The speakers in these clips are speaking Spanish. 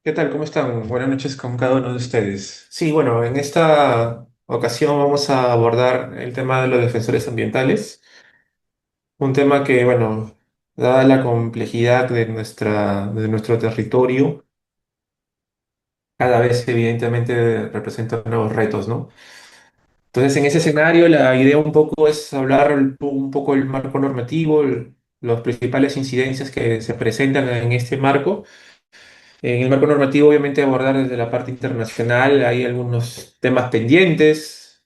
¿Qué tal? ¿Cómo están? Buenas noches con cada uno de ustedes. Sí, bueno, en esta ocasión vamos a abordar el tema de los defensores ambientales, un tema que, bueno, dada la complejidad de nuestro territorio, cada vez evidentemente representa nuevos retos, ¿no? Entonces, en ese escenario, la idea un poco es hablar un poco del marco normativo, los principales incidencias que se presentan en este marco. En el marco normativo, obviamente, abordar desde la parte internacional, hay algunos temas pendientes,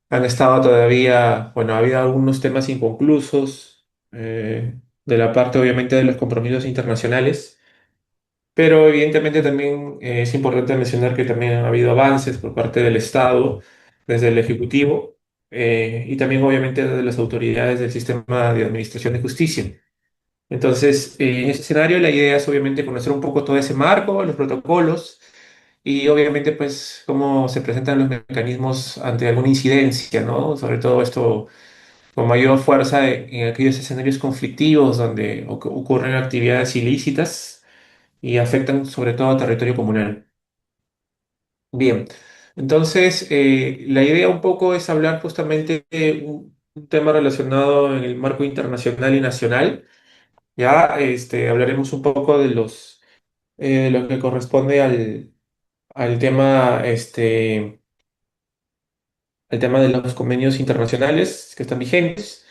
han estado todavía, bueno, ha habido algunos temas inconclusos de la parte, obviamente, de los compromisos internacionales, pero evidentemente también es importante mencionar que también ha habido avances por parte del Estado, desde el Ejecutivo, y también, obviamente, desde las autoridades del sistema de administración de justicia. Entonces, en ese escenario, la idea es obviamente conocer un poco todo ese marco, los protocolos y obviamente pues cómo se presentan los mecanismos ante alguna incidencia, ¿no? Sobre todo esto con mayor fuerza en aquellos escenarios conflictivos donde ocurren actividades ilícitas y afectan sobre todo a territorio comunal. Bien, entonces la idea un poco es hablar justamente de un tema relacionado en el marco internacional y nacional. Ya hablaremos un poco de lo que corresponde al tema, al tema de los convenios internacionales que están vigentes.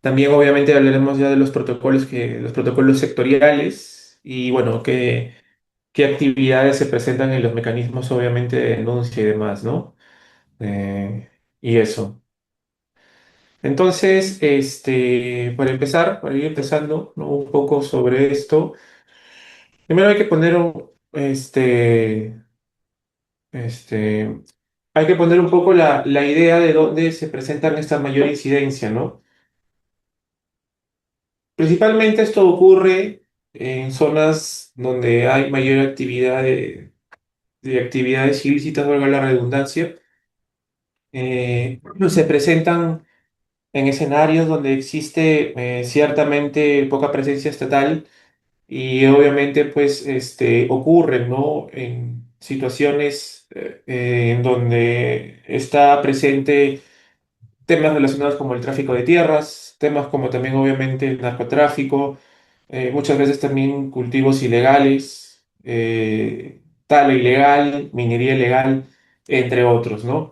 También, obviamente, hablaremos ya de los protocolos sectoriales y, bueno, qué actividades se presentan en los mecanismos, obviamente, de denuncia y demás, ¿no? Eh, y eso. Entonces, para empezar, para ir empezando, ¿no? Un poco sobre esto. Primero hay que poner este, hay que poner un poco la idea de dónde se presentan esta mayor incidencia, ¿no? Principalmente esto ocurre en zonas donde hay mayor actividad de actividades ilícitas, valga la redundancia. Se presentan en escenarios donde existe ciertamente poca presencia estatal y obviamente pues ocurren, ¿no? En situaciones en donde está presente temas relacionados como el tráfico de tierras, temas como también obviamente el narcotráfico, muchas veces también cultivos ilegales, tala ilegal, minería ilegal, entre otros, ¿no?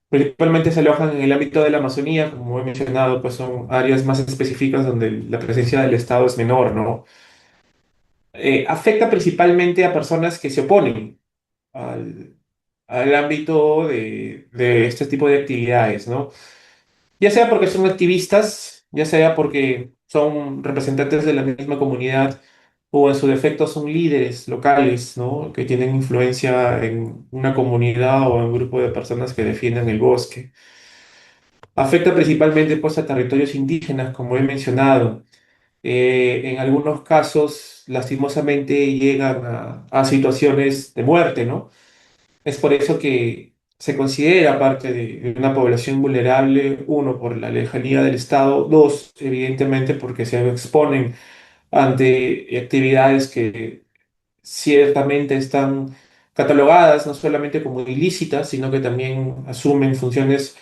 Principalmente se alojan en el ámbito de la Amazonía, como he mencionado, pues son áreas más específicas donde la presencia del Estado es menor, ¿no? Afecta principalmente a personas que se oponen al, al ámbito de este tipo de actividades, ¿no? Ya sea porque son activistas, ya sea porque son representantes de la misma comunidad o en su defecto son líderes locales, ¿no? Que tienen influencia en una comunidad o en un grupo de personas que defienden el bosque. Afecta principalmente pues a territorios indígenas, como he mencionado. En algunos casos, lastimosamente, llegan a situaciones de muerte, ¿no? Es por eso que se considera parte de una población vulnerable, uno, por la lejanía del Estado, dos, evidentemente, porque se exponen ante actividades que ciertamente están catalogadas no solamente como ilícitas, sino que también asumen funciones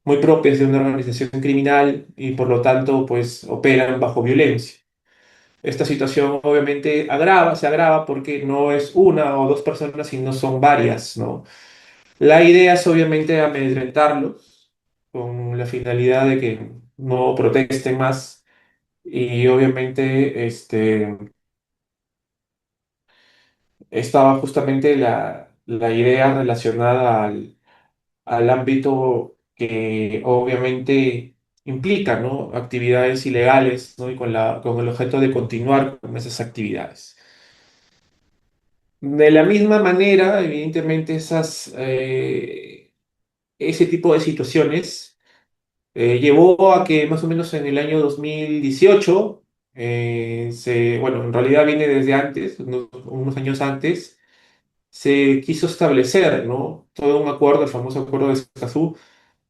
muy propias de una organización criminal y por lo tanto, pues, operan bajo violencia. Esta situación obviamente se agrava porque no es una o dos personas, sino son varias, ¿no? La idea es obviamente amedrentarlos con la finalidad de que no protesten más y obviamente estaba justamente la idea relacionada al ámbito que obviamente implica, ¿no? Actividades ilegales, ¿no? Y con el objeto de continuar con esas actividades. De la misma manera, evidentemente, ese tipo de situaciones llevó a que más o menos en el año 2018, bueno, en realidad viene desde antes, unos años antes, se quiso establecer, ¿no? Todo un acuerdo, el famoso acuerdo de Escazú,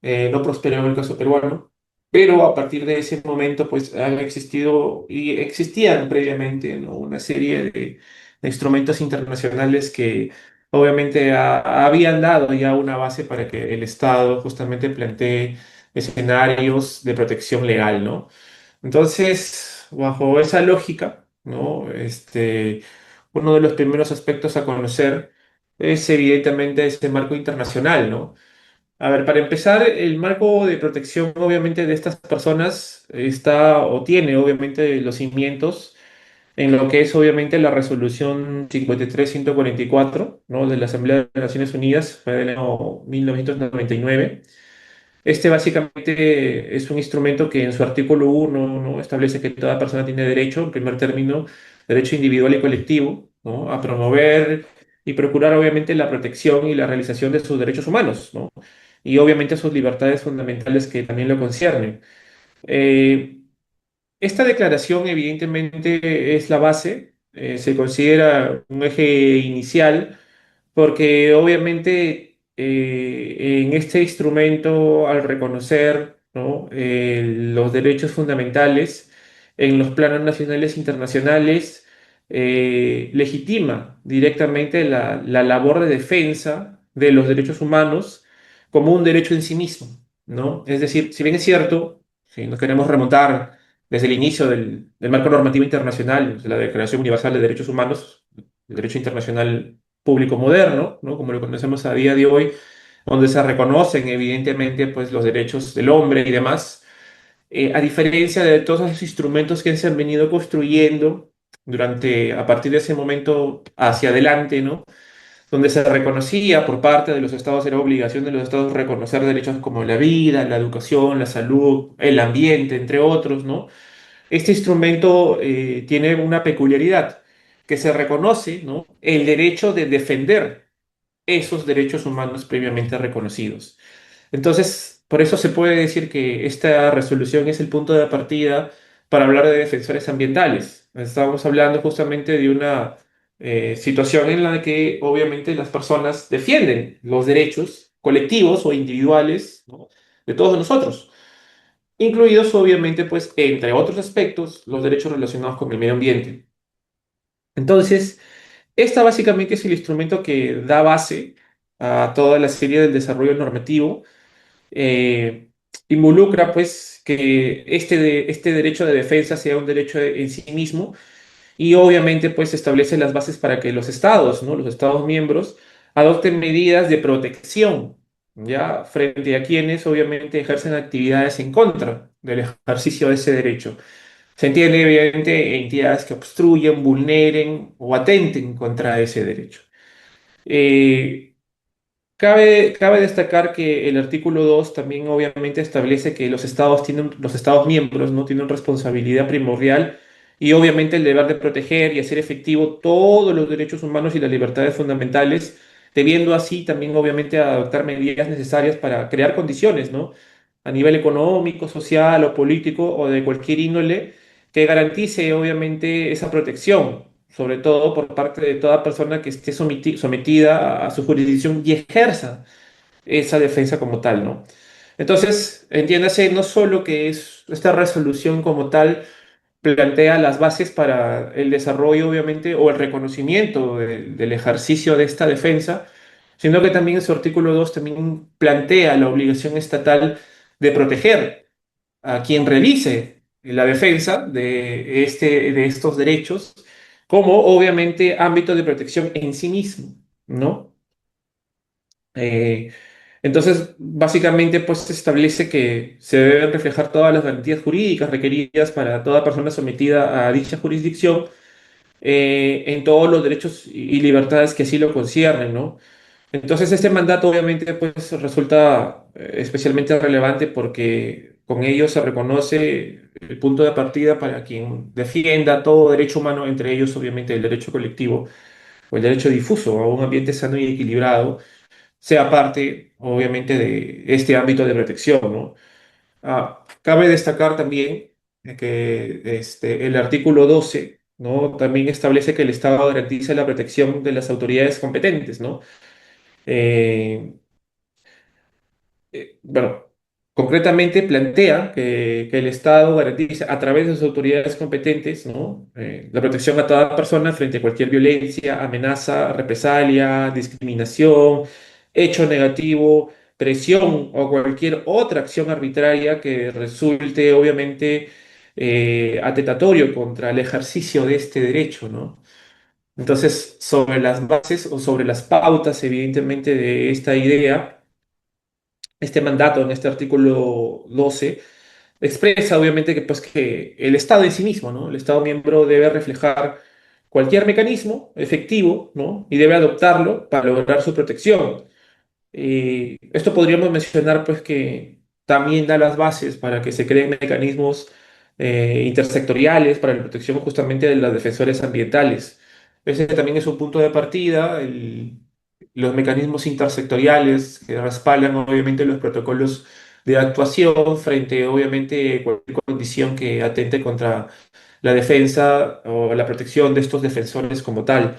no prosperó en el caso peruano, pero a partir de ese momento, pues han existido y existían previamente, ¿no? Una serie instrumentos internacionales que obviamente habían dado ya una base para que el Estado justamente plantee escenarios de protección legal, ¿no? Entonces, bajo esa lógica, ¿no? Uno de los primeros aspectos a conocer es evidentemente este marco internacional, ¿no? A ver, para empezar, el marco de protección, obviamente, de estas personas está o tiene, obviamente, los cimientos en lo que es, obviamente, la resolución 53-144, ¿no? De la Asamblea de las Naciones Unidas, fue del año 1999. Este básicamente es un instrumento que en su artículo 1, ¿no? Establece que toda persona tiene derecho, en primer término, derecho individual y colectivo, ¿no? A promover y procurar obviamente la protección y la realización de sus derechos humanos, ¿no? Y obviamente sus libertades fundamentales que también lo conciernen. Eh, esta declaración evidentemente es la base, se considera un eje inicial porque obviamente en este instrumento, al reconocer, ¿no? Los derechos fundamentales en los planos nacionales e internacionales, legitima directamente la labor de defensa de los derechos humanos como un derecho en sí mismo, ¿no? Es decir, si bien es cierto, si nos queremos remontar desde el inicio del marco normativo internacional, de la Declaración Universal de Derechos Humanos, el derecho internacional público moderno, ¿no? Como lo conocemos a día de hoy, donde se reconocen evidentemente pues, los derechos del hombre y demás, a diferencia de todos esos instrumentos que se han venido construyendo a partir de ese momento hacia adelante, ¿no? Donde se reconocía por parte de los estados, era obligación de los estados reconocer derechos como la vida, la educación, la salud, el ambiente, entre otros, ¿no? Este instrumento tiene una peculiaridad, que se reconoce, ¿no? El derecho de defender esos derechos humanos previamente reconocidos. Entonces, por eso se puede decir que esta resolución es el punto de partida para hablar de defensores ambientales. Estamos hablando justamente de una situación en la que obviamente las personas defienden los derechos colectivos o individuales, ¿no? De todos nosotros, incluidos obviamente, pues, entre otros aspectos, los derechos relacionados con el medio ambiente. Entonces, esta básicamente es el instrumento que da base a toda la serie del desarrollo normativo. eh, Involucra pues que este derecho de defensa sea un derecho en sí mismo y obviamente pues establece las bases para que los estados, ¿no? Los estados miembros adopten medidas de protección, ya frente a quienes obviamente ejercen actividades en contra del ejercicio de ese derecho. Se entiende, evidentemente, entidades que obstruyen, vulneren o atenten contra ese derecho. Eh, cabe destacar que el artículo 2 también obviamente establece que los estados miembros, ¿no? Tienen responsabilidad primordial y obviamente el deber de proteger y hacer efectivo todos los derechos humanos y las libertades fundamentales, debiendo así también obviamente adoptar medidas necesarias para crear condiciones, ¿no? A nivel económico, social o político o de cualquier índole que garantice obviamente esa protección, sobre todo por parte de toda persona que esté sometida a su jurisdicción y ejerza esa defensa como tal, ¿no? Entonces, entiéndase no solo que es esta resolución como tal plantea las bases para el desarrollo, obviamente, o el reconocimiento del ejercicio de esta defensa, sino que también en su artículo 2 también plantea la obligación estatal de proteger a quien realice la defensa de estos derechos, como obviamente ámbito de protección en sí mismo, ¿no? Eh, entonces, básicamente, pues se establece que se deben reflejar todas las garantías jurídicas requeridas para toda persona sometida a dicha jurisdicción en todos los derechos y libertades que así lo conciernen, ¿no? Entonces, este mandato obviamente pues resulta especialmente relevante porque con ello se reconoce el punto de partida para quien defienda todo derecho humano, entre ellos obviamente el derecho colectivo o el derecho difuso a un ambiente sano y equilibrado, sea parte obviamente de este ámbito de protección, ¿no? Cabe destacar también que el artículo 12, ¿no? También establece que el Estado garantiza la protección de las autoridades competentes, ¿no? Eh, bueno. Concretamente plantea que el Estado garantiza a través de sus autoridades competentes, ¿no? La protección a toda persona frente a cualquier violencia, amenaza, represalia, discriminación, hecho negativo, presión o cualquier otra acción arbitraria que resulte obviamente atentatorio contra el ejercicio de este derecho, ¿no? Entonces, sobre las bases o sobre las pautas, evidentemente, de esta idea, este mandato en este artículo 12 expresa obviamente que, pues, que el Estado en sí mismo, ¿no? El Estado miembro debe reflejar cualquier mecanismo efectivo, ¿no? Y debe adoptarlo para lograr su protección. Esto podríamos mencionar pues que también da las bases para que se creen mecanismos intersectoriales para la protección justamente de los defensores ambientales. Ese también es un punto de partida, los mecanismos intersectoriales que respaldan obviamente los protocolos de actuación frente obviamente a cualquier condición que atente contra la defensa o la protección de estos defensores como tal.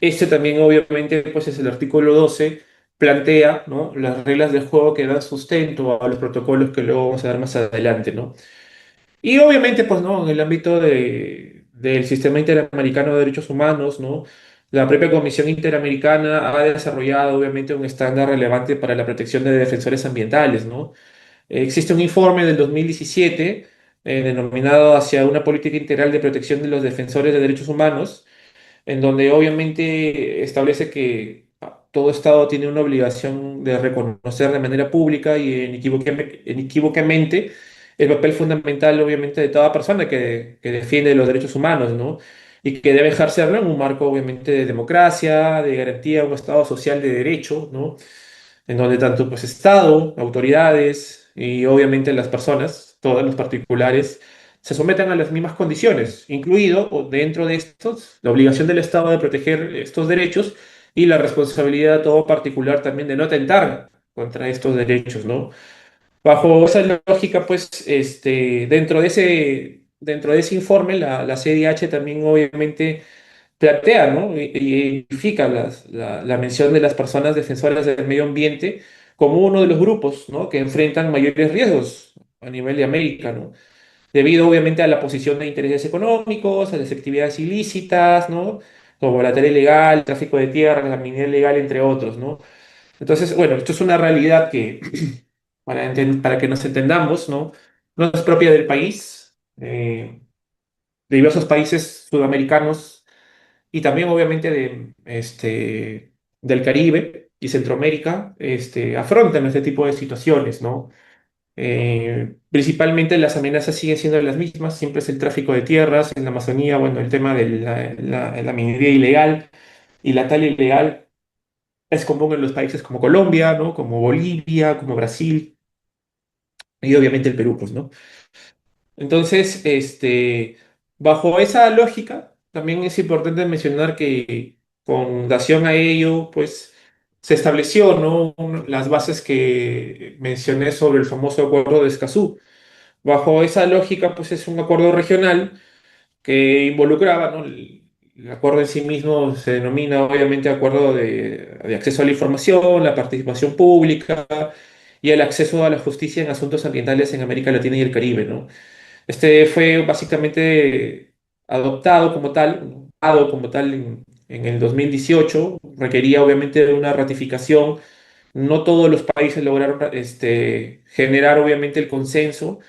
Este también obviamente pues es el artículo 12 plantea, ¿no? Las reglas del juego que dan sustento a los protocolos que luego vamos a ver más adelante, ¿no? Y obviamente, pues, ¿no? En el ámbito del sistema interamericano de derechos humanos, ¿no? La propia Comisión Interamericana ha desarrollado, obviamente, un estándar relevante para la protección de defensores ambientales, ¿no? Existe un informe del 2017 denominado Hacia una política integral de protección de los defensores de derechos humanos, en donde obviamente establece que todo Estado tiene una obligación de reconocer de manera pública y inequívocamente el papel fundamental, obviamente, de toda persona que defiende los derechos humanos, ¿no? Y que debe ejercerlo en un marco, obviamente, de democracia, de garantía de un Estado social de derecho, ¿no? En donde tanto pues Estado, autoridades y obviamente las personas, todos los particulares, se someten a las mismas condiciones, incluido o dentro de estos la obligación del Estado de proteger estos derechos y la responsabilidad de todo particular también de no atentar contra estos derechos, ¿no? Bajo esa lógica, pues, dentro de ese informe, la CDH también obviamente plantea, ¿no? Y identifica la mención de las personas defensoras del medio ambiente como uno de los grupos, ¿no? Que enfrentan mayores riesgos a nivel de América, ¿no? Debido obviamente a la posición de intereses económicos, a las actividades ilícitas, ¿no? Como la tarea ilegal, el tráfico de tierras, la minería ilegal, entre otros, ¿no? Entonces, bueno, esto es una realidad que, para que nos entendamos, ¿no? No es propia del país. De diversos países sudamericanos y también obviamente del Caribe y Centroamérica, afrontan este tipo de situaciones, ¿no? Principalmente las amenazas siguen siendo las mismas, siempre es el tráfico de tierras en la Amazonía, bueno, el tema de la minería ilegal y la tala ilegal es común en los países como Colombia, ¿no? Como Bolivia, como Brasil y obviamente el Perú, pues, ¿no? Entonces, bajo esa lógica, también es importante mencionar que con dación a ello, pues se estableció, ¿no? Las bases que mencioné sobre el famoso acuerdo de Escazú. Bajo esa lógica, pues es un acuerdo regional que involucraba, ¿no? El acuerdo en sí mismo se denomina obviamente acuerdo de acceso a la información, la participación pública y el acceso a la justicia en asuntos ambientales en América Latina y el Caribe, ¿no? Este fue básicamente adoptado como tal en el 2018. Requería obviamente de una ratificación. No todos los países lograron generar obviamente el consenso,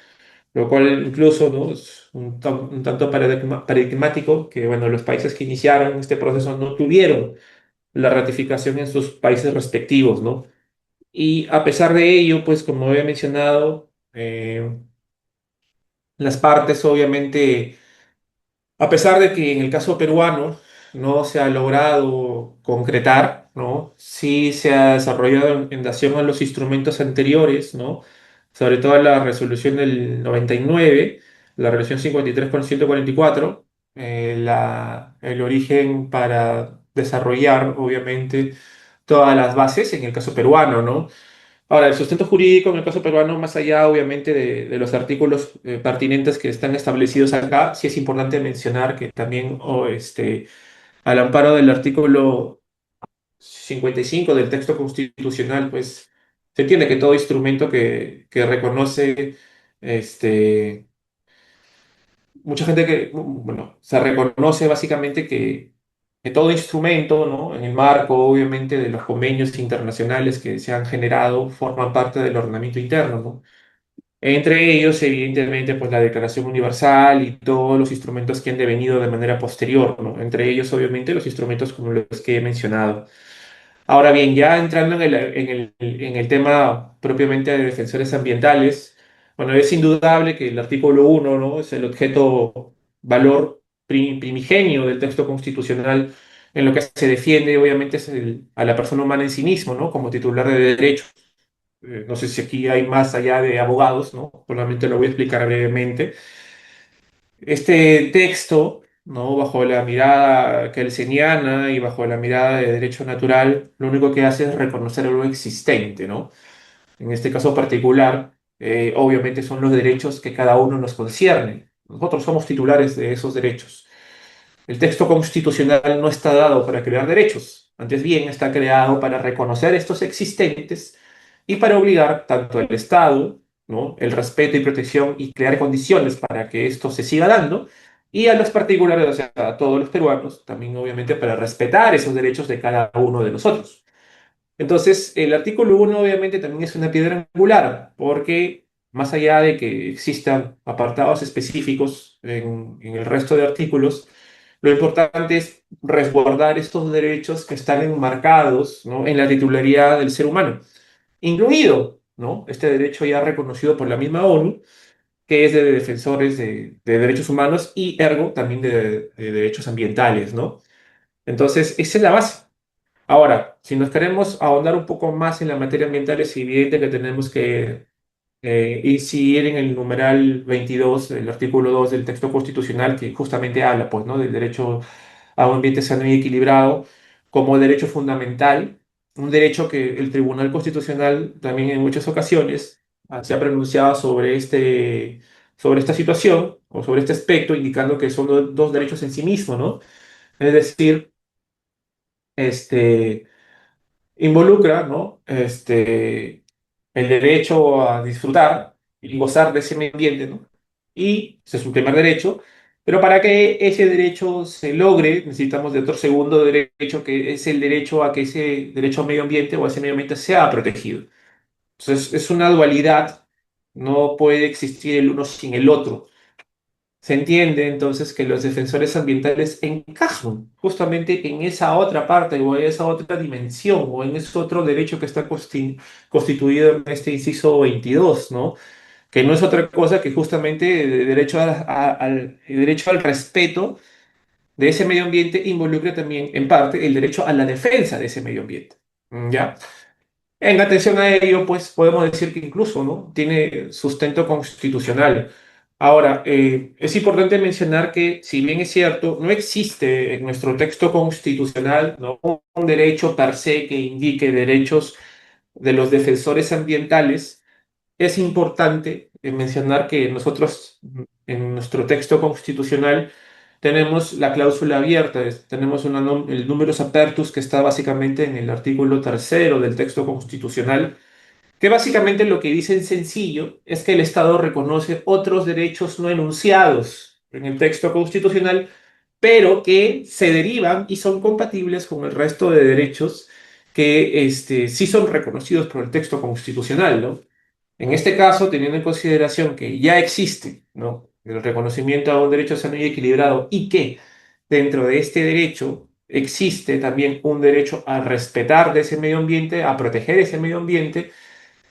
lo cual incluso, ¿no? Es un tanto paradigmático que bueno, los países que iniciaron este proceso no tuvieron la ratificación en sus países respectivos, ¿no? Y a pesar de ello, pues como he mencionado, las partes obviamente, a pesar de que en el caso peruano no se ha logrado concretar, ¿no? Sí se ha desarrollado en relación a los instrumentos anteriores, ¿no? Sobre todo la resolución del 99, la resolución 53 con 144, el origen para desarrollar, obviamente, todas las bases en el caso peruano, ¿no? Ahora, el sustento jurídico en el caso peruano, más allá obviamente de los artículos pertinentes que están establecidos acá, sí es importante mencionar que también al amparo del artículo 55 del texto constitucional, pues Se entiende que todo instrumento que reconoce, este, mucha gente que, bueno, se reconoce básicamente que todo instrumento, ¿no? En el marco, obviamente, de los convenios internacionales que se han generado, forman parte del ordenamiento interno, ¿no? Entre ellos, evidentemente, pues la Declaración Universal y todos los instrumentos que han devenido de manera posterior, ¿no? Entre ellos, obviamente, los instrumentos como los que he mencionado. Ahora bien, ya entrando en el tema propiamente de defensores ambientales, bueno, es indudable que el artículo 1, ¿no? Es el objeto valor primigenio del texto constitucional en lo que se defiende, obviamente, es a la persona humana en sí mismo, ¿no? Como titular de derechos. No sé si aquí hay más allá de abogados, ¿no? Solamente lo voy a explicar brevemente. Este texto, ¿no? Bajo la mirada kelseniana y bajo la mirada de derecho natural, lo único que hace es reconocer algo existente, ¿no? En este caso particular, obviamente son los derechos que cada uno nos concierne. Nosotros somos titulares de esos derechos. El texto constitucional no está dado para crear derechos, antes bien está creado para reconocer estos existentes y para obligar tanto al Estado, ¿no? El respeto y protección y crear condiciones para que esto se siga dando, y a los particulares, o sea, a todos los peruanos, también obviamente para respetar esos derechos de cada uno de nosotros. Entonces, el artículo 1 obviamente también es una piedra angular, porque más allá de que existan apartados específicos en el resto de artículos, lo importante es resguardar estos derechos que están enmarcados, ¿no? En la titularidad del ser humano, incluido, ¿no? Este derecho ya reconocido por la misma ONU, que es de defensores de derechos humanos y ergo también de derechos ambientales, ¿no? Entonces, esa es la base. Ahora, si nos queremos ahondar un poco más en la materia ambiental, es evidente que tenemos que incidir en el numeral 22, el artículo 2 del texto constitucional, que justamente habla, pues, ¿no? Del derecho a un ambiente sano y equilibrado como derecho fundamental, un derecho que el Tribunal Constitucional también en muchas ocasiones se ha pronunciado sobre esta situación o sobre este aspecto, indicando que son dos derechos en sí mismos, ¿no? Es decir, este involucra, ¿no? El derecho a disfrutar y gozar de ese medio ambiente, ¿no? Y ese es un primer derecho, pero para que ese derecho se logre, necesitamos de otro segundo derecho, que es el derecho a que ese derecho al medio ambiente o a ese medio ambiente sea protegido. Entonces, es una dualidad, no puede existir el uno sin el otro. Se entiende entonces que los defensores ambientales encajan justamente en esa otra parte o en esa otra dimensión o en ese otro derecho que está constituido en este inciso 22, ¿no? Que no es otra cosa que justamente el derecho el derecho al respeto de ese medio ambiente involucra también en parte el derecho a la defensa de ese medio ambiente. ¿Ya? En atención a ello, pues podemos decir que incluso, ¿no? Tiene sustento constitucional. Ahora, es importante mencionar que, si bien es cierto, no existe en nuestro texto constitucional, ¿no? Un derecho per se que indique derechos de los defensores ambientales, es importante mencionar que nosotros, en nuestro texto constitucional, tenemos la cláusula abierta, tenemos el numerus apertus que está básicamente en el artículo tercero del texto constitucional, que básicamente lo que dice en sencillo es que el Estado reconoce otros derechos no enunciados en el texto constitucional, pero que se derivan y son compatibles con el resto de derechos que sí son reconocidos por el texto constitucional, ¿no? En este caso, teniendo en consideración que ya existe, ¿no? El reconocimiento a un derecho sano y equilibrado y que dentro de este derecho existe también un derecho a respetar de ese medio ambiente, a proteger ese medio ambiente,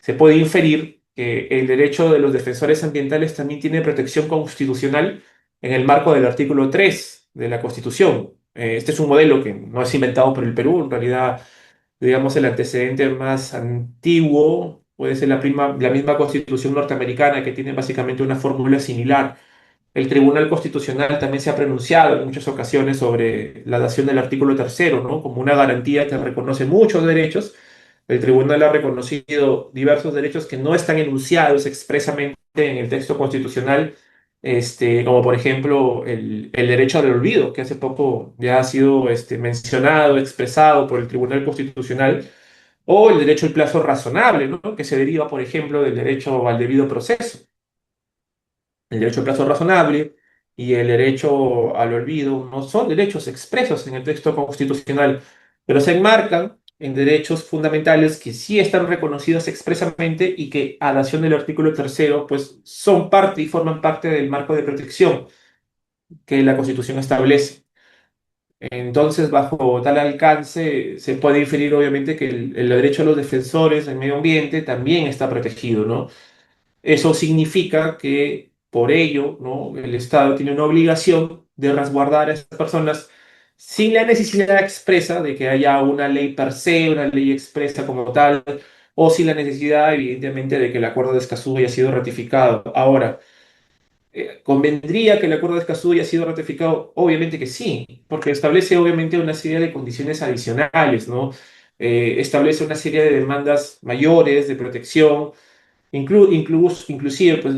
se puede inferir que el derecho de los defensores ambientales también tiene protección constitucional en el marco del artículo 3 de la Constitución. Este es un modelo que no es inventado por el Perú, en realidad, digamos, el antecedente más antiguo puede ser la misma Constitución norteamericana, que tiene básicamente una fórmula similar. El Tribunal Constitucional también se ha pronunciado en muchas ocasiones sobre la dación del artículo tercero, ¿no? Como una garantía que reconoce muchos derechos. El tribunal ha reconocido diversos derechos que no están enunciados expresamente en el texto constitucional, como por ejemplo el derecho al olvido, que hace poco ya ha sido mencionado, expresado por el Tribunal Constitucional, o el derecho al plazo razonable, ¿no? Que se deriva, por ejemplo, del derecho al debido proceso. El derecho al plazo razonable y el derecho al olvido no son derechos expresos en el texto constitucional, pero se enmarcan en derechos fundamentales que sí están reconocidos expresamente y que, a dación del artículo tercero, pues son parte y forman parte del marco de protección que la Constitución establece. Entonces, bajo tal alcance, se puede inferir, obviamente, que el derecho a los defensores del medio ambiente también está protegido, ¿no? Eso significa que por ello, ¿no? El Estado tiene una obligación de resguardar a esas personas sin la necesidad expresa de que haya una ley per se, una ley expresa como tal, o sin la necesidad, evidentemente, de que el acuerdo de Escazú haya sido ratificado. Ahora, ¿convendría que el acuerdo de Escazú haya sido ratificado? Obviamente que sí, porque establece obviamente una serie de condiciones adicionales, ¿no? Establece una serie de demandas mayores de protección. Inclusive, pues,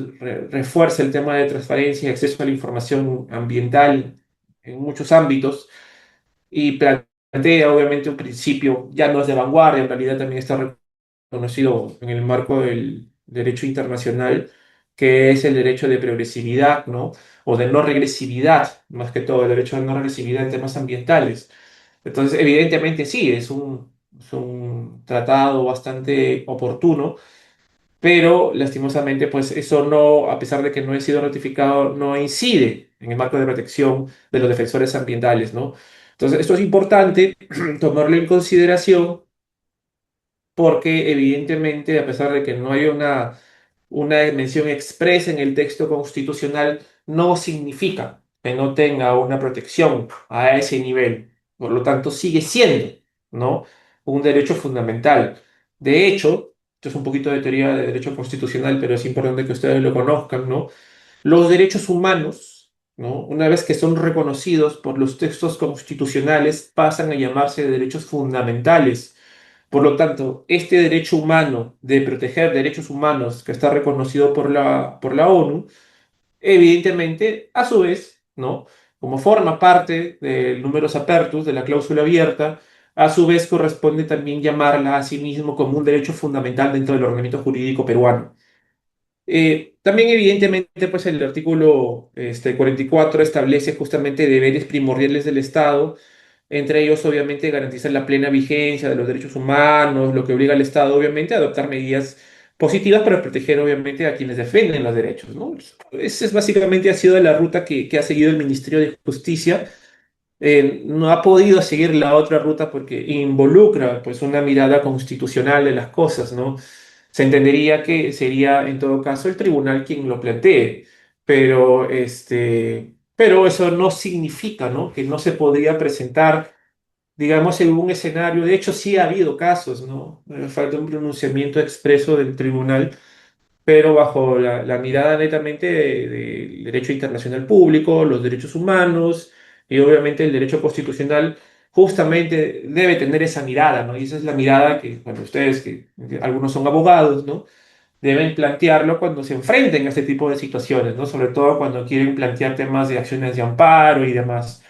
refuerza el tema de transparencia y acceso a la información ambiental en muchos ámbitos y plantea, obviamente, un principio, ya no es de vanguardia, en realidad también está reconocido en el marco del derecho internacional, que es el derecho de progresividad, ¿no? O de no regresividad, más que todo, el derecho de no regresividad en temas ambientales. Entonces, evidentemente, sí, es un tratado bastante oportuno, pero lastimosamente, pues eso no, a pesar de que no ha sido ratificado, no incide en el marco de protección de los defensores ambientales, ¿no? Entonces, esto es importante tomarlo en consideración porque evidentemente, a pesar de que no hay una mención expresa en el texto constitucional, no significa que no tenga una protección a ese nivel. Por lo tanto, sigue siendo, ¿no? Un derecho fundamental. De hecho, esto es un poquito de teoría de derecho constitucional, pero es importante que ustedes lo conozcan, ¿no? Los derechos humanos, ¿no? Una vez que son reconocidos por los textos constitucionales, pasan a llamarse derechos fundamentales. Por lo tanto, este derecho humano de proteger derechos humanos que está reconocido por la ONU, evidentemente, a su vez, ¿no? Como forma parte del numerus apertus, de la cláusula abierta, a su vez corresponde también llamarla a sí mismo como un derecho fundamental dentro del ordenamiento jurídico peruano. También evidentemente pues el artículo 44 establece justamente deberes primordiales del Estado, entre ellos obviamente garantizar la plena vigencia de los derechos humanos, lo que obliga al Estado obviamente a adoptar medidas positivas para proteger obviamente a quienes defienden los derechos, ¿no? Esa es básicamente ha sido la ruta que ha seguido el Ministerio de Justicia. No ha podido seguir la otra ruta porque involucra pues una mirada constitucional de las cosas, ¿no? Se entendería que sería en todo caso el tribunal quien lo plantee, pero eso no significa, ¿no? Que no se podría presentar, digamos, en un escenario. De hecho, sí ha habido casos, ¿no? Falta un pronunciamiento expreso del tribunal, pero bajo la mirada netamente del derecho internacional público, los derechos humanos y obviamente el derecho constitucional, justamente debe tener esa mirada, ¿no? Y esa es la mirada que, bueno, ustedes, que algunos son abogados, ¿no? Deben plantearlo cuando se enfrenten a este tipo de situaciones, ¿no? Sobre todo cuando quieren plantear temas de acciones de amparo y demás.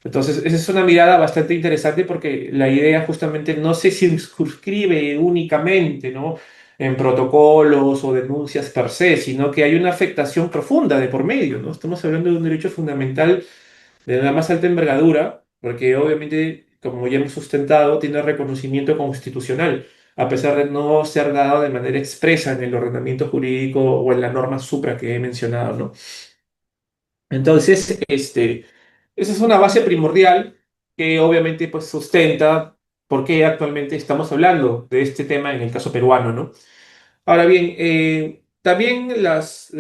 Entonces, esa es una mirada bastante interesante porque la idea justamente no se circunscribe únicamente, ¿no? En protocolos o denuncias per se, sino que hay una afectación profunda de por medio, ¿no? Estamos hablando de un derecho fundamental de la más alta envergadura, porque obviamente, como ya hemos sustentado, tiene reconocimiento constitucional, a pesar de no ser dado de manera expresa en el ordenamiento jurídico o en la norma supra que he mencionado, ¿no? Entonces, esa es una base primordial que obviamente pues sustenta por qué actualmente estamos hablando de este tema en el caso peruano, ¿no? Ahora bien, también las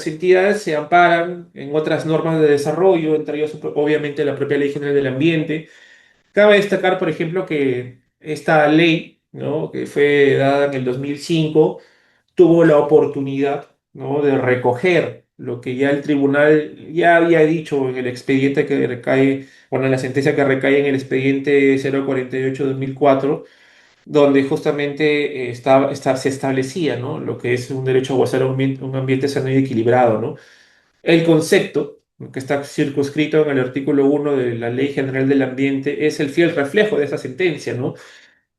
entidades se amparan en otras normas de desarrollo, entre ellos obviamente la propia Ley General del Ambiente. Cabe destacar, por ejemplo, que esta ley, ¿no? Que fue dada en el 2005 tuvo la oportunidad, ¿no? De recoger lo que ya el tribunal ya había dicho en el expediente que recae, bueno, en la sentencia que recae en el expediente 048/2004, donde justamente se establecía, ¿no? Lo que es un derecho a gozar un ambiente sano y equilibrado, ¿no? El concepto, ¿no? Que está circunscrito en el artículo 1 de la Ley General del Ambiente es el fiel reflejo de esa sentencia, ¿no?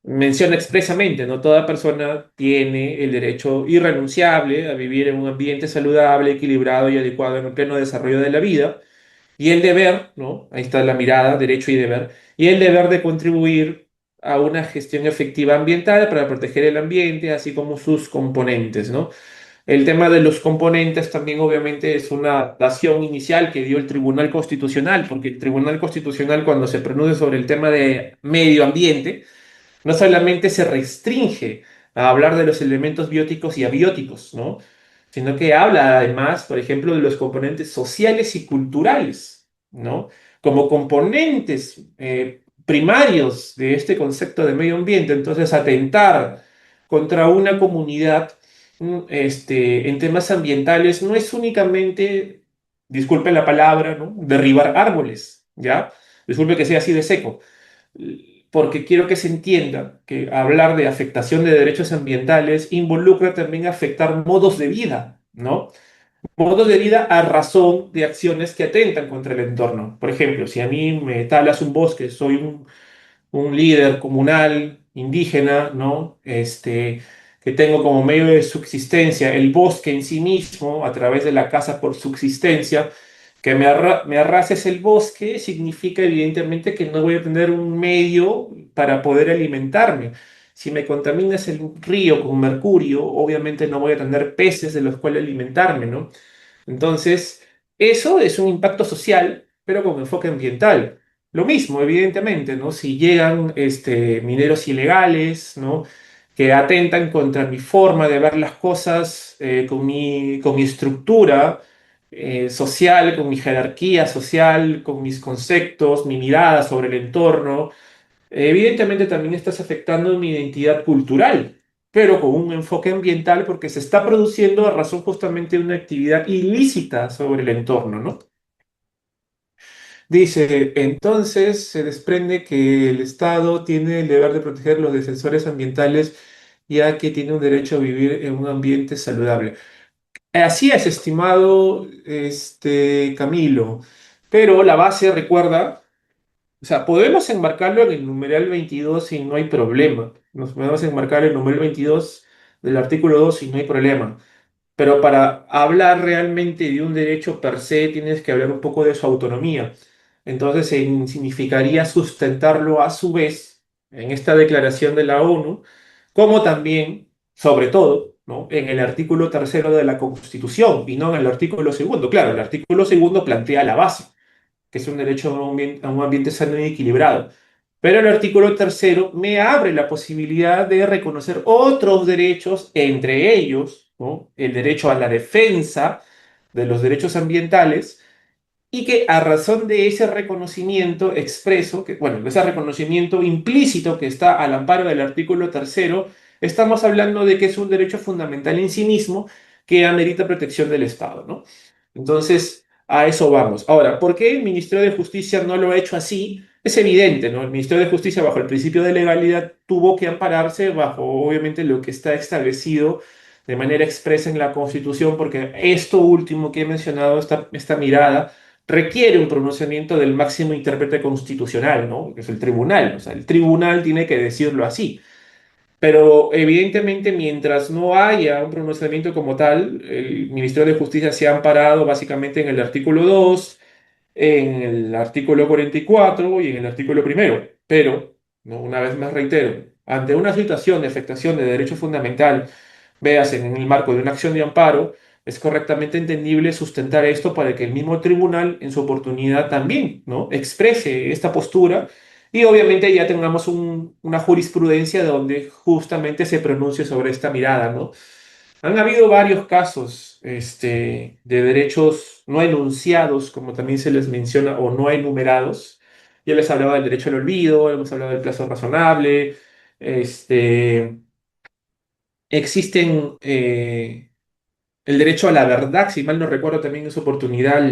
menciona expresamente, ¿no? Toda persona tiene el derecho irrenunciable a vivir en un ambiente saludable, equilibrado y adecuado en el pleno desarrollo de la vida. Y el deber, ¿no? Ahí está la mirada, derecho y deber. Y el deber de contribuir a una gestión efectiva ambiental para proteger el ambiente, así como sus componentes, ¿no? El tema de los componentes también obviamente es una adaptación inicial que dio el Tribunal Constitucional, porque el Tribunal Constitucional cuando se pronuncia sobre el tema de medio ambiente, no solamente se restringe a hablar de los elementos bióticos y abióticos, ¿no? Sino que habla además, por ejemplo, de los componentes sociales y culturales, ¿no? Como componentes primarios de este concepto de medio ambiente. Entonces, atentar contra una comunidad en temas ambientales no es únicamente, disculpen la palabra, ¿no? Derribar árboles, ¿ya? Disculpe que sea así de seco, porque quiero que se entienda que hablar de afectación de derechos ambientales involucra también afectar modos de vida, ¿no? Modos de vida a razón de acciones que atentan contra el entorno. Por ejemplo, si a mí me talas un bosque, soy un líder comunal, indígena, ¿no? Que tengo como medio de subsistencia el bosque en sí mismo, a través de la caza por subsistencia, que me arrases el bosque, significa evidentemente que no voy a tener un medio para poder alimentarme. Si me contaminas el río con mercurio, obviamente no voy a tener peces de los cuales alimentarme, ¿no? Entonces, eso es un impacto social, pero con enfoque ambiental. Lo mismo, evidentemente, ¿no? Si llegan mineros ilegales, ¿no? Que atentan contra mi forma de ver las cosas, con mi estructura social, con mi jerarquía social, con mis conceptos, mi mirada sobre el entorno, evidentemente también estás afectando mi identidad cultural, pero con un enfoque ambiental porque se está produciendo a razón justamente de una actividad ilícita sobre el entorno, ¿no? Dice, entonces se desprende que el Estado tiene el deber de proteger los defensores ambientales ya que tiene un derecho a vivir en un ambiente saludable. Así es, estimado Camilo, pero la base, recuerda. O sea, podemos enmarcarlo en el numeral 22 y no hay problema. Nos podemos enmarcar el numeral 22 del artículo 2 y no hay problema. Pero para hablar realmente de un derecho per se, tienes que hablar un poco de su autonomía. Entonces, significaría sustentarlo a su vez en esta declaración de la ONU, como también, sobre todo, ¿no? En el artículo tercero de la Constitución y no en el artículo segundo. Claro, el artículo segundo plantea la base que es un derecho a un ambiente sano y equilibrado. Pero el artículo tercero me abre la posibilidad de reconocer otros derechos, entre ellos, ¿no? El derecho a la defensa de los derechos ambientales, y que a razón de ese reconocimiento expreso, que, bueno, ese reconocimiento implícito que está al amparo del artículo tercero, estamos hablando de que es un derecho fundamental en sí mismo que amerita protección del Estado, ¿no? Entonces, a eso vamos. Ahora, ¿por qué el Ministerio de Justicia no lo ha hecho así? Es evidente, ¿no? El Ministerio de Justicia, bajo el principio de legalidad, tuvo que ampararse bajo, obviamente, lo que está establecido de manera expresa en la Constitución, porque esto último que he mencionado, esta mirada, requiere un pronunciamiento del máximo intérprete constitucional, ¿no? Que es el tribunal. O sea, el tribunal tiene que decirlo así. Pero evidentemente, mientras no haya un pronunciamiento como tal, el Ministerio de Justicia se ha amparado básicamente en el artículo 2, en el artículo 44 y en el artículo primero. Pero, ¿no? Una vez más reitero, ante una situación de afectación de derecho fundamental, veas en el marco de una acción de amparo, es correctamente entendible sustentar esto para que el mismo tribunal en su oportunidad también, ¿no? exprese esta postura y obviamente ya tengamos una jurisprudencia donde justamente se pronuncie sobre esta mirada, ¿no? Han habido varios casos de derechos no enunciados, como también se les menciona, o no enumerados. Ya les hablaba del derecho al olvido, hemos hablado del plazo razonable. Este, existen el derecho a la verdad, si mal no recuerdo, también en su oportunidad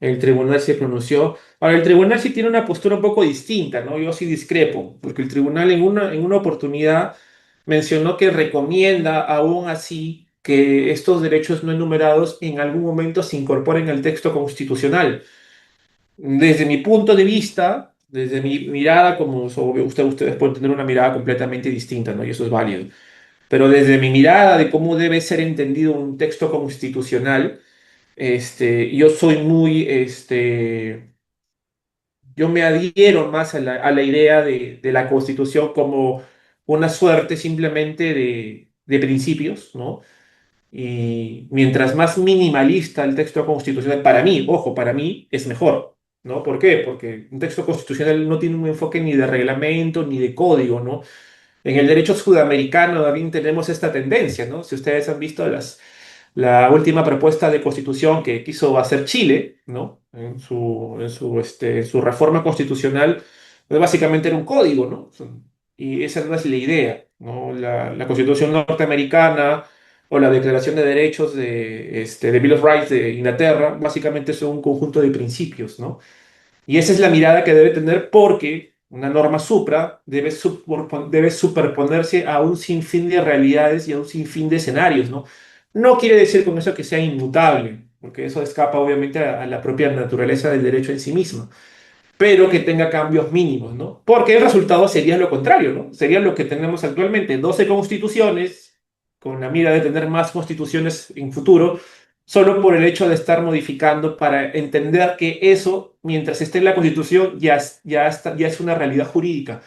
el tribunal se pronunció. Ahora, el tribunal sí tiene una postura un poco distinta, ¿no? Yo sí discrepo, porque el tribunal en una oportunidad mencionó que recomienda aún así que estos derechos no enumerados en algún momento se incorporen al texto constitucional. Desde mi punto de vista, Desde mi mirada, como ustedes pueden tener una mirada completamente distinta, ¿no? Y eso es válido. Pero desde mi mirada de cómo debe ser entendido un texto constitucional, yo soy muy, yo me adhiero más a la idea de la Constitución como una suerte simplemente de principios, ¿no? Y mientras más minimalista el texto constitucional, para mí, ojo, para mí es mejor, ¿no? ¿Por qué? Porque un texto constitucional no tiene un enfoque ni de reglamento ni de código, ¿no? En el derecho sudamericano también tenemos esta tendencia, ¿no? Si ustedes han visto la última propuesta de constitución que quiso hacer Chile, ¿no? En su reforma constitucional, pues básicamente era un código, ¿no? Y esa no es la idea, ¿no? La constitución norteamericana o la Declaración de Derechos de Bill of Rights de Inglaterra, básicamente son un conjunto de principios, ¿no? Y esa es la mirada que debe tener porque una norma supra debe superponerse a un sinfín de realidades y a un sinfín de escenarios, ¿no? No quiere decir con eso que sea inmutable, porque eso escapa obviamente a la propia naturaleza del derecho en sí mismo, pero que tenga cambios mínimos, ¿no? Porque el resultado sería lo contrario, ¿no? Sería lo que tenemos actualmente, 12 constituciones, con la mira de tener más constituciones en futuro, solo por el hecho de estar modificando para entender que eso, mientras esté en la constitución, ya es una realidad jurídica.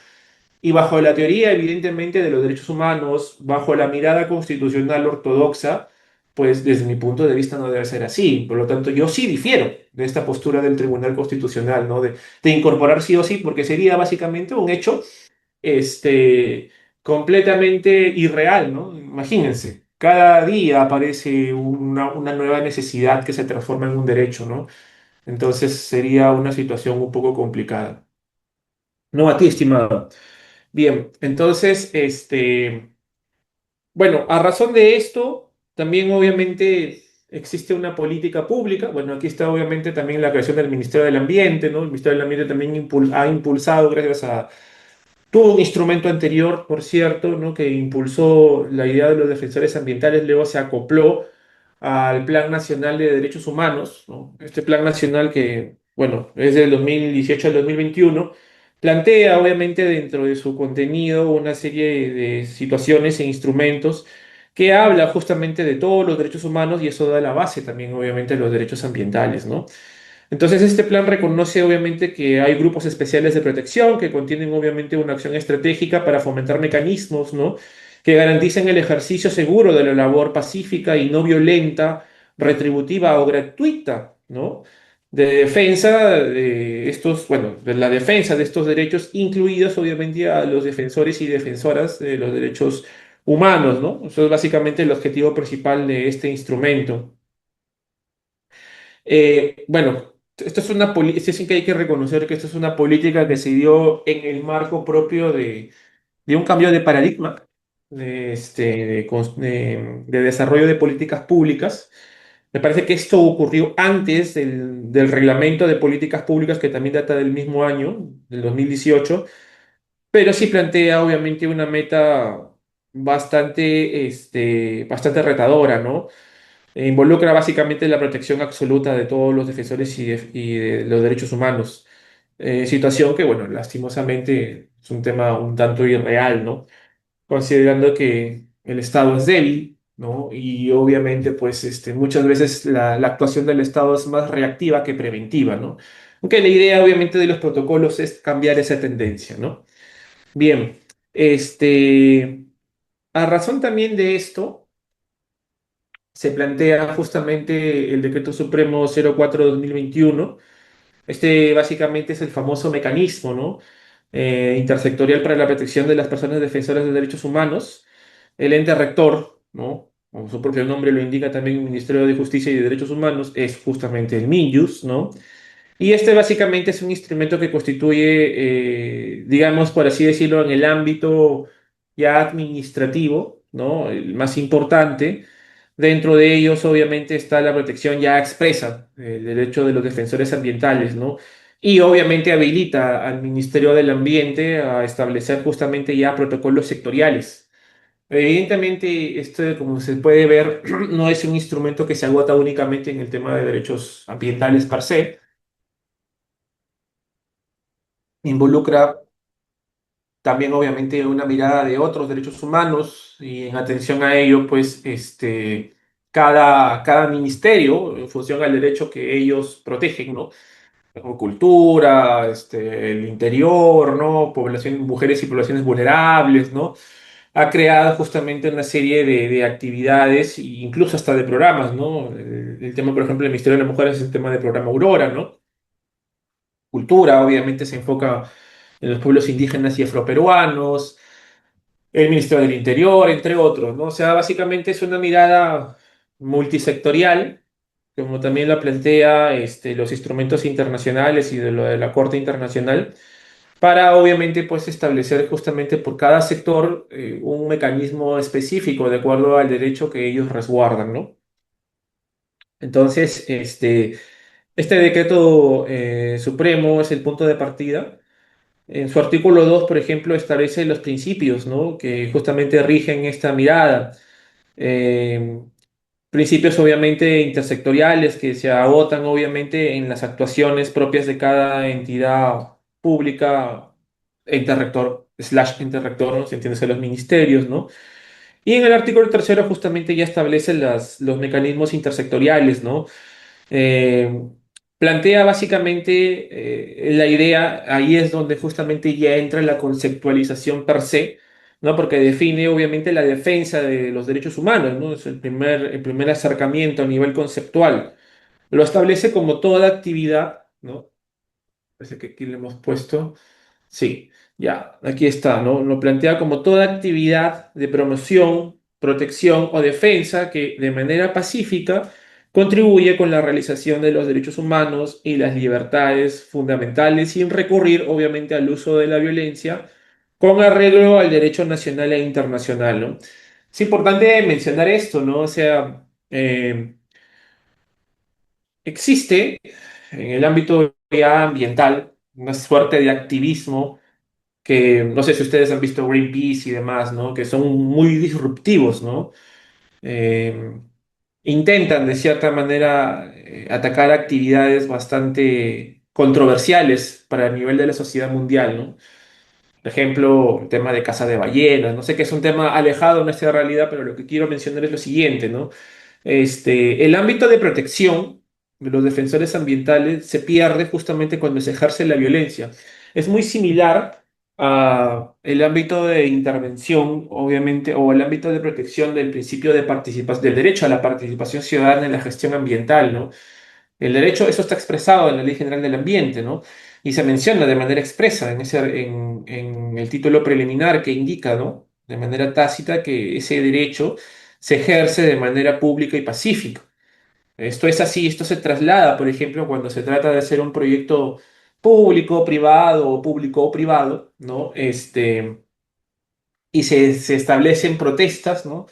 Y bajo la teoría, evidentemente, de los derechos humanos, bajo la mirada constitucional ortodoxa, pues desde mi punto de vista no debe ser así. Por lo tanto, yo sí difiero de esta postura del Tribunal Constitucional, ¿no? De incorporar sí o sí, porque sería básicamente un hecho este, completamente irreal, ¿no? Imagínense, cada día aparece una nueva necesidad que se transforma en un derecho, ¿no? Entonces sería una situación un poco complicada. No a ti, estimado. Bien, entonces, bueno, a razón de esto, también obviamente existe una política pública. Bueno, aquí está obviamente también la creación del Ministerio del Ambiente, ¿no? El Ministerio del Ambiente también ha impulsado, gracias a, tuvo un instrumento anterior, por cierto, ¿no? Que impulsó la idea de los defensores ambientales, luego se acopló al Plan Nacional de Derechos Humanos, ¿no? Este Plan Nacional que, bueno, es del 2018 al 2021, plantea obviamente dentro de su contenido una serie de situaciones e instrumentos que habla justamente de todos los derechos humanos y eso da la base también obviamente de los derechos ambientales, ¿no? Entonces, este plan reconoce obviamente que hay grupos especiales de protección que contienen obviamente una acción estratégica para fomentar mecanismos, ¿no? Que garanticen el ejercicio seguro de la labor pacífica y no violenta, retributiva o gratuita, ¿no? De defensa de estos, bueno, de la defensa de estos derechos, incluidos obviamente a los defensores y defensoras de los derechos humanos, ¿no? Eso es básicamente el objetivo principal de este instrumento. Bueno, esto es esto sí que hay que reconocer que esto es una política que se dio en el marco propio de un cambio de paradigma, de desarrollo de políticas públicas. Me parece que esto ocurrió antes del reglamento de políticas públicas que también data del mismo año, del 2018, pero sí plantea obviamente una meta bastante retadora, ¿no? Involucra básicamente la protección absoluta de todos los defensores y de los derechos humanos. Situación que, bueno, lastimosamente es un tema un tanto irreal, ¿no? Considerando que el Estado es débil, ¿no? Y obviamente, pues, muchas veces la actuación del Estado es más reactiva que preventiva, ¿no? Aunque la idea, obviamente, de los protocolos es cambiar esa tendencia, ¿no? Bien, a razón también de esto se plantea justamente el Decreto Supremo 04/2021. Este básicamente es el famoso mecanismo, ¿no? Intersectorial para la protección de las personas defensoras de derechos humanos. El ente rector, ¿no? Como su propio nombre lo indica también el Ministerio de Justicia y de Derechos Humanos, es justamente el MINJUS, ¿no? Y este básicamente es un instrumento que constituye, digamos, por así decirlo, en el ámbito ya administrativo, ¿no? El más importante. Dentro de ellos, obviamente, está la protección ya expresa, el derecho de los defensores ambientales, ¿no? Y obviamente habilita al Ministerio del Ambiente a establecer justamente ya protocolos sectoriales. Evidentemente, esto, como se puede ver, no es un instrumento que se agota únicamente en el tema de derechos ambientales per se, involucra también obviamente una mirada de otros derechos humanos y en atención a ello, pues cada ministerio, en función al derecho que ellos protegen, ¿no? Como cultura, el interior, ¿no? Población, mujeres y poblaciones vulnerables, ¿no? Ha creado justamente una serie de actividades e incluso hasta de programas, ¿no? El tema, por ejemplo, del Ministerio de las Mujeres es el tema del programa Aurora, ¿no? Cultura, obviamente, se enfoca en los pueblos indígenas y afroperuanos, el Ministerio del Interior, entre otros, ¿no? O sea, básicamente es una mirada multisectorial, como también la plantea los instrumentos internacionales y de lo de la Corte Internacional, para obviamente pues establecer justamente por cada sector un mecanismo específico de acuerdo al derecho que ellos resguardan, ¿no? Entonces, este decreto supremo es el punto de partida. En su artículo 2, por ejemplo, establece los principios, ¿no? Que justamente rigen esta mirada. Eh, Principios obviamente intersectoriales que se agotan obviamente en las actuaciones propias de cada entidad pública, ente rector, slash ente rector, ¿no? Si entiendes, a los ministerios, ¿no? Y en el artículo tercero justamente ya establece los mecanismos intersectoriales, ¿no? Eh, Plantea básicamente la idea, ahí es donde justamente ya entra la conceptualización per se, ¿no? Porque define obviamente la defensa de los derechos humanos, ¿no? Es el primer acercamiento a nivel conceptual. Lo establece como toda actividad, ¿no? Parece que aquí le hemos puesto. Sí, ya, aquí está, ¿no? Lo plantea como toda actividad de promoción, protección o defensa que de manera pacífica contribuye con la realización de los derechos humanos y las libertades fundamentales sin recurrir, obviamente, al uso de la violencia, con arreglo al derecho nacional e internacional, ¿no? Es importante mencionar esto, ¿no? O sea, existe en el ámbito ya ambiental una suerte de activismo que no sé si ustedes han visto Greenpeace y demás, ¿no? Que son muy disruptivos, ¿no? Eh, Intentan de cierta manera atacar actividades bastante controversiales para el nivel de la sociedad mundial, ¿no? Por ejemplo, el tema de caza de ballenas, no sé que es un tema alejado de nuestra realidad, pero lo que quiero mencionar es lo siguiente, ¿no? El ámbito de protección de los defensores ambientales se pierde justamente cuando se ejerce la violencia. Es muy similar a el ámbito de intervención, obviamente, o el ámbito de protección del principio de participación, del derecho a la participación ciudadana en la gestión ambiental, ¿no? El derecho, eso está expresado en la Ley General del Ambiente, ¿no? Y se menciona de manera expresa en el título preliminar que indica, ¿no? De manera tácita que ese derecho se ejerce de manera pública y pacífica. Esto es así, esto se traslada, por ejemplo, cuando se trata de hacer un proyecto público o privado, ¿no? Y se establecen protestas, ¿no?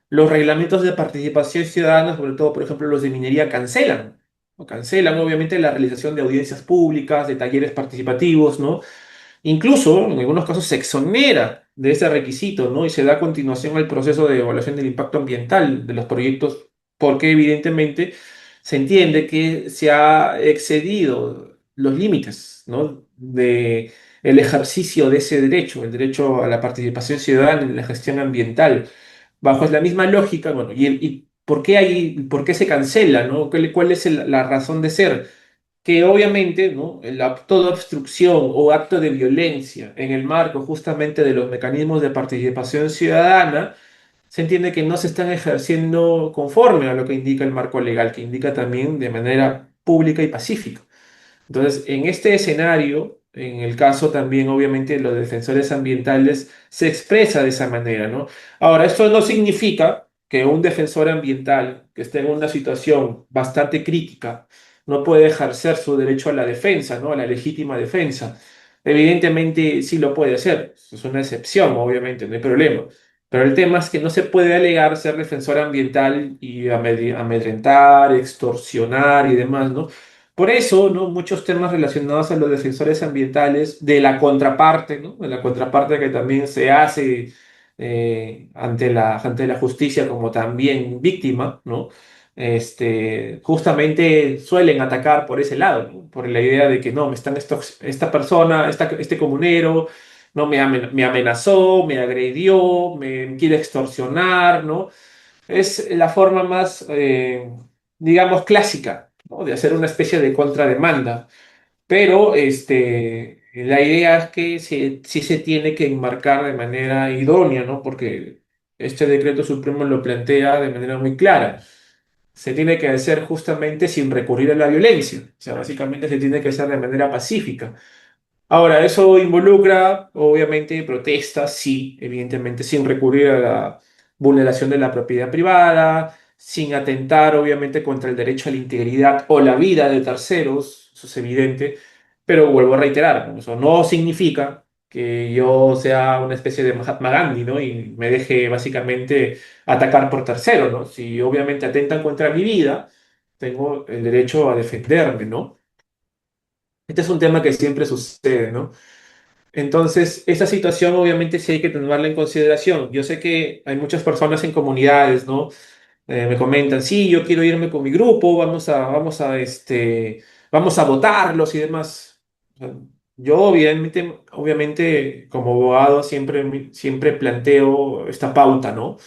Los reglamentos de participación ciudadana, sobre todo, por ejemplo, los de minería, cancelan, ¿no? Cancelan, obviamente, la realización de audiencias públicas, de talleres participativos, ¿no? Incluso, en algunos casos, se exonera de ese requisito, ¿no? Y se da continuación al proceso de evaluación del impacto ambiental de los proyectos, porque evidentemente se entiende que se ha excedido los límites, ¿no? De el ejercicio de ese derecho, el derecho a la participación ciudadana en la gestión ambiental. Bajo la misma lógica, bueno, y por qué se cancela, ¿no? ¿Cuál es la razón de ser? Que obviamente, ¿no? Toda obstrucción o acto de violencia en el marco justamente de los mecanismos de participación ciudadana, se entiende que no se están ejerciendo conforme a lo que indica el marco legal, que indica también de manera pública y pacífica. Entonces, en este escenario, en el caso también, obviamente, de los defensores ambientales, se expresa de esa manera, ¿no? Ahora, esto no significa que un defensor ambiental que esté en una situación bastante crítica no puede ejercer su derecho a la defensa, ¿no? A la legítima defensa. Evidentemente, sí lo puede hacer. Es una excepción, obviamente, no hay problema. Pero el tema es que no se puede alegar ser defensor ambiental y amedrentar, extorsionar y demás, ¿no? Por eso, ¿no? Muchos temas relacionados a los defensores ambientales, de la contraparte, ¿no? De la contraparte que también se hace ante la justicia como también víctima, ¿no? justamente suelen atacar por ese lado, ¿no? Por la idea de que no, esta persona, este comunero, no me amenazó, me agredió, me quiere extorsionar, ¿no? Es la forma más, digamos, clásica, ¿no? De hacer una especie de contrademanda. Pero la idea es que sí se tiene que enmarcar de manera idónea, ¿no? Porque este decreto supremo lo plantea de manera muy clara. Se tiene que hacer justamente sin recurrir a la violencia. O sea, básicamente se tiene que hacer de manera pacífica. Ahora, eso involucra, obviamente, protestas, sí, evidentemente, sin recurrir a la vulneración de la propiedad privada, sin atentar, obviamente, contra el derecho a la integridad o la vida de terceros, eso es evidente, pero vuelvo a reiterar, ¿no? Eso no significa que yo sea una especie de Mahatma Gandhi, ¿no? Y me deje básicamente atacar por terceros, ¿no? Si obviamente atentan contra mi vida, tengo el derecho a defenderme, ¿no? Este es un tema que siempre sucede, ¿no? Entonces, esa situación obviamente sí hay que tomarla en consideración. Yo sé que hay muchas personas en comunidades, ¿no? Me comentan, sí, yo quiero irme con mi grupo, vamos a votarlos y demás. O sea, yo obviamente, como abogado siempre planteo esta pauta, ¿no?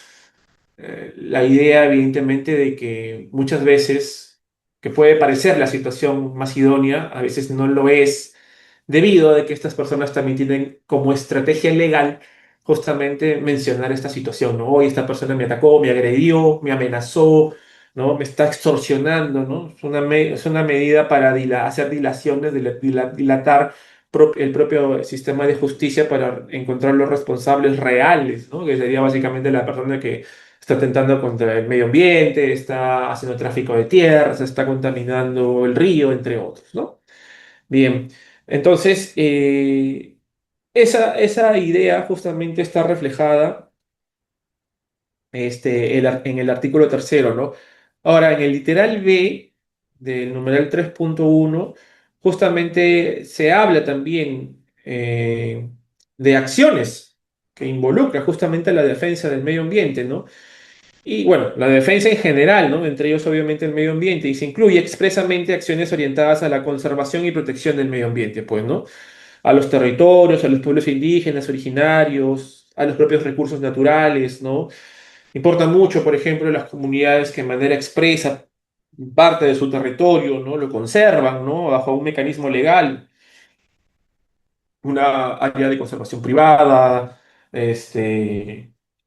La idea, evidentemente, de que muchas veces, que puede parecer la situación más idónea, a veces no lo es, debido a que estas personas también tienen como estrategia legal justamente mencionar esta situación, ¿no? Hoy esta persona me atacó, me agredió, me amenazó, ¿no? Me está extorsionando, ¿no? Es una medida para hacer dilaciones, dilatar el propio sistema de justicia para encontrar los responsables reales, ¿no? Que sería básicamente la persona que está atentando contra el medio ambiente, está haciendo tráfico de tierras, está contaminando el río, entre otros, ¿no? Bien, entonces, esa idea justamente está reflejada en el artículo tercero, ¿no? Ahora, en el literal B del numeral 3.1, justamente se habla también de acciones que involucran justamente la defensa del medio ambiente, ¿no? Y bueno, la defensa en general, ¿no? Entre ellos obviamente el medio ambiente, y se incluye expresamente acciones orientadas a la conservación y protección del medio ambiente, pues, ¿no? A los territorios, a los pueblos indígenas, originarios, a los propios recursos naturales, ¿no? Importa mucho, por ejemplo, las comunidades que de manera expresa parte de su territorio, ¿no? Lo conservan, ¿no? Bajo un mecanismo legal, una área de conservación privada,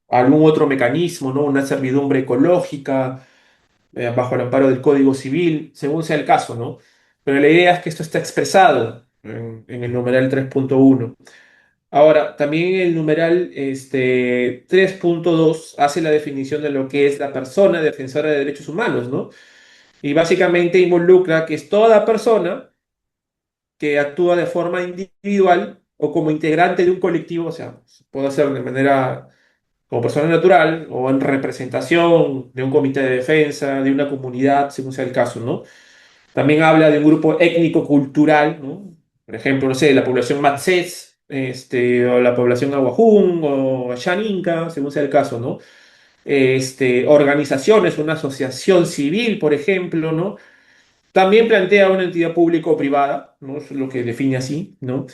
algún otro mecanismo, ¿no? Una servidumbre ecológica bajo el amparo del Código Civil, según sea el caso, ¿no? Pero la idea es que esto está expresado en el numeral 3.1. Ahora, también el numeral 3.2 hace la definición de lo que es la persona defensora de derechos humanos, ¿no? Y básicamente involucra que es toda persona que actúa de forma individual o como integrante de un colectivo, o sea, puede ser de manera como persona natural o en representación de un comité de defensa, de una comunidad, según sea el caso, ¿no? También habla de un grupo étnico-cultural, ¿no? Por ejemplo, no sé, la población Matsés, o la población Aguajún o Xaninca, según sea el caso, ¿no? Organizaciones, una asociación civil, por ejemplo, ¿no? También plantea una entidad pública o privada, ¿no? Eso es lo que define así, ¿no?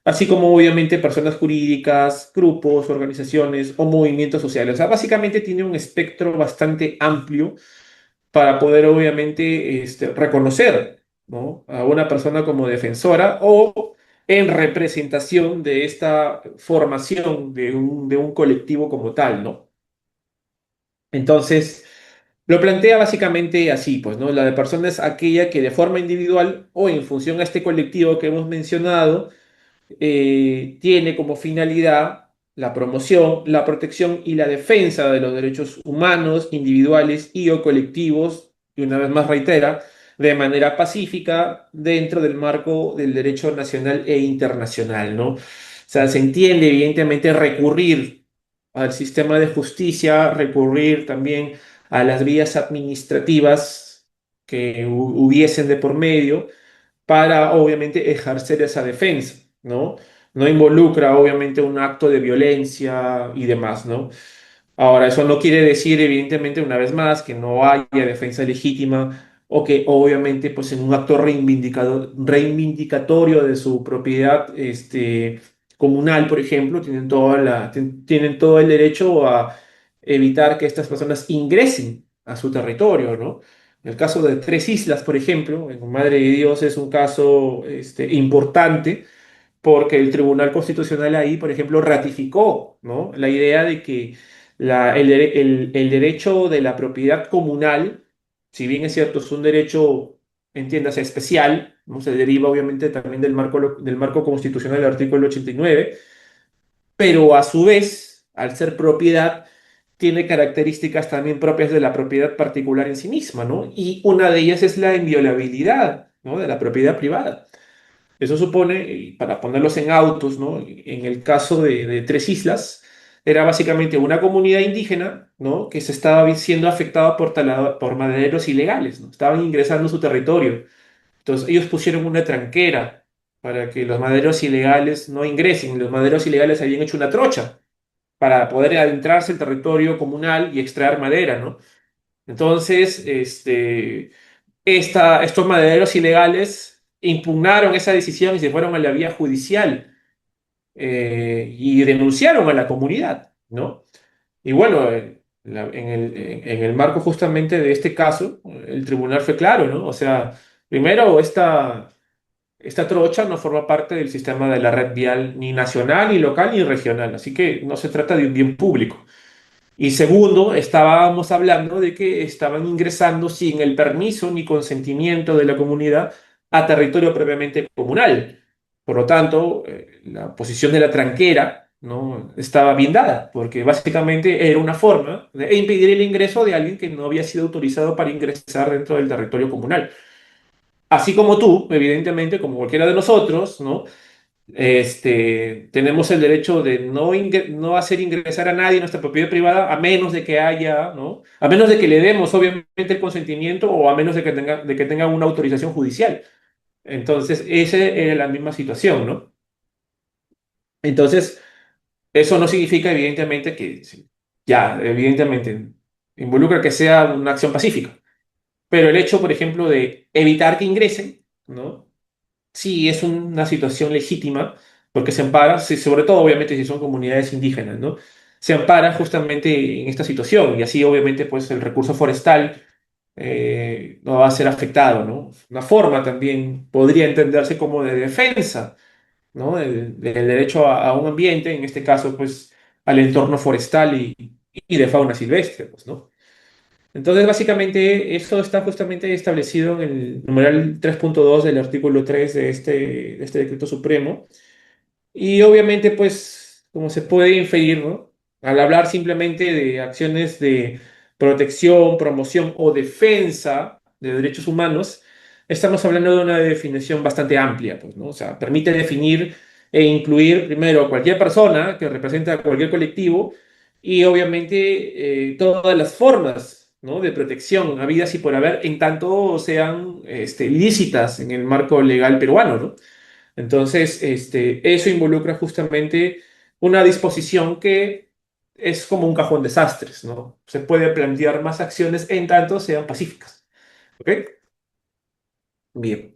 Así como obviamente personas jurídicas, grupos, organizaciones o movimientos sociales. O sea, básicamente tiene un espectro bastante amplio para poder obviamente reconocer, ¿no? A una persona como defensora o en representación de esta formación de un colectivo como tal, ¿no? Entonces, lo plantea básicamente así, pues, ¿no? La de persona es aquella que de forma individual o en función a este colectivo que hemos mencionado, tiene como finalidad la promoción, la protección y la defensa de los derechos humanos, individuales y o colectivos, y una vez más reitera, de manera pacífica dentro del marco del derecho nacional e internacional, ¿no? O sea, se entiende evidentemente recurrir al sistema de justicia, recurrir también a las vías administrativas que hubiesen de por medio para obviamente ejercer esa defensa, ¿no? No involucra obviamente un acto de violencia y demás, ¿no? Ahora, eso no quiere decir, evidentemente, una vez más, que no haya defensa legítima o que obviamente, pues en un acto reivindicatorio de su propiedad comunal, por ejemplo, tienen todo el derecho a evitar que estas personas ingresen a su territorio, ¿no? En el caso de Tres Islas, por ejemplo, en Madre de Dios es un caso importante porque el Tribunal Constitucional ahí, por ejemplo, ratificó, ¿no?, la idea de que el derecho de la propiedad comunal, si bien es cierto, es un derecho, entiéndase, especial, ¿no? Se deriva obviamente también del marco constitucional del artículo 89, pero a su vez, al ser propiedad, tiene características también propias de la propiedad particular en sí misma, ¿no? Y una de ellas es la inviolabilidad, ¿no?, de la propiedad privada. Eso supone, y para ponerlos en autos, ¿no? En el caso de Tres Islas, era básicamente una comunidad indígena, ¿no?, que se estaba siendo afectada por madereros ilegales, ¿no? Estaban ingresando a su territorio. Entonces ellos pusieron una tranquera para que los madereros ilegales no ingresen. Los madereros ilegales habían hecho una trocha para poder adentrarse al territorio comunal y extraer madera, ¿no? Entonces, estos madereros ilegales impugnaron esa decisión y se fueron a la vía judicial y denunciaron a la comunidad, ¿no? Y bueno, en el marco justamente de este caso, el tribunal fue claro, ¿no? O sea, primero, esta trocha no forma parte del sistema de la red vial ni nacional, ni local, ni regional, así que no se trata de un bien público. Y segundo, estábamos hablando de que estaban ingresando sin el permiso ni consentimiento de la comunidad a territorio previamente comunal. Por lo tanto, la posición de la tranquera no estaba bien dada, porque básicamente era una forma de impedir el ingreso de alguien que no había sido autorizado para ingresar dentro del territorio comunal. Así como tú, evidentemente, como cualquiera de nosotros, ¿no? Tenemos el derecho de no hacer ingresar a nadie en nuestra propiedad privada a menos de que haya, ¿no? A menos de que le demos, obviamente, el consentimiento o a menos de que tenga una autorización judicial. Entonces, esa era la misma situación, ¿no? Entonces, eso no significa, evidentemente, que sí, ya, evidentemente, involucra que sea una acción pacífica. Pero el hecho, por ejemplo, de evitar que ingresen, ¿no? Sí, es una situación legítima porque se ampara, sí, sobre todo obviamente si son comunidades indígenas, ¿no? Se ampara justamente en esta situación y así obviamente pues el recurso forestal no va a ser afectado, ¿no? Una forma también podría entenderse como de defensa, ¿no? Del derecho a un ambiente, en este caso pues al entorno forestal y de fauna silvestre, pues, ¿no? Entonces, básicamente, eso está justamente establecido en el numeral 3.2 del artículo 3 de este decreto supremo. Y obviamente, pues, como se puede inferir, ¿no? Al hablar simplemente de acciones de protección, promoción o defensa de derechos humanos, estamos hablando de una definición bastante amplia, pues, ¿no? O sea, permite definir e incluir primero a cualquier persona que representa a cualquier colectivo y obviamente todas las formas, ¿no?, de protección habidas y por haber, en tanto sean lícitas en el marco legal peruano, ¿no? Entonces, eso involucra justamente una disposición que es como un cajón de desastres, ¿no? Se puede plantear más acciones en tanto sean pacíficas. ¿Ok? Bien.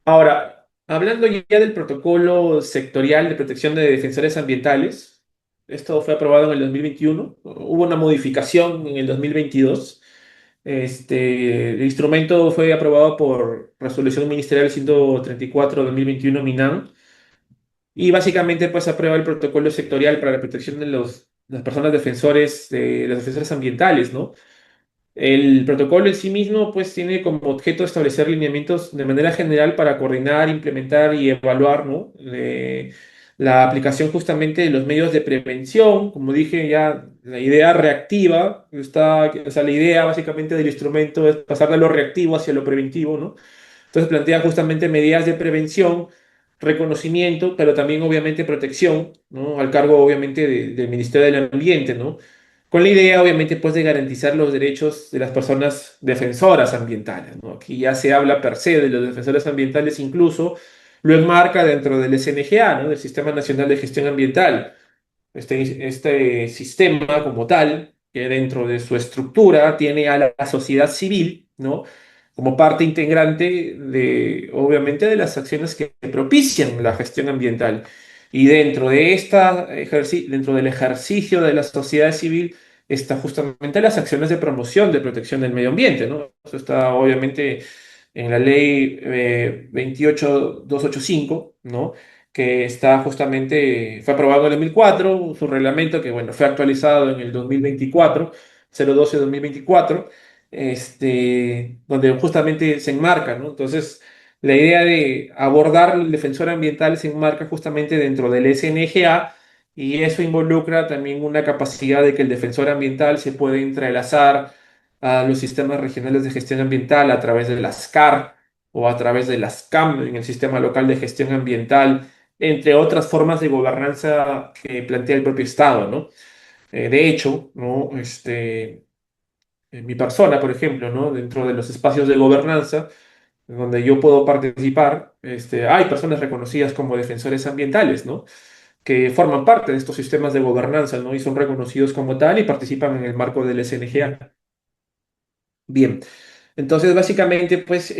Ahora, hablando ya del protocolo sectorial de protección de defensores ambientales, esto fue aprobado en el 2021. Hubo una modificación en el 2022. El instrumento fue aprobado por Resolución Ministerial 134/2021 MINAM. Y básicamente pues aprueba el protocolo sectorial para la protección de las personas defensores, de los defensores ambientales, ¿no? El protocolo en sí mismo pues tiene como objeto establecer lineamientos de manera general para coordinar, implementar y evaluar, ¿no?, la aplicación justamente de los medios de prevención. Como dije ya, la idea reactiva, o sea, la idea básicamente del instrumento es pasar de lo reactivo hacia lo preventivo, ¿no? Entonces plantea justamente medidas de prevención, reconocimiento, pero también obviamente protección, ¿no?, al cargo obviamente del Ministerio del Ambiente, ¿no? Con la idea obviamente pues de garantizar los derechos de las personas defensoras ambientales, ¿no? Aquí ya se habla per se de los defensores ambientales, incluso lo enmarca dentro del SNGA, ¿no?, del Sistema Nacional de Gestión Ambiental. este sistema como tal, que dentro de su estructura tiene a la sociedad civil, ¿no? Como parte integrante de, obviamente, de las acciones que propician la gestión ambiental. Y dentro del ejercicio de la sociedad civil está justamente las acciones de promoción de protección del medio ambiente, ¿no? Eso está obviamente en la ley 28285, ¿no? Que está justamente, fue aprobado en el 2004, su reglamento que, bueno, fue actualizado en el 2024, 012-2024, donde justamente se enmarca, ¿no? Entonces, la idea de abordar el defensor ambiental se enmarca justamente dentro del SNGA y eso involucra también una capacidad de que el defensor ambiental se puede entrelazar a los sistemas regionales de gestión ambiental a través de las CAR o a través de las CAM en el sistema local de gestión ambiental, entre otras formas de gobernanza que plantea el propio Estado, ¿no? De hecho, ¿no? Mi persona, por ejemplo, ¿no? Dentro de los espacios de gobernanza, donde yo puedo participar, hay personas reconocidas como defensores ambientales, ¿no? Que forman parte de estos sistemas de gobernanza, ¿no? Y son reconocidos como tal y participan en el marco del SNGA. Bien, entonces básicamente, pues,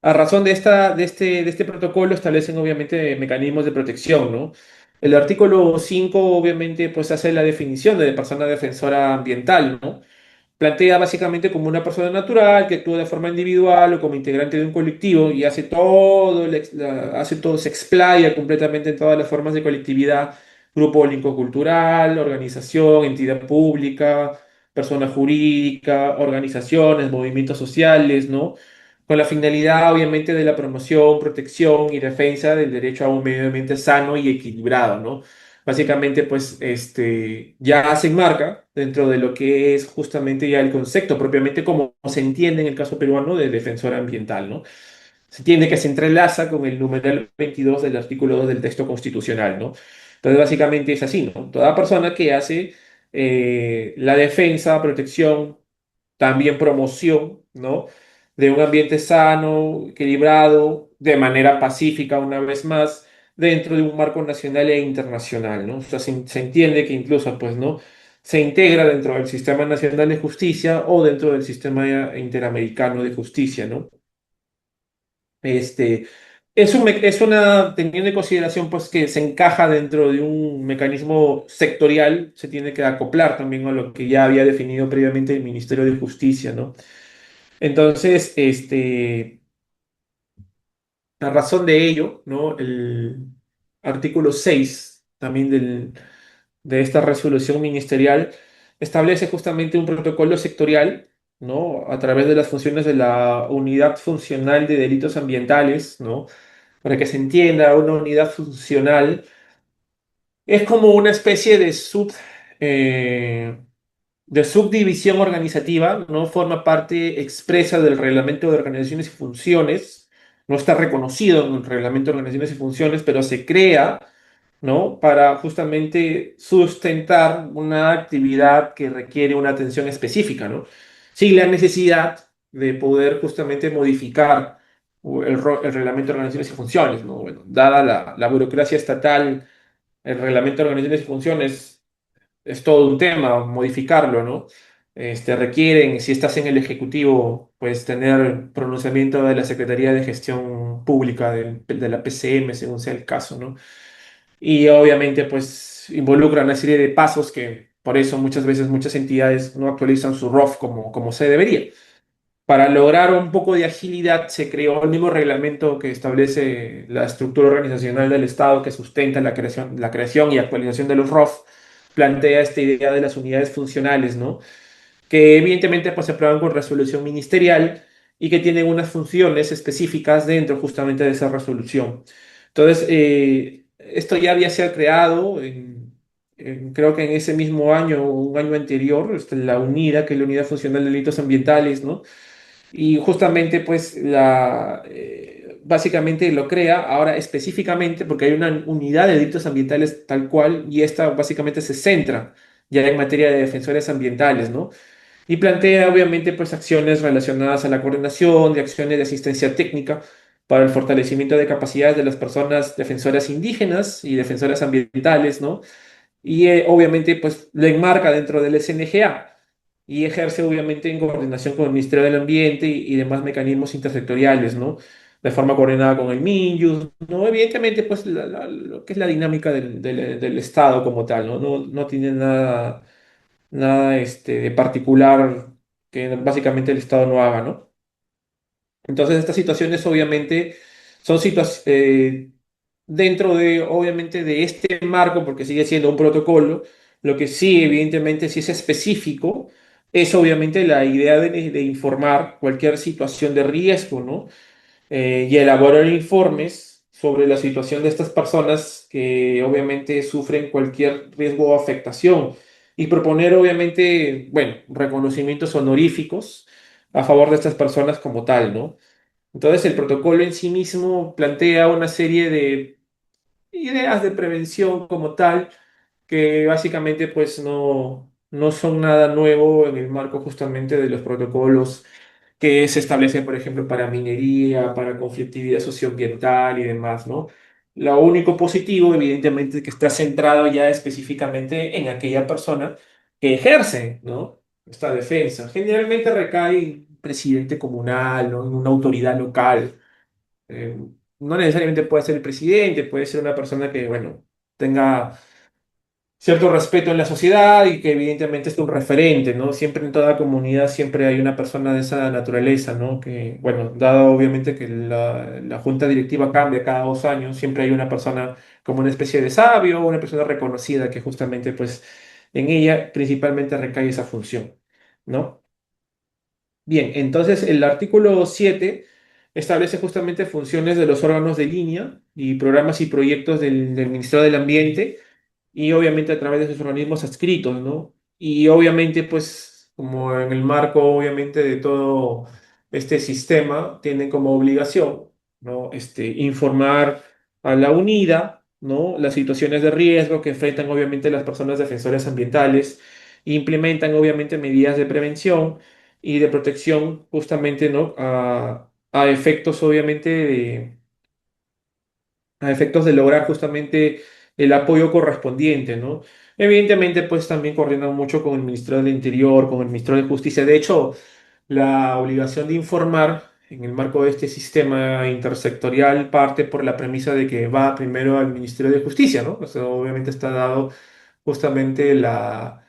a razón de este protocolo establecen obviamente mecanismos de protección, ¿no? El artículo 5 obviamente pues hace la definición de persona defensora ambiental, ¿no? Plantea básicamente como una persona natural que actúa de forma individual o como integrante de un colectivo y hace todo, se explaya completamente en todas las formas de colectividad, grupo cultural, organización, entidad pública, persona jurídica, organizaciones, movimientos sociales, ¿no? Con la finalidad, obviamente, de la promoción, protección y defensa del derecho a un medio ambiente sano y equilibrado, ¿no? Básicamente, pues, ya se enmarca dentro de lo que es justamente ya el concepto, propiamente como se entiende en el caso peruano de defensor ambiental, ¿no? Se entiende que se entrelaza con el numeral 22 del artículo 2 del texto constitucional, ¿no? Entonces, básicamente es así, ¿no? Toda persona que hace la defensa, protección, también promoción, ¿no? De un ambiente sano, equilibrado, de manera pacífica, una vez más, dentro de un marco nacional e internacional, ¿no? O sea, se entiende que incluso, pues, ¿no? Se integra dentro del Sistema Nacional de Justicia o dentro del Sistema Interamericano de Justicia, ¿no? Este, teniendo en consideración pues que se encaja dentro de un mecanismo sectorial, se tiene que acoplar también a lo que ya había definido previamente el Ministerio de Justicia, ¿no? Entonces, a razón de ello, ¿no? El artículo 6 también de esta resolución ministerial establece justamente un protocolo sectorial, ¿no? A través de las funciones de la Unidad Funcional de Delitos Ambientales, ¿no? Para que se entienda, una unidad funcional es como una especie eh, de subdivisión organizativa, ¿no? Forma parte expresa del Reglamento de Organizaciones y Funciones, no está reconocido en el Reglamento de Organizaciones y Funciones, pero se crea, ¿no? Para justamente sustentar una actividad que requiere una atención específica, ¿no? Sin la necesidad de poder justamente modificar el Reglamento de Organizaciones y Funciones, ¿no? Bueno, dada la burocracia estatal, el Reglamento de Organizaciones y Funciones es todo un tema, modificarlo, ¿no? Requieren, si estás en el Ejecutivo, pues tener pronunciamiento de la Secretaría de Gestión Pública de la PCM, según sea el caso, ¿no? Y obviamente, pues involucra una serie de pasos que por eso muchas veces muchas entidades no actualizan su ROF como se debería. Para lograr un poco de agilidad, se creó el mismo reglamento que establece la estructura organizacional del Estado que sustenta la creación y actualización de los ROF, plantea esta idea de las unidades funcionales, ¿no? Que evidentemente pues, se aprueban con resolución ministerial y que tienen unas funciones específicas dentro justamente de esa resolución. Entonces, esto ya había sido creado creo que en ese mismo año o un año anterior, la UNIDA, que es la Unidad Funcional de Delitos Ambientales, ¿no? Y justamente, pues, básicamente lo crea ahora específicamente porque hay una unidad de delitos ambientales tal cual y esta básicamente se centra ya en materia de defensores ambientales, ¿no? Y plantea, obviamente, pues, acciones relacionadas a la coordinación, de acciones de asistencia técnica para el fortalecimiento de capacidades de las personas defensoras indígenas y defensoras ambientales, ¿no? Y obviamente pues lo enmarca dentro del SNGA y ejerce obviamente en coordinación con el Ministerio del Ambiente y demás mecanismos intersectoriales, ¿no? De forma coordinada con el MINYUS, ¿no? Evidentemente pues lo que es la dinámica del Estado como tal, ¿no? No tiene nada de particular que básicamente el Estado no haga, ¿no? Entonces, estas situaciones obviamente son situaciones dentro de, obviamente, de este marco, porque sigue siendo un protocolo, lo que sí, evidentemente, sí es específico, es obviamente la idea de informar cualquier situación de riesgo, ¿no? Y elaborar informes sobre la situación de estas personas que obviamente sufren cualquier riesgo o afectación y proponer obviamente, bueno, reconocimientos honoríficos a favor de estas personas como tal, ¿no? Entonces el protocolo en sí mismo plantea una serie de ideas de prevención como tal que básicamente pues no son nada nuevo en el marco justamente de los protocolos que se establecen, por ejemplo, para minería, para conflictividad socioambiental y demás, ¿no? Lo único positivo, evidentemente, es que está centrado ya específicamente en aquella persona que ejerce, ¿no? Esta defensa. Generalmente recae en un presidente comunal, ¿no? En una autoridad local. Eh, no necesariamente puede ser el presidente, puede ser una persona que, bueno, tenga cierto respeto en la sociedad y que evidentemente es un referente, ¿no? Siempre en toda comunidad siempre hay una persona de esa naturaleza, ¿no? Que, bueno, dado obviamente que la junta directiva cambia cada 2 años, siempre hay una persona como una especie de sabio, una persona reconocida que justamente pues en ella principalmente recae esa función, ¿no? Bien, entonces el artículo 7 establece justamente funciones de los órganos de línea y programas y proyectos del Ministerio del Ambiente y obviamente a través de sus organismos adscritos, ¿no? Y obviamente, pues, como en el marco, obviamente, de todo este sistema, tienen como obligación, ¿no? Informar a la unidad, ¿no? Las situaciones de riesgo que enfrentan, obviamente, las personas defensoras ambientales, implementan, obviamente, medidas de prevención y de protección, justamente, ¿no? A efectos, obviamente, a efectos de lograr justamente el apoyo correspondiente, ¿no? Evidentemente, pues también coordinan mucho con el Ministerio del Interior, con el Ministerio de Justicia. De hecho, la obligación de informar en el marco de este sistema intersectorial parte por la premisa de que va primero al Ministerio de Justicia, ¿no? O sea, obviamente está dado justamente la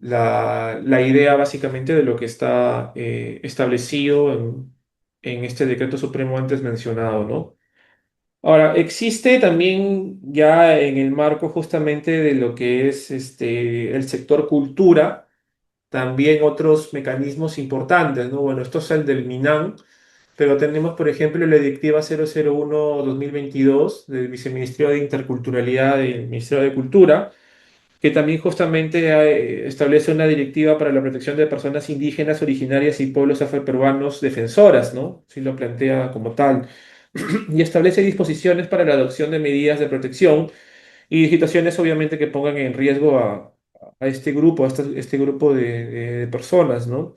idea básicamente de lo que está establecido en este decreto supremo antes mencionado, ¿no? Ahora, existe también ya en el marco justamente de lo que es el sector cultura, también otros mecanismos importantes, ¿no? Bueno, esto es el del MINAN, pero tenemos, por ejemplo, la Directiva 001/2022 del Viceministerio de Interculturalidad del Ministerio de Cultura, que también justamente establece una directiva para la protección de personas indígenas, originarias y pueblos afroperuanos defensoras, ¿no? Sí lo plantea como tal y establece disposiciones para la adopción de medidas de protección y situaciones obviamente que pongan en riesgo a este grupo, este grupo de personas, ¿no?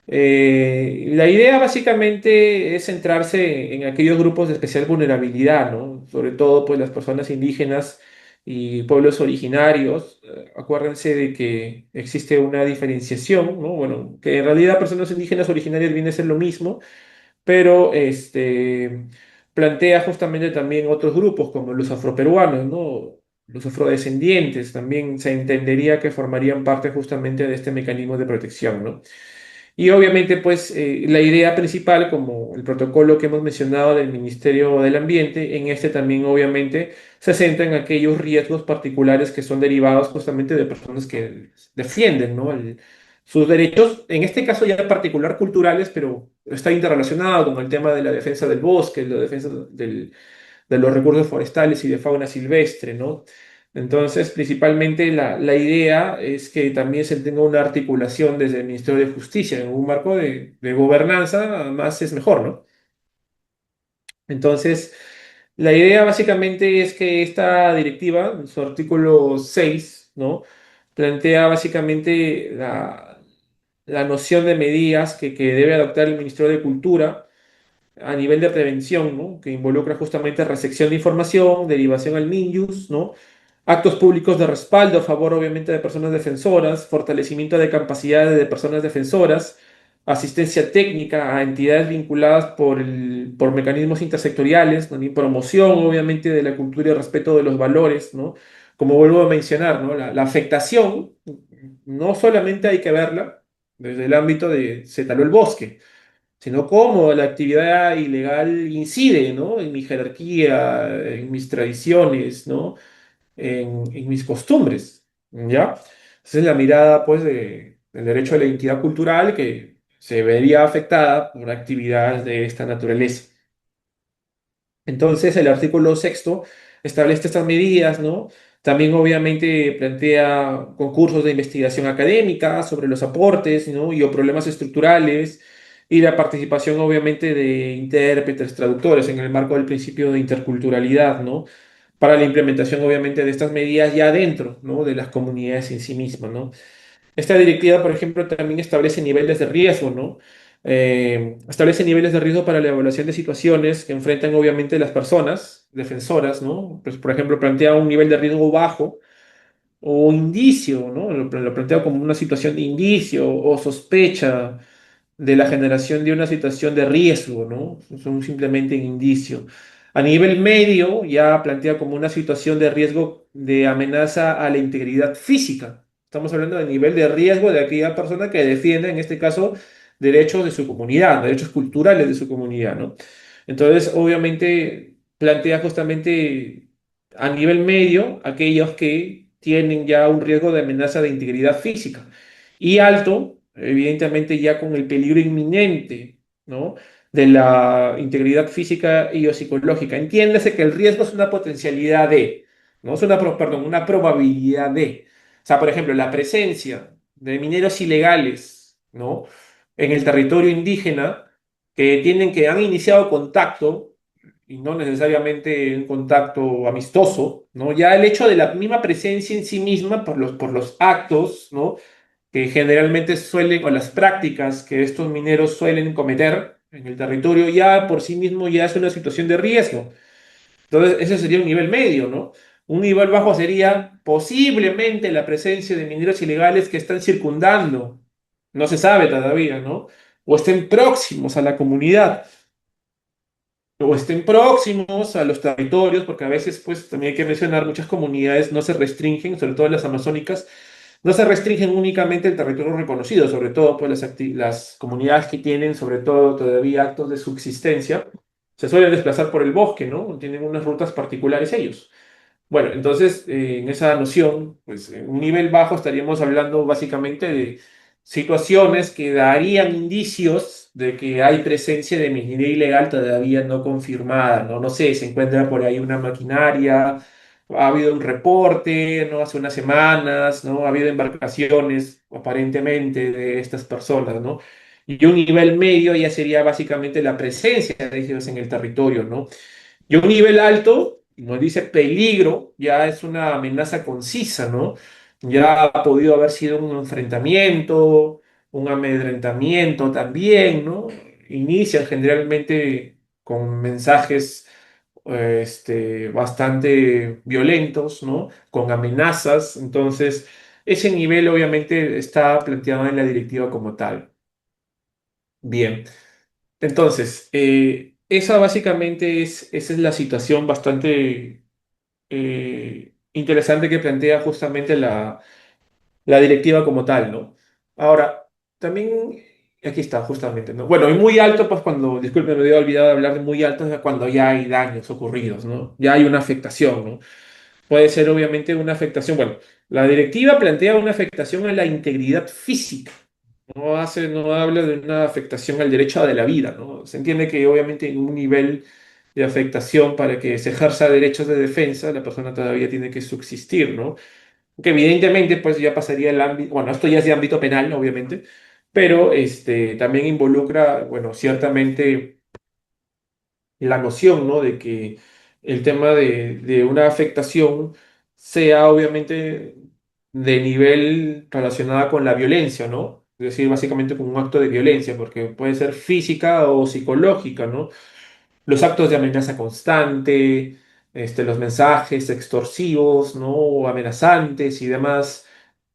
La idea básicamente es centrarse en aquellos grupos de especial vulnerabilidad, ¿no? Sobre todo pues las personas indígenas y pueblos originarios. Acuérdense de que existe una diferenciación, ¿no? Bueno, que en realidad personas indígenas originarias viene a ser lo mismo, pero plantea justamente también otros grupos como los afroperuanos, ¿no? Los afrodescendientes también se entendería que formarían parte justamente de este mecanismo de protección, ¿no? Y obviamente, pues, la idea principal, como el protocolo que hemos mencionado del Ministerio del Ambiente, en este también obviamente se centra en aquellos riesgos particulares que son derivados justamente de personas que defienden, ¿no? Sus derechos, en este caso ya particular culturales, pero está interrelacionado con el tema de la defensa del bosque, la defensa de los recursos forestales y de fauna silvestre, ¿no? Entonces, principalmente la idea es que también se tenga una articulación desde el Ministerio de Justicia en un marco de gobernanza, más es mejor, ¿no? Entonces, la idea básicamente es que esta directiva, en su artículo 6, ¿no? Plantea básicamente la noción de medidas que debe adoptar el Ministerio de Cultura a nivel de prevención, ¿no? Que involucra justamente recepción de información, derivación al MINJUS, ¿no? Actos públicos de respaldo a favor, obviamente, de personas defensoras, fortalecimiento de capacidades de personas defensoras, asistencia técnica a entidades vinculadas por mecanismos intersectoriales, ¿no? Y promoción, obviamente, de la cultura y respeto de los valores, ¿no? Como vuelvo a mencionar, ¿no? La afectación no solamente hay que verla desde el ámbito de se taló el bosque, sino cómo la actividad ilegal incide, ¿no? En mi jerarquía, en mis tradiciones, ¿no? En mis costumbres, ¿ya? Esa es la mirada, pues, del derecho a la identidad cultural que se vería afectada por actividades de esta naturaleza. Entonces, el artículo sexto establece estas medidas, ¿no? También, obviamente, plantea concursos de investigación académica sobre los aportes, ¿no? Y o problemas estructurales y la participación, obviamente, de intérpretes, traductores en el marco del principio de interculturalidad, ¿no? Para la implementación, obviamente, de estas medidas ya dentro, ¿no? De las comunidades en sí mismas, ¿no? Esta directiva, por ejemplo, también establece niveles de riesgo, ¿no? Establece niveles de riesgo para la evaluación de situaciones que enfrentan obviamente las personas defensoras, ¿no? Pues, por ejemplo, plantea un nivel de riesgo bajo o indicio, ¿no? Lo plantea como una situación de indicio o sospecha de la generación de una situación de riesgo, ¿no? Son simplemente un indicio. A nivel medio, ya plantea como una situación de riesgo de amenaza a la integridad física. Estamos hablando del nivel de riesgo de aquella persona que defiende, en este caso, derechos de su comunidad, derechos culturales de su comunidad, ¿no? Entonces, obviamente, plantea justamente a nivel medio aquellos que tienen ya un riesgo de amenaza de integridad física y alto, evidentemente ya con el peligro inminente, ¿no? De la integridad física y o psicológica. Entiéndase que el riesgo es una potencialidad de, no es una, perdón, una probabilidad de. O sea, por ejemplo, la presencia de mineros ilegales, ¿no? En el territorio indígena que han iniciado contacto y no necesariamente un contacto amistoso, ¿no? Ya el hecho de la misma presencia en sí misma por los actos, ¿no? Que generalmente suelen, o las prácticas que estos mineros suelen cometer en el territorio, ya por sí mismo ya es una situación de riesgo. Entonces, ese sería un nivel medio, ¿no? Un nivel bajo sería posiblemente la presencia de mineros ilegales que están circundando, no se sabe todavía, ¿no? O estén próximos a la comunidad o estén próximos a los territorios, porque a veces, pues, también hay que mencionar, muchas comunidades no se restringen, sobre todo las amazónicas, no se restringen únicamente el territorio reconocido, sobre todo, pues, las comunidades que tienen, sobre todo, todavía actos de subsistencia, se suelen desplazar por el bosque, ¿no? Tienen unas rutas particulares ellos. Bueno, entonces, en esa noción, pues en un nivel bajo estaríamos hablando básicamente de situaciones que darían indicios de que hay presencia de minería ilegal todavía no confirmada, ¿no? No sé, se encuentra por ahí una maquinaria, ha habido un reporte, ¿no? Hace unas semanas, ¿no? Ha habido embarcaciones, aparentemente, de estas personas, ¿no? Y un nivel medio ya sería básicamente la presencia de ellos en el territorio, ¿no? Y un nivel alto, nos dice peligro, ya es una amenaza concisa, ¿no? Ya ha podido haber sido un enfrentamiento, un amedrentamiento también, ¿no? Inician generalmente con mensajes bastante violentos, ¿no? Con amenazas. Entonces, ese nivel obviamente está planteado en la directiva como tal. Bien. Entonces, esa básicamente esa es la situación bastante interesante que plantea justamente la directiva como tal, ¿no? Ahora, también, aquí está, justamente, ¿no? Bueno, y muy alto, pues cuando, disculpe, me había olvidado de hablar de muy alto, es cuando ya hay daños ocurridos, ¿no? Ya hay una afectación, ¿no? Puede ser obviamente una afectación, bueno, la directiva plantea una afectación a la integridad física, no habla de una afectación al derecho de la vida, ¿no? Se entiende que obviamente en un nivel de afectación para que se ejerza derechos de defensa, la persona todavía tiene que subsistir, ¿no? Que evidentemente pues ya pasaría el ámbito, bueno, esto ya es de ámbito penal, obviamente, pero también involucra, bueno, ciertamente la noción, ¿no? De que el tema de una afectación sea obviamente de nivel relacionada con la violencia, ¿no? decir, básicamente como un acto de violencia, porque puede ser física o psicológica, ¿no? Los actos de amenaza constante, los mensajes extorsivos, ¿no? O amenazantes y demás,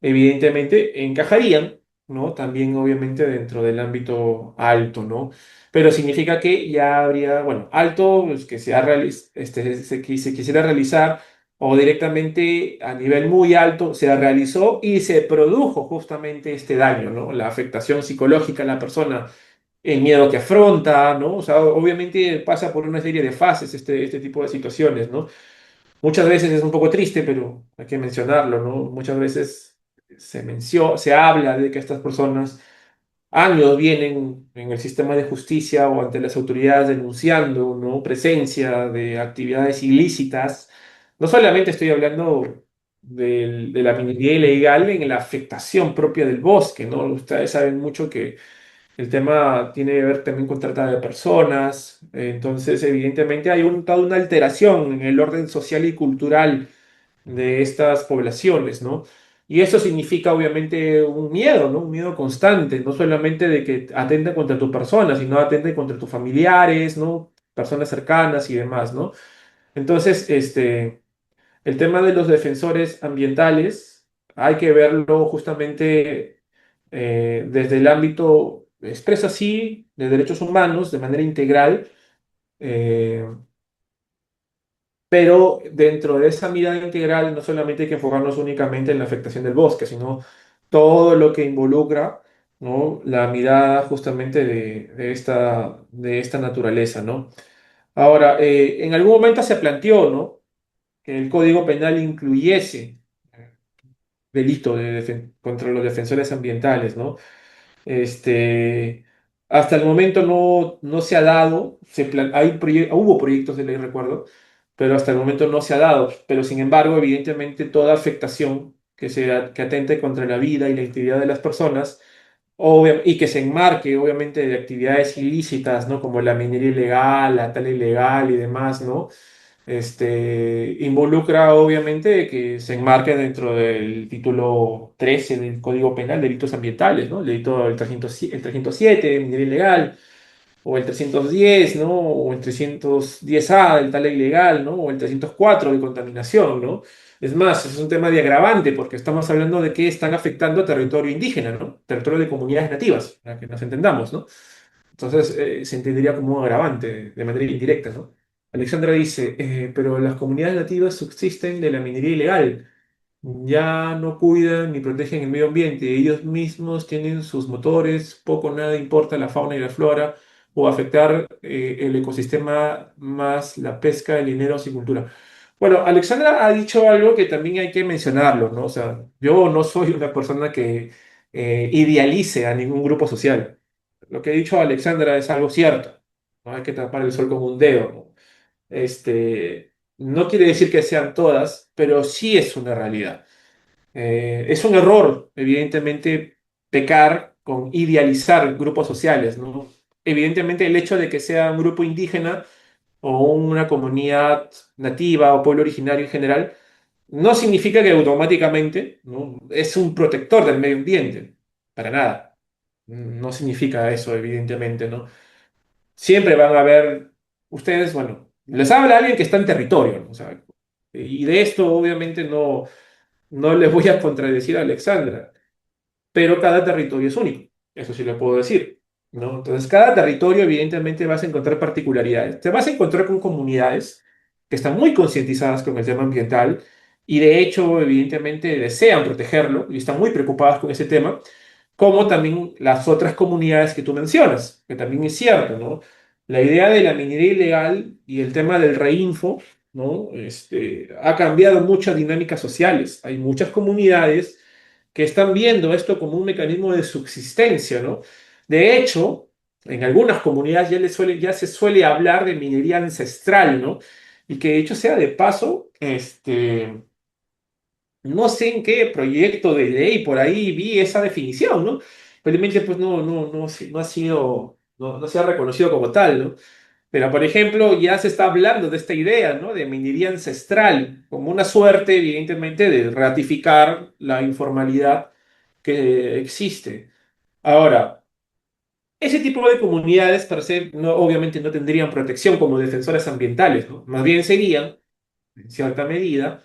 evidentemente encajarían, ¿no? También obviamente dentro del ámbito alto, ¿no? Pero significa que ya habría, bueno, alto, pues, que se quisiera realizar o directamente a nivel muy alto se realizó y se produjo justamente este daño, ¿no? La afectación psicológica a la persona, el miedo que afronta, ¿no? O sea, obviamente pasa por una serie de fases este tipo de situaciones, ¿no? Muchas veces es un poco triste, pero hay que mencionarlo, ¿no? Muchas veces se habla de que estas personas años vienen en el sistema de justicia o ante las autoridades denunciando, ¿no? Presencia de actividades ilícitas. No solamente estoy hablando de la minería ilegal en la afectación propia del bosque, ¿no? Ustedes saben mucho que el tema tiene que ver también con trata de personas, entonces evidentemente hay toda una alteración en el orden social y cultural de estas poblaciones, ¿no? Y eso significa obviamente un miedo, ¿no? Un miedo constante, no solamente de que atenten contra tu persona, sino atenten contra tus familiares, ¿no? Personas cercanas y demás, ¿no? Entonces, el tema de los defensores ambientales hay que verlo justamente desde el ámbito, expresa así, de derechos humanos de manera integral, eh, pero dentro de esa mirada integral no solamente hay que enfocarnos únicamente en la afectación del bosque, sino todo lo que involucra, ¿no? La mirada justamente de esta naturaleza, ¿no? Ahora, en algún momento se planteó, ¿no? Que el Código Penal incluyese delito contra los defensores ambientales, ¿no? Este, hasta el momento no se ha dado, hubo proyectos de ley, recuerdo, pero hasta el momento no se ha dado. Pero sin embargo, evidentemente, toda afectación que atente contra la vida y la integridad de las personas, y que se enmarque, obviamente, de actividades ilícitas, ¿no? Como la minería ilegal, la tala ilegal y demás, ¿no? Involucra obviamente que se enmarque dentro del título 13 del Código Penal, delitos ambientales, ¿no? El delito del 307, minería ilegal, o el 310, ¿no? O el 310A del tala ilegal, ¿no? O el 304 de contaminación, ¿no? Es más, es un tema de agravante porque estamos hablando de que están afectando a territorio indígena, ¿no? Territorio de comunidades nativas, para que nos entendamos, ¿no? Entonces, se entendería como un agravante de manera indirecta, ¿no? Alexandra dice, pero las comunidades nativas subsisten de la minería ilegal, ya no cuidan ni protegen el medio ambiente, ellos mismos tienen sus motores, poco o nada importa la fauna y la flora, o afectar el ecosistema más la pesca, el dinero, agricultura. Bueno, Alexandra ha dicho algo que también hay que mencionarlo, ¿no? O sea, yo no soy una persona que idealice a ningún grupo social. Lo que ha dicho Alexandra es algo cierto, no hay que tapar el sol con un dedo, ¿no? No quiere decir que sean todas, pero sí es una realidad. Es un error, evidentemente, pecar con idealizar grupos sociales, ¿no? Evidentemente, el hecho de que sea un grupo indígena o una comunidad nativa o pueblo originario en general, no significa que automáticamente, ¿no? Es un protector del medio ambiente, para nada. No significa eso, evidentemente, ¿no? Siempre van a haber, ustedes, bueno, les habla alguien que está en territorio, ¿no? O sea, y de esto obviamente no les voy a contradecir a Alexandra, pero cada territorio es único, eso sí le puedo decir, ¿no? Entonces, cada territorio evidentemente vas a encontrar particularidades. Te vas a encontrar con comunidades que están muy concientizadas con el tema ambiental y de hecho, evidentemente, desean protegerlo y están muy preocupadas con ese tema, como también las otras comunidades que tú mencionas, que también es cierto, ¿no? La idea de la minería ilegal y el tema del reinfo, ¿no? Ha cambiado muchas dinámicas sociales. Hay muchas comunidades que están viendo esto como un mecanismo de subsistencia, ¿no? De hecho, en algunas comunidades ya se suele hablar de minería ancestral, ¿no? Y que de hecho sea de paso, no sé en qué proyecto de ley por ahí vi esa definición, ¿no? Felizmente, pues no ha sido, no se ha reconocido como tal, ¿no? Pero, por ejemplo, ya se está hablando de esta idea, ¿no? De minería ancestral, como una suerte, evidentemente, de ratificar la informalidad que existe. Ahora, ese tipo de comunidades, per se, no, obviamente no tendrían protección como defensores ambientales, ¿no? Más bien serían, en cierta medida,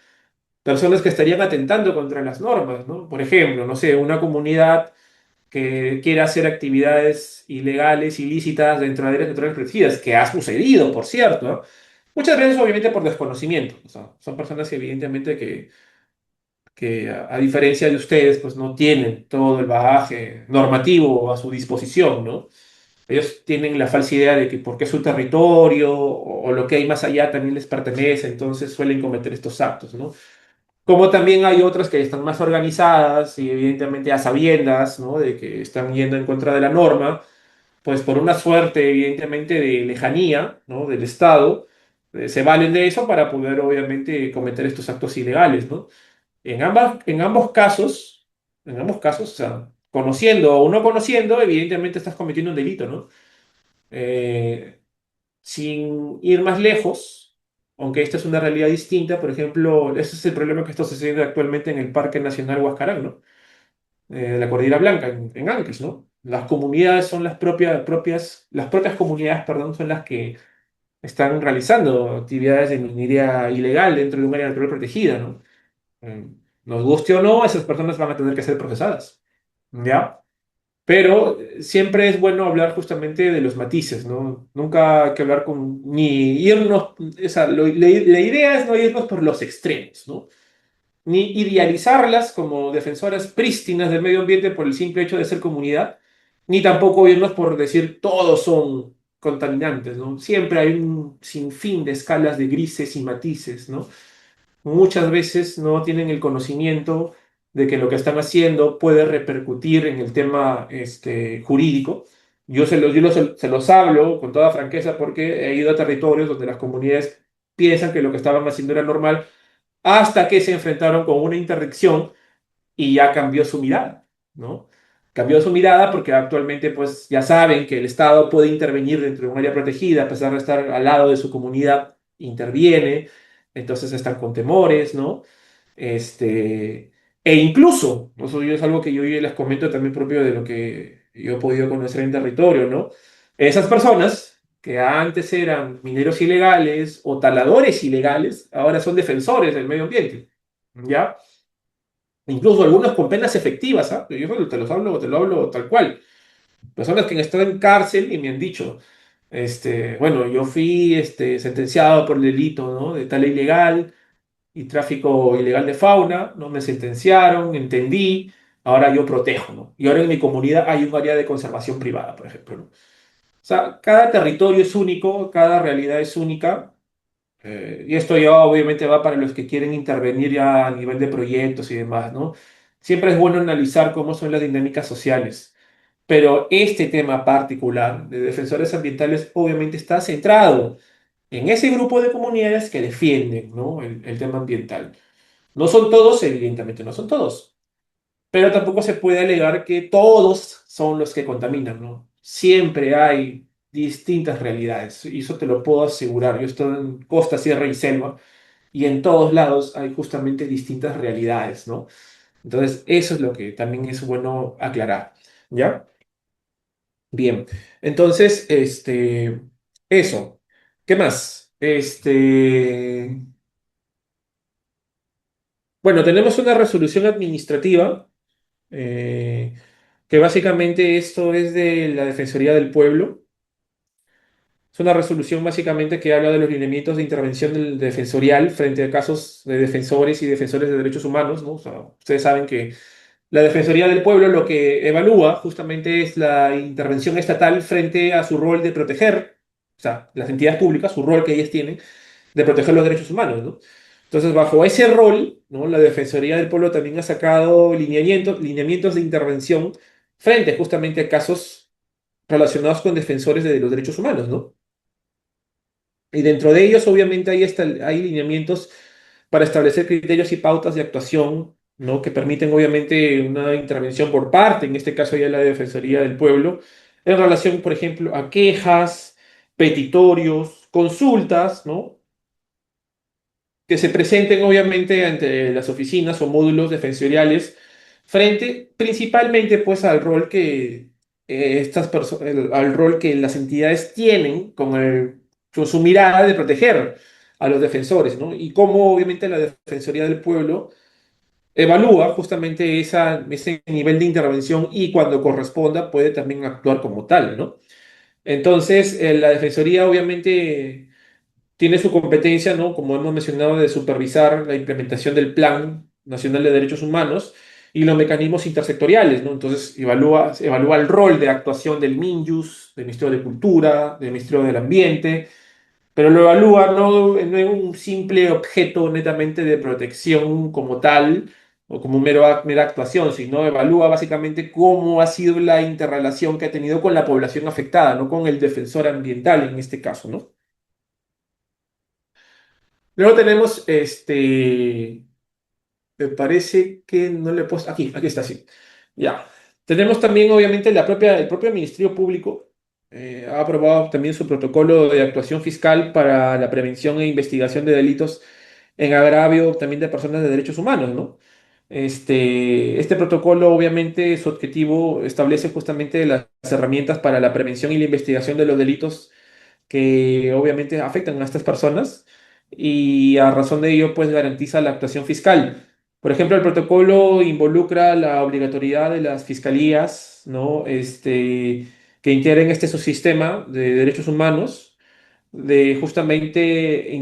personas que estarían atentando contra las normas, ¿no? Por ejemplo, no sé, una comunidad que quiera hacer actividades ilegales, ilícitas dentro de áreas naturales protegidas, que ha sucedido, por cierto, ¿no? Muchas veces, obviamente, por desconocimiento. O sea, son personas que, evidentemente, que a diferencia de ustedes, pues no tienen todo el bagaje normativo a su disposición, ¿no? Ellos tienen la falsa idea de que porque es su territorio o lo que hay más allá también les pertenece, entonces suelen cometer estos actos, ¿no? Como también hay otras que están más organizadas y evidentemente a sabiendas, ¿no? De que están yendo en contra de la norma, pues por una suerte evidentemente de lejanía, ¿no? Del Estado, se valen de eso para poder obviamente cometer estos actos ilegales, ¿no? En ambos casos, o sea, conociendo o no conociendo, evidentemente estás cometiendo un delito, ¿no? Eh, Sin ir más lejos, aunque esta es una realidad distinta, por ejemplo, ese es el problema que está sucediendo actualmente en el Parque Nacional Huascarán, ¿no? De la Cordillera Blanca, en Ancash, ¿no? Las comunidades son las propias comunidades, perdón, son las que están realizando actividades de minería ilegal dentro de un área natural protegida, ¿no? Eh, Nos guste o no, esas personas van a tener que ser procesadas, ¿ya? Pero siempre es bueno hablar justamente de los matices, ¿no? Nunca hay que hablar con, ni irnos, o sea, la idea es no irnos por los extremos, ¿no? Ni idealizarlas como defensoras prístinas del medio ambiente por el simple hecho de ser comunidad, ni tampoco irnos por decir todos son contaminantes, ¿no? Siempre hay un sinfín de escalas de grises y matices, ¿no? Muchas veces no tienen el conocimiento de que lo que están haciendo puede repercutir en el tema jurídico. Se los hablo con toda franqueza porque he ido a territorios donde las comunidades piensan que lo que estaban haciendo era normal hasta que se enfrentaron con una interdicción y ya cambió su mirada, ¿no? Cambió su mirada porque actualmente pues ya saben que el Estado puede intervenir dentro de un área protegida a pesar de estar al lado de su comunidad, interviene, entonces están con temores, ¿no? Este, e incluso, eso es algo que yo ya les comento también propio de lo que yo he podido conocer en territorio, ¿no? Esas personas que antes eran mineros ilegales o taladores ilegales, ahora son defensores del medio ambiente, ¿ya? Incluso algunos con penas efectivas, ¿ah? Yo te lo hablo tal cual. Personas que han estado en cárcel y me han dicho, bueno, yo fui sentenciado por el delito, ¿no? De tala ilegal y tráfico ilegal de fauna, ¿no? Me sentenciaron, entendí, ahora yo protejo, ¿no? Y ahora en mi comunidad hay un área de conservación privada, por ejemplo, ¿no? O sea, cada territorio es único, cada realidad es única. Y esto ya obviamente va para los que quieren intervenir ya a nivel de proyectos y demás, ¿no? Siempre es bueno analizar cómo son las dinámicas sociales, pero este tema particular de defensores ambientales obviamente está centrado en ese grupo de comunidades que defienden, ¿no? El tema ambiental. No son todos, evidentemente no son todos, pero tampoco se puede alegar que todos son los que contaminan, ¿no? Siempre hay distintas realidades, y eso te lo puedo asegurar. Yo estoy en costa, sierra y selva, y en todos lados hay justamente distintas realidades, ¿no? Entonces, eso es lo que también es bueno aclarar, ¿ya? Bien, entonces, eso. ¿Qué más? Bueno, tenemos una resolución administrativa, eh, que básicamente esto es de la Defensoría del Pueblo. Es una resolución básicamente que habla de los lineamientos de intervención del defensorial frente a casos de defensores y defensores de derechos humanos, ¿no? O sea, ustedes saben que la Defensoría del Pueblo lo que evalúa justamente es la intervención estatal frente a su rol de proteger, o sea, las entidades públicas, su rol que ellas tienen de proteger los derechos humanos, ¿no? Entonces, bajo ese rol, ¿no? La Defensoría del Pueblo también ha sacado lineamientos de intervención frente justamente a casos relacionados con defensores de los derechos humanos, ¿no? Y dentro de ellos, obviamente, hay lineamientos para establecer criterios y pautas de actuación, ¿no? Que permiten, obviamente, una intervención por parte, en este caso ya la Defensoría del Pueblo, en relación, por ejemplo, a quejas, petitorios, consultas, ¿no? Que se presenten, obviamente, ante las oficinas o módulos defensoriales frente principalmente pues al rol que al rol que las entidades tienen con su mirada de proteger a los defensores, ¿no? Y cómo obviamente la Defensoría del Pueblo evalúa justamente ese nivel de intervención y cuando corresponda puede también actuar como tal, ¿no? Entonces, la Defensoría obviamente tiene su competencia, ¿no? Como hemos mencionado, de supervisar la implementación del Plan Nacional de Derechos Humanos y los mecanismos intersectoriales, ¿no? Entonces, evalúa el rol de actuación del MINYUS, del Ministerio de Cultura, del Ministerio del Ambiente, pero lo evalúa no en un simple objeto netamente de protección como tal, o como mera actuación, sino evalúa básicamente cómo ha sido la interrelación que ha tenido con la población afectada, no con el defensor ambiental en este caso, ¿no? Luego tenemos me parece que no le he puesto. Aquí está, sí. Ya. Tenemos también, obviamente, el propio Ministerio Público ha aprobado también su protocolo de actuación fiscal para la prevención e investigación de delitos en agravio también de personas de derechos humanos, ¿no? Este protocolo, obviamente, su objetivo establece justamente las herramientas para la prevención y la investigación de los delitos que obviamente afectan a estas personas y a razón de ello pues garantiza la actuación fiscal. Por ejemplo, el protocolo involucra la obligatoriedad de las fiscalías, ¿no? Que integren este subsistema de derechos humanos de justamente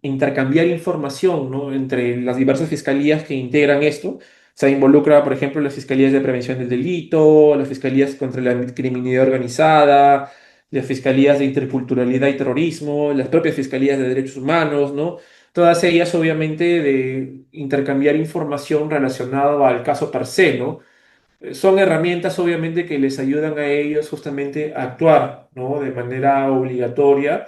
intercambiar información, ¿no? Entre las diversas fiscalías que integran esto. Se involucra, por ejemplo, las fiscalías de prevención del delito, las fiscalías contra la criminalidad organizada, las fiscalías de interculturalidad y terrorismo, las propias fiscalías de derechos humanos, ¿no? Todas ellas, obviamente, de intercambiar información relacionada al caso per se, ¿no? Son herramientas obviamente que les ayudan a ellos justamente a actuar, ¿no? De manera obligatoria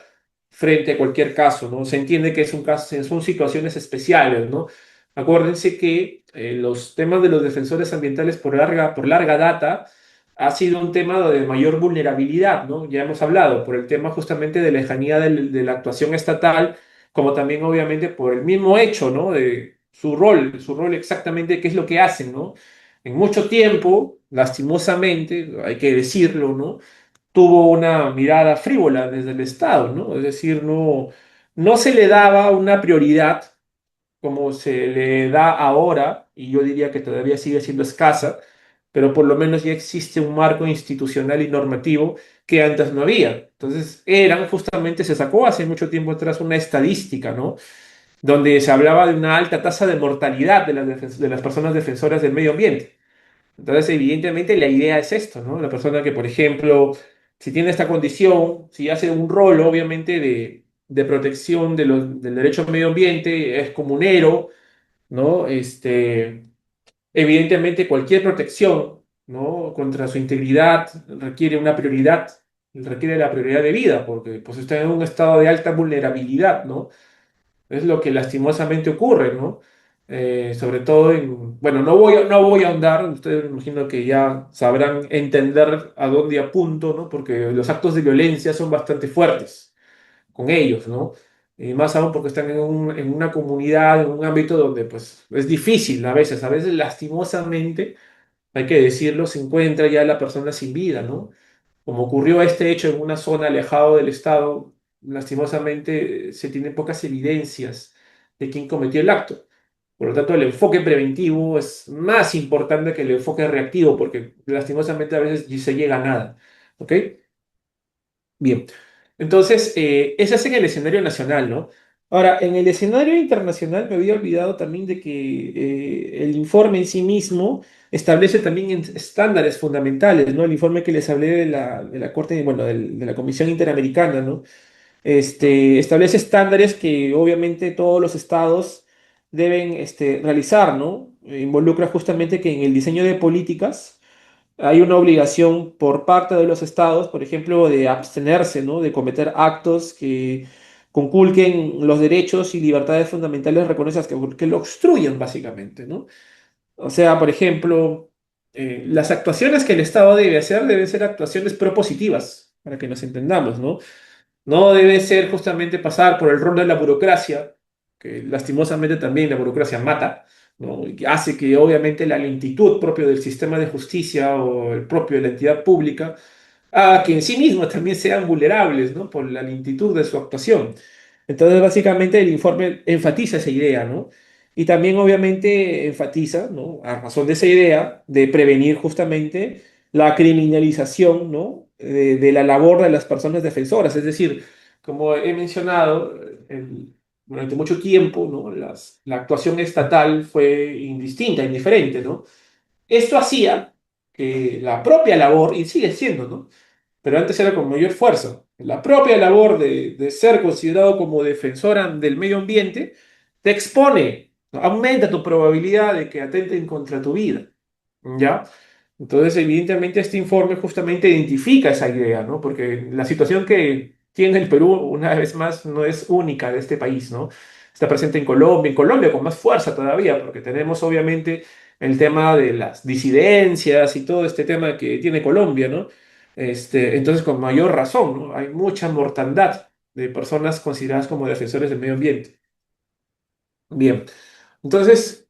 frente a cualquier caso, ¿no? Se entiende que es un caso, son situaciones especiales, ¿no? Acuérdense que los temas de los defensores ambientales por larga data ha sido un tema de mayor vulnerabilidad, ¿no? Ya hemos hablado por el tema justamente de lejanía de la actuación estatal, como también obviamente por el mismo hecho, ¿no? De su rol exactamente, qué es lo que hacen, ¿no? En mucho tiempo, lastimosamente, hay que decirlo, ¿no? Tuvo una mirada frívola desde el Estado, ¿no? Es decir, no se le daba una prioridad como se le da ahora, y yo diría que todavía sigue siendo escasa, pero por lo menos ya existe un marco institucional y normativo que antes no había. Entonces, justamente, se sacó hace mucho tiempo atrás una estadística, ¿no? Donde se hablaba de una alta tasa de mortalidad de las personas defensoras del medio ambiente. Entonces, evidentemente, la idea es esto, ¿no? La persona que, por ejemplo, si tiene esta condición, si hace un rol, obviamente, de protección del derecho al medio ambiente, es comunero, ¿no? Evidentemente, cualquier protección, ¿no? Contra su integridad requiere una prioridad, requiere la prioridad de vida, porque pues está en un estado de alta vulnerabilidad, ¿no? Es lo que lastimosamente ocurre, ¿no? Sobre todo bueno, no voy a ahondar, ustedes me imagino que ya sabrán entender a dónde apunto, ¿no? Porque los actos de violencia son bastante fuertes con ellos, ¿no? Y más aún porque están en una comunidad, en un ámbito donde pues es difícil a veces lastimosamente, hay que decirlo, se encuentra ya la persona sin vida, ¿no? Como ocurrió este hecho en una zona alejada del Estado, lastimosamente se tienen pocas evidencias de quién cometió el acto. Por lo tanto, el enfoque preventivo es más importante que el enfoque reactivo, porque lastimosamente a veces se llega a nada. ¿Ok? Bien. Entonces, ese es en el escenario nacional, ¿no? Ahora, en el escenario internacional me había olvidado también de que el informe en sí mismo establece también estándares fundamentales, ¿no? El informe que les hablé de la Corte, bueno, de la Comisión Interamericana, ¿no? Establece estándares que obviamente todos los estados deben realizar, ¿no? Involucra justamente que en el diseño de políticas hay una obligación por parte de los estados, por ejemplo, de abstenerse, ¿no? De cometer actos que conculquen los derechos y libertades fundamentales reconocidas, que lo obstruyan básicamente, ¿no? O sea, por ejemplo, las actuaciones que el Estado debe hacer deben ser actuaciones propositivas, para que nos entendamos, ¿no? No debe ser justamente pasar por el rol de la burocracia, que lastimosamente también la burocracia mata, ¿no? Y hace que obviamente la lentitud propio del sistema de justicia o el propio de la entidad pública a que en sí mismos también sean vulnerables, ¿no? Por la lentitud de su actuación. Entonces, básicamente, el informe enfatiza esa idea, ¿no? Y también, obviamente, enfatiza, ¿no? A razón de esa idea, de prevenir justamente la criminalización, ¿no? De la labor de las personas defensoras. Es decir, como he mencionado, durante mucho tiempo, ¿no? La actuación estatal fue indistinta, indiferente, ¿no? Esto hacía que la propia labor, y sigue siendo, ¿no? Pero antes era con mayor fuerza. La propia labor de ser considerado como defensora del medio ambiente te expone, ¿no? Aumenta tu probabilidad de que atenten contra tu vida, ¿ya? Entonces, evidentemente, este informe justamente identifica esa idea, ¿no? Porque la situación que tiene el Perú, una vez más, no es única de este país, ¿no? Está presente en Colombia con más fuerza todavía, porque tenemos obviamente el tema de las disidencias y todo este tema que tiene Colombia, ¿no? Entonces, con mayor razón, ¿no? Hay mucha mortandad de personas consideradas como defensores del medio ambiente. Bien, entonces,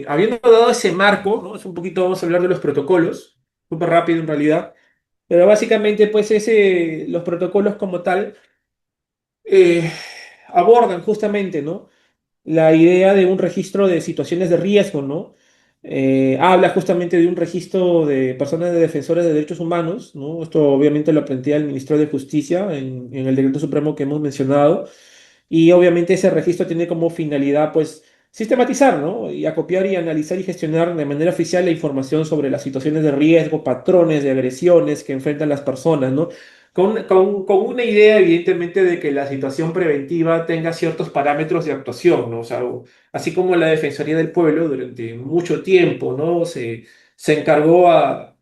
habiendo dado ese marco, ¿no? Es un poquito, vamos a hablar de los protocolos, súper rápido en realidad, pero básicamente, pues, los protocolos como tal eh, abordan justamente, ¿no? La idea de un registro de situaciones de riesgo, ¿no? Habla justamente de un registro de personas de defensores de derechos humanos, ¿no? Esto obviamente lo plantea el Ministerio de Justicia en el decreto supremo que hemos mencionado. Y obviamente ese registro tiene como finalidad, pues, sistematizar, ¿no? Y acopiar y analizar y gestionar de manera oficial la información sobre las situaciones de riesgo, patrones de agresiones que enfrentan las personas, ¿no? Con una idea, evidentemente, de que la situación preventiva tenga ciertos parámetros de actuación, ¿no? O sea, así como la Defensoría del Pueblo durante mucho tiempo, ¿no? Se encargó a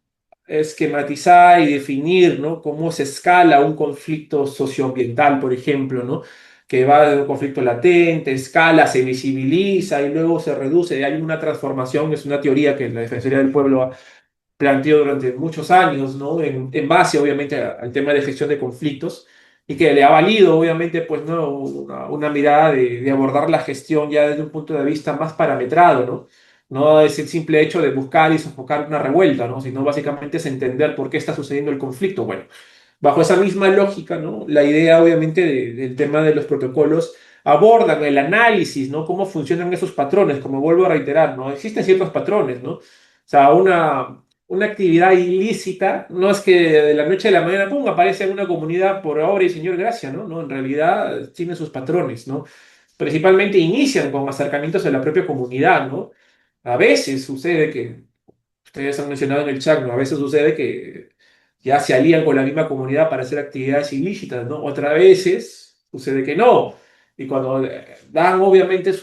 esquematizar y definir, ¿no? Cómo se escala un conflicto socioambiental, por ejemplo, ¿no? Que va de un conflicto latente, escala, se visibiliza y luego se reduce. Hay una transformación, es una teoría que la Defensoría del Pueblo planteó durante muchos años, ¿no? En base, obviamente, al tema de gestión de conflictos y que le ha valido, obviamente, pues, ¿no? Una mirada de abordar la gestión ya desde un punto de vista más parametrado, ¿no? No es el simple hecho de buscar y sofocar una revuelta, ¿no? Sino básicamente es entender por qué está sucediendo el conflicto. Bueno, bajo esa misma lógica, ¿no? La idea, obviamente, del tema de los protocolos abordan el análisis, ¿no? Cómo funcionan esos patrones, como vuelvo a reiterar, ¿no? Existen ciertos patrones, ¿no? O sea, una actividad ilícita no es que de la noche a la mañana, pum, aparece en una comunidad por obra y señor gracia, ¿no? No, en realidad tiene sus patrones, ¿no? Principalmente inician con acercamientos de la propia comunidad, ¿no? A veces sucede que ustedes han mencionado en el chat, ¿no? A veces sucede que ya se alían con la misma comunidad para hacer actividades ilícitas, ¿no? Otras veces sucede que no. Y cuando dan obviamente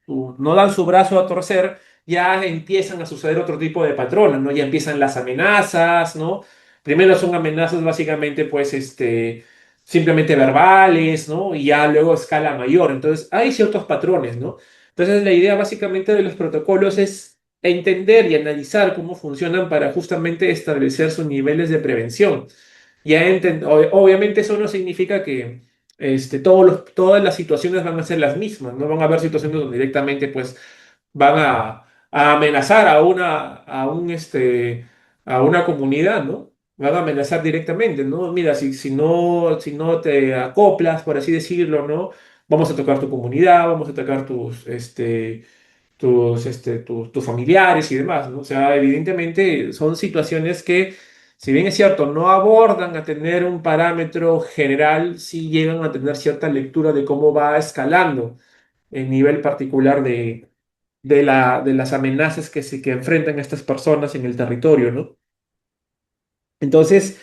no dan su brazo a torcer, ya empiezan a suceder otro tipo de patrones, ¿no? Ya empiezan las amenazas, ¿no? Primero son amenazas básicamente, pues, simplemente verbales, ¿no? Y ya luego a escala mayor. Entonces, hay ciertos patrones, ¿no? Entonces, la idea básicamente de los protocolos es entender y analizar cómo funcionan para justamente establecer sus niveles de prevención. Obviamente eso no significa que todas las situaciones van a ser las mismas, no van a haber situaciones donde directamente pues van a amenazar a una comunidad, ¿no? Van a amenazar directamente, ¿no? Mira, si no te acoplas, por así decirlo, ¿no? Vamos a tocar tu comunidad, vamos a tocar tus familiares y demás, ¿no? O sea, evidentemente son situaciones que, si bien es cierto, no abordan a tener un parámetro general, sí llegan a tener cierta lectura de cómo va escalando el nivel particular de las amenazas que enfrentan estas personas en el territorio, ¿no? Entonces,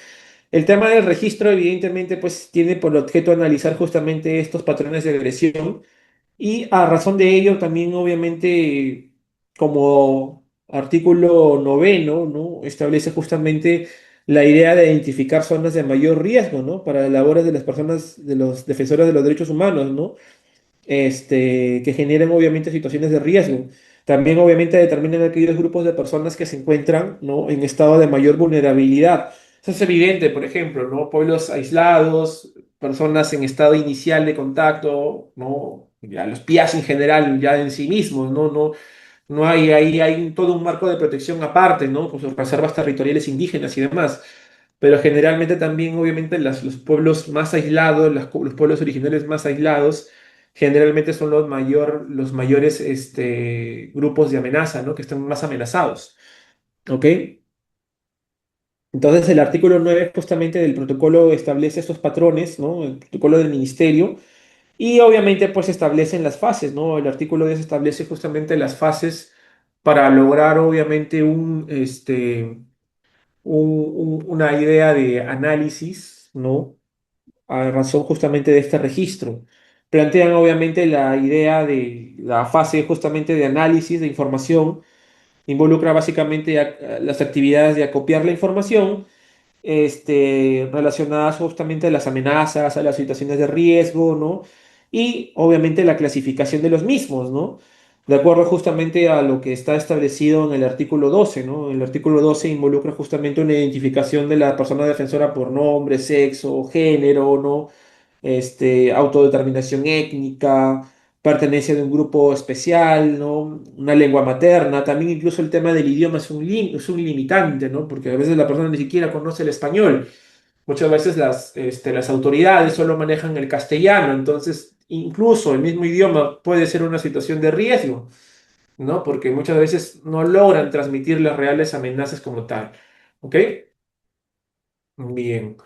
el tema del registro, evidentemente, pues tiene por objeto analizar justamente estos patrones de agresión y a razón de ello también, obviamente, como artículo noveno, ¿no? Establece justamente la idea de identificar zonas de mayor riesgo, ¿no? Para las labores de las personas, de los defensores de los derechos humanos, ¿no? Que generen obviamente situaciones de riesgo. También obviamente determinan aquellos grupos de personas que se encuentran, ¿no? En estado de mayor vulnerabilidad. Eso es evidente, por ejemplo, ¿no? Pueblos aislados, personas en estado inicial de contacto, ¿no? Ya los PIAs en general, ya en sí mismos, ¿no? No hay, ahí hay todo un marco de protección aparte, ¿no? Con sus reservas territoriales indígenas y demás. Pero generalmente también, obviamente, los pueblos más aislados, los pueblos originales más aislados, generalmente son los mayores grupos de amenaza, ¿no? Que están más amenazados, ¿ok? Entonces, el artículo 9 justamente del protocolo establece estos patrones, ¿no? El protocolo del ministerio. Y obviamente pues establecen las fases, ¿no? El artículo 10 establece justamente las fases para lograr obviamente una idea de análisis, ¿no? A razón justamente de este registro. Plantean obviamente la idea de la fase justamente de análisis de información, involucra básicamente las actividades de acopiar la información relacionadas justamente a las amenazas, a las situaciones de riesgo, ¿no? Y obviamente la clasificación de los mismos, ¿no? De acuerdo justamente a lo que está establecido en el artículo 12, ¿no? El artículo 12 involucra justamente una identificación de la persona defensora por nombre, sexo, género, ¿no? Autodeterminación étnica, pertenencia de un grupo especial, ¿no? Una lengua materna, también incluso el tema del idioma es un limitante, ¿no? Porque a veces la persona ni siquiera conoce el español. Muchas veces las autoridades solo manejan el castellano, entonces incluso el mismo idioma puede ser una situación de riesgo, ¿no? Porque muchas veces no logran transmitir las reales amenazas como tal. ¿Ok? Bien.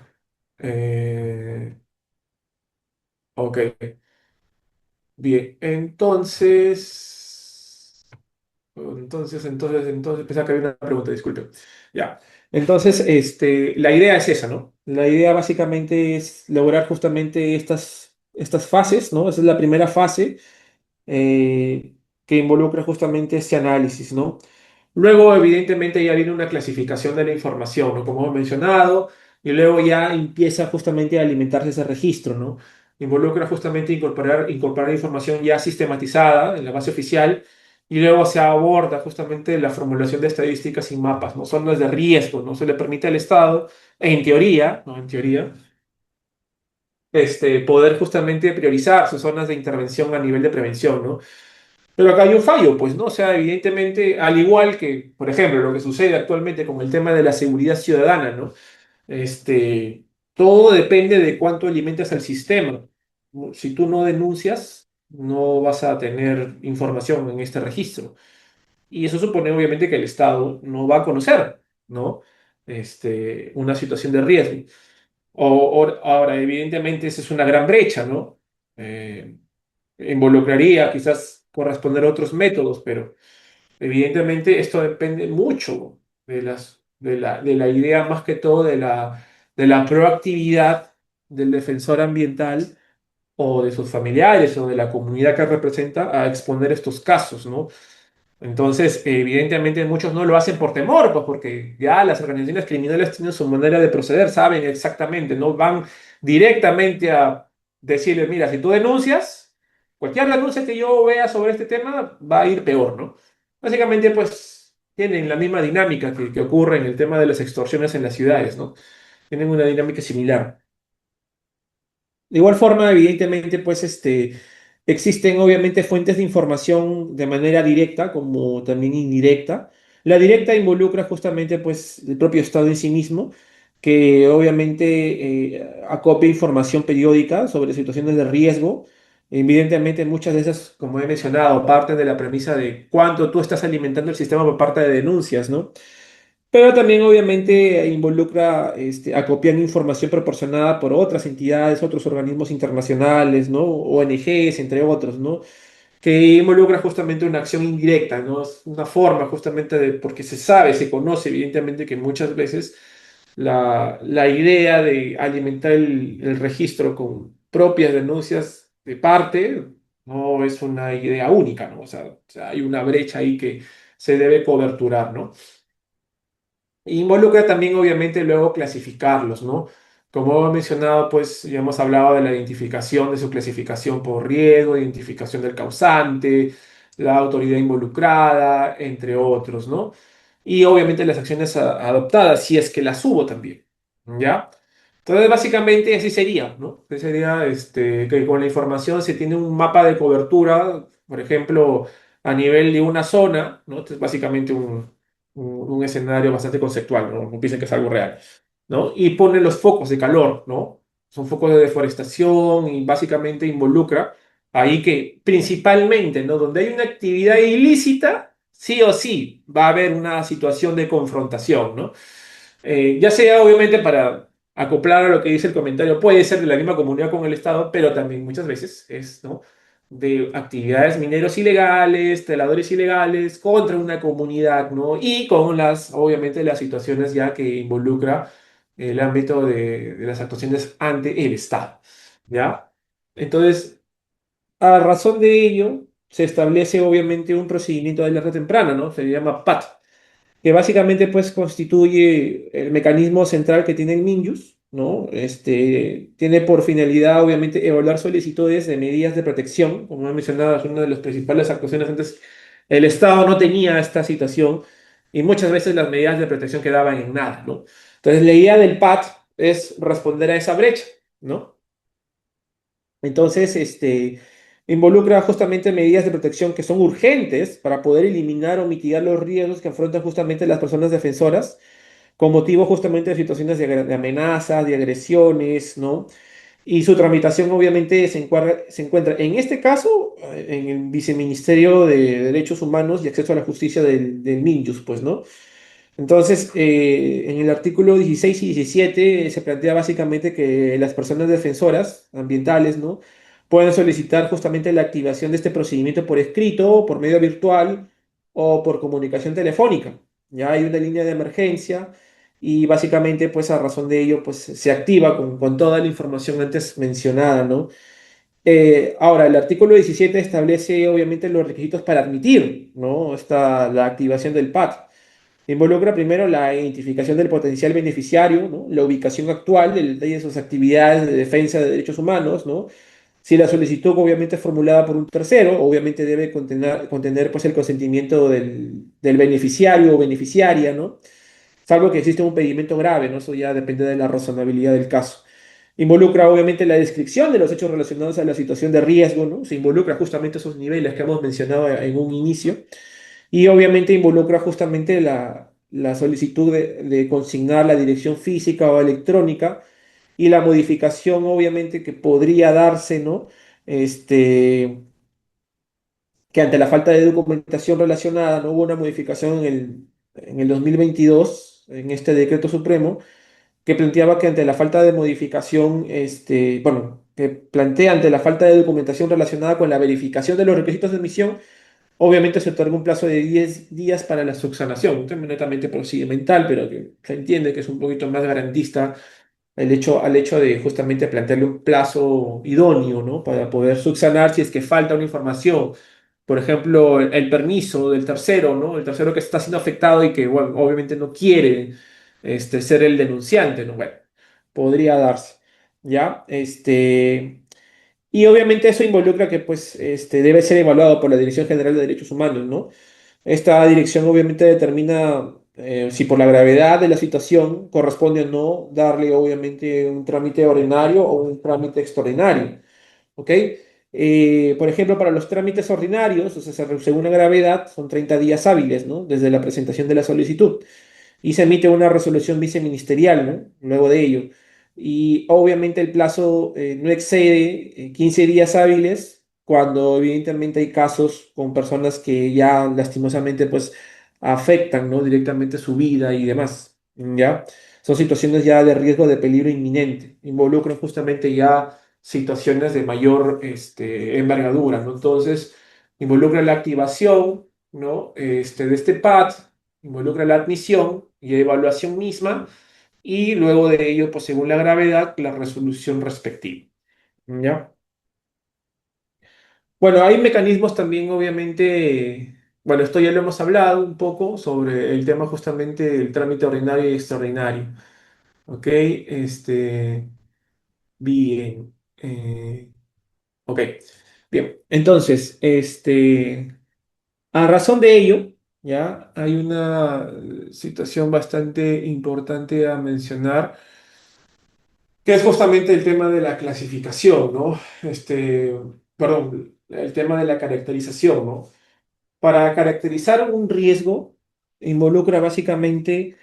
Eh, ok. Bien. Entonces, pensaba que había una pregunta, disculpe. Ya. Entonces, la idea es esa, ¿no? La idea básicamente es lograr justamente estas fases, ¿no? Esa es la primera fase que involucra justamente ese análisis, ¿no? Luego, evidentemente, ya viene una clasificación de la información, ¿no? Como hemos mencionado, y luego ya empieza justamente a alimentarse ese registro, ¿no? Involucra justamente incorporar información ya sistematizada en la base oficial, y luego se aborda justamente la formulación de estadísticas y mapas, ¿no? Zonas de riesgo, ¿no? Se le permite al Estado, en teoría, ¿no? En teoría, poder justamente priorizar sus zonas de intervención a nivel de prevención, ¿no? Pero acá hay un fallo, pues, ¿no? O sea, evidentemente, al igual que, por ejemplo, lo que sucede actualmente con el tema de la seguridad ciudadana, ¿no? Este, todo depende de cuánto alimentas al sistema. Si tú no denuncias, no vas a tener información en este registro. Y eso supone, obviamente, que el Estado no va a conocer, ¿no? Una situación de riesgo. Ahora, evidentemente, esa es una gran brecha, ¿no? Eh, Involucraría quizás corresponder a otros métodos, pero evidentemente esto depende mucho de la idea, más que todo de la proactividad del defensor ambiental o de sus familiares o de la comunidad que representa a exponer estos casos, ¿no? Entonces, evidentemente muchos no lo hacen por temor, pues porque ya las organizaciones criminales tienen su manera de proceder, saben exactamente, no van directamente a decirle, mira, si tú denuncias, cualquier denuncia que yo vea sobre este tema va a ir peor, ¿no? Básicamente, pues tienen la misma dinámica que ocurre en el tema de las extorsiones en las ciudades, ¿no? Tienen una dinámica similar. De igual forma, evidentemente, pues existen obviamente fuentes de información de manera directa como también indirecta. La directa involucra justamente pues el propio Estado en sí mismo, que obviamente acopia información periódica sobre situaciones de riesgo. Evidentemente, muchas de esas, como he mencionado, parten de la premisa de cuánto tú estás alimentando el sistema por parte de denuncias, ¿no? Pero también obviamente involucra acopiar información proporcionada por otras entidades, otros organismos internacionales, ¿no? ONGs, entre otros, ¿no? Que involucra justamente una acción indirecta, ¿no? Es una forma justamente de, porque se sabe, se conoce evidentemente que muchas veces la idea de alimentar el registro con propias denuncias de parte no es una idea única, ¿no? O sea, hay una brecha ahí que se debe coberturar, ¿no? Involucra también, obviamente, luego clasificarlos, ¿no? Como he mencionado, pues ya hemos hablado de la identificación de su clasificación por riesgo, identificación del causante, la autoridad involucrada, entre otros, ¿no? Y obviamente las acciones adoptadas, si es que las hubo también, ¿ya? Entonces, básicamente así sería, ¿no? Así sería que con la información se tiene un mapa de cobertura, por ejemplo, a nivel de una zona, ¿no? Esto es básicamente un escenario bastante conceptual, ¿no? No piensen que es algo real, ¿no? Y pone los focos de calor, ¿no? Son focos de deforestación y básicamente involucra ahí que principalmente, ¿no? Donde hay una actividad ilícita, sí o sí va a haber una situación de confrontación, ¿no? Ya sea obviamente para acoplar a lo que dice el comentario, puede ser de la misma comunidad con el Estado, pero también muchas veces es, ¿no? De actividades mineros ilegales, teladores ilegales contra una comunidad, ¿no? Y con las, obviamente, las situaciones ya que involucra el ámbito de las actuaciones ante el Estado, ¿ya? Entonces, a razón de ello, se establece obviamente un procedimiento de alerta temprana, ¿no? Se llama PAT, que básicamente pues constituye el mecanismo central que tiene el MINJUS, ¿no? Tiene por finalidad obviamente evaluar solicitudes de medidas de protección, como he mencionado, es una de las principales actuaciones antes. El Estado no tenía esta situación y muchas veces las medidas de protección quedaban en nada, ¿no? Entonces la idea del PAT es responder a esa brecha, ¿no? Entonces, involucra justamente medidas de protección que son urgentes para poder eliminar o mitigar los riesgos que afrontan justamente las personas defensoras con motivo justamente de situaciones de amenazas, de agresiones, ¿no? Y su tramitación obviamente se encuentra en este caso en el Viceministerio de Derechos Humanos y Acceso a la Justicia del MINJUS, pues, ¿no? Entonces, en el artículo 16 y 17 se plantea básicamente que las personas defensoras ambientales, ¿no? Pueden solicitar justamente la activación de este procedimiento por escrito, por medio virtual o por comunicación telefónica. Ya hay una línea de emergencia y básicamente, pues a razón de ello, pues se activa con toda la información antes mencionada, ¿no? Ahora, el artículo 17 establece obviamente los requisitos para admitir, ¿no? La activación del PAT. Involucra primero la identificación del potencial beneficiario, ¿no? La ubicación actual, el detalle de sus actividades de defensa de derechos humanos, ¿no? Si la solicitud obviamente es formulada por un tercero, obviamente debe contener pues, el consentimiento del beneficiario o beneficiaria, ¿no? Salvo que existe un pedimento grave, ¿no? Eso ya depende de la razonabilidad del caso. Involucra obviamente la descripción de los hechos relacionados a la situación de riesgo, ¿no? Se involucra justamente esos niveles que hemos mencionado en un inicio. Y obviamente involucra justamente la solicitud de consignar la dirección física o electrónica y la modificación obviamente que podría darse, ¿no? Este, que ante la falta de documentación relacionada, no hubo una modificación en el 2022, en este decreto supremo, que planteaba que ante la falta de modificación, bueno, que plantea ante la falta de documentación relacionada con la verificación de los requisitos de emisión, obviamente se otorga un plazo de 10 días para la subsanación, un tema netamente procedimental, pero que se entiende que es un poquito más garantista al hecho de justamente plantearle un plazo idóneo, ¿no? Para poder subsanar si es que falta una información. Por ejemplo, el permiso del tercero, ¿no? El tercero que está siendo afectado y que, bueno, obviamente no quiere ser el denunciante, ¿no? Bueno, podría darse, ¿ya? Y obviamente eso involucra que pues debe ser evaluado por la Dirección General de Derechos Humanos, ¿no? Esta dirección obviamente determina si por la gravedad de la situación corresponde o no darle obviamente un trámite ordinario o un trámite extraordinario, ¿ok? Por ejemplo, para los trámites ordinarios, o sea, según la gravedad, son 30 días hábiles, ¿no? Desde la presentación de la solicitud y se emite una resolución viceministerial, ¿no? Luego de ello. Y obviamente el plazo no excede 15 días hábiles cuando evidentemente hay casos con personas que ya lastimosamente pues afectan, ¿no? Directamente su vida y demás, ¿ya? Son situaciones ya de riesgo de peligro inminente, involucran justamente ya situaciones de mayor envergadura, ¿no? Entonces, involucra la activación, ¿no? De este PAT, involucra la admisión y evaluación misma, y luego de ello, pues según la gravedad, la resolución respectiva. ¿Ya? Bueno, hay mecanismos también, obviamente, bueno, esto ya lo hemos hablado un poco sobre el tema justamente del trámite ordinario y extraordinario. ¿Ok? Bien. Ok, bien. Entonces, a razón de ello, ya hay una situación bastante importante a mencionar, que es justamente el tema de la clasificación, ¿no? Perdón, el tema de la caracterización, ¿no? Para caracterizar un riesgo, involucra básicamente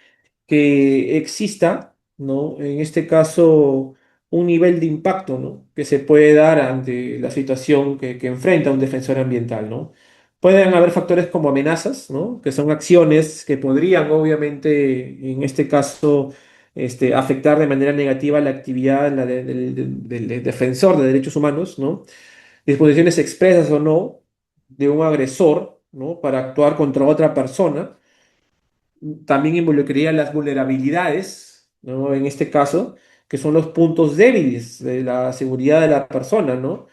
que exista, ¿no? En este caso, un nivel de impacto, ¿no? Que se puede dar ante la situación que enfrenta un defensor ambiental, ¿no? Pueden haber factores como amenazas, ¿no? Que son acciones que podrían, obviamente, en este caso, afectar de manera negativa la actividad del defensor de derechos humanos, ¿no? Disposiciones expresas o no de un agresor, ¿no? Para actuar contra otra persona también involucraría las vulnerabilidades, ¿no? En este caso, que son los puntos débiles de la seguridad de la persona, ¿no?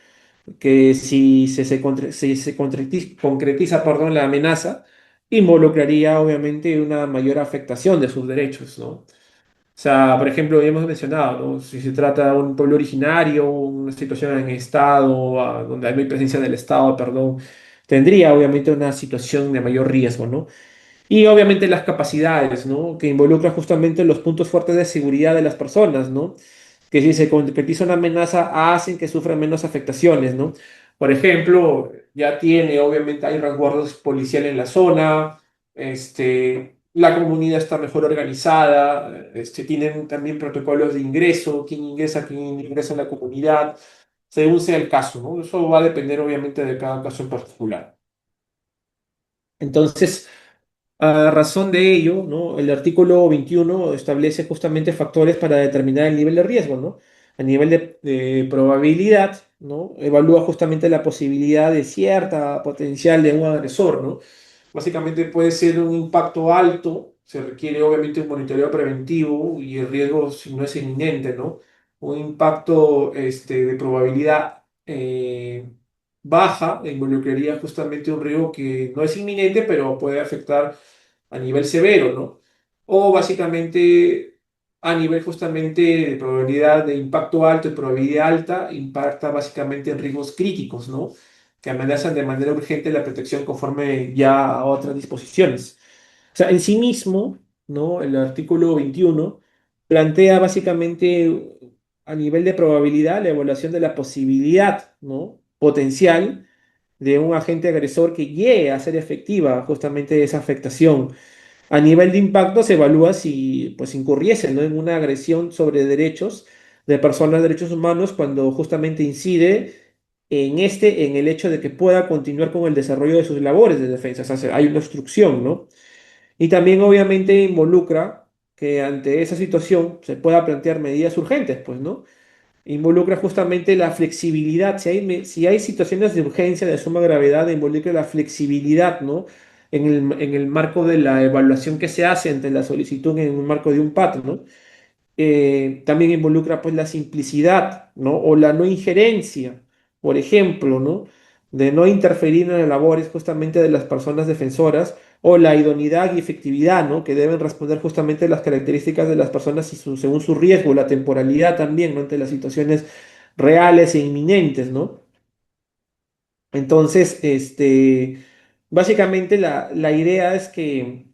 Que si se concretiza, perdón, la amenaza, involucraría obviamente una mayor afectación de sus derechos, ¿no? O sea, por ejemplo, ya hemos mencionado, ¿no? Si se trata de un pueblo originario, una situación en estado, donde hay presencia del Estado, perdón, tendría obviamente una situación de mayor riesgo, ¿no? Y obviamente las capacidades, ¿no? Que involucra justamente los puntos fuertes de seguridad de las personas, ¿no? Que si se concretiza una amenaza, hacen que sufran menos afectaciones, ¿no? Por ejemplo, ya tiene, obviamente hay resguardos policiales en la zona, la comunidad está mejor organizada, tienen también protocolos de ingreso, quién ingresa en la comunidad, según sea el caso, ¿no? Eso va a depender obviamente de cada caso en particular. Entonces, a razón de ello, ¿no? El artículo 21 establece justamente factores para determinar el nivel de riesgo, ¿no? A nivel de probabilidad, ¿no? Evalúa justamente la posibilidad de cierta potencial de un agresor, ¿no? Básicamente puede ser un impacto alto, se requiere obviamente un monitoreo preventivo y el riesgo si no es inminente, ¿no? Un impacto de probabilidad baja involucraría justamente un riesgo que no es inminente, pero puede afectar a nivel severo, ¿no? O básicamente a nivel justamente de probabilidad de impacto alto y probabilidad alta, impacta básicamente en riesgos críticos, ¿no? Que amenazan de manera urgente la protección conforme ya a otras disposiciones. O sea, en sí mismo, ¿no? El artículo 21 plantea básicamente a nivel de probabilidad la evaluación de la posibilidad, ¿no? Potencial de un agente agresor que llegue a ser efectiva justamente esa afectación. A nivel de impacto se evalúa si pues incurriese, ¿no? En una agresión sobre derechos de personas, derechos humanos, cuando justamente incide en el hecho de que pueda continuar con el desarrollo de sus labores de defensa. O sea, hay una obstrucción, ¿no? Y también obviamente involucra que ante esa situación se pueda plantear medidas urgentes, pues, ¿no? Involucra justamente la flexibilidad. Si hay situaciones de urgencia de suma gravedad, involucra la flexibilidad, ¿no? En el marco de la evaluación que se hace ante la solicitud en un marco de un PAT, ¿no? También involucra pues la simplicidad, ¿no? O la no injerencia, por ejemplo, ¿no? De no interferir en las labores justamente de las personas defensoras o la idoneidad y efectividad, ¿no? Que deben responder justamente las características de las personas y según su riesgo, la temporalidad también, ¿no? Ante las situaciones reales e inminentes, ¿no? Entonces, básicamente la idea es que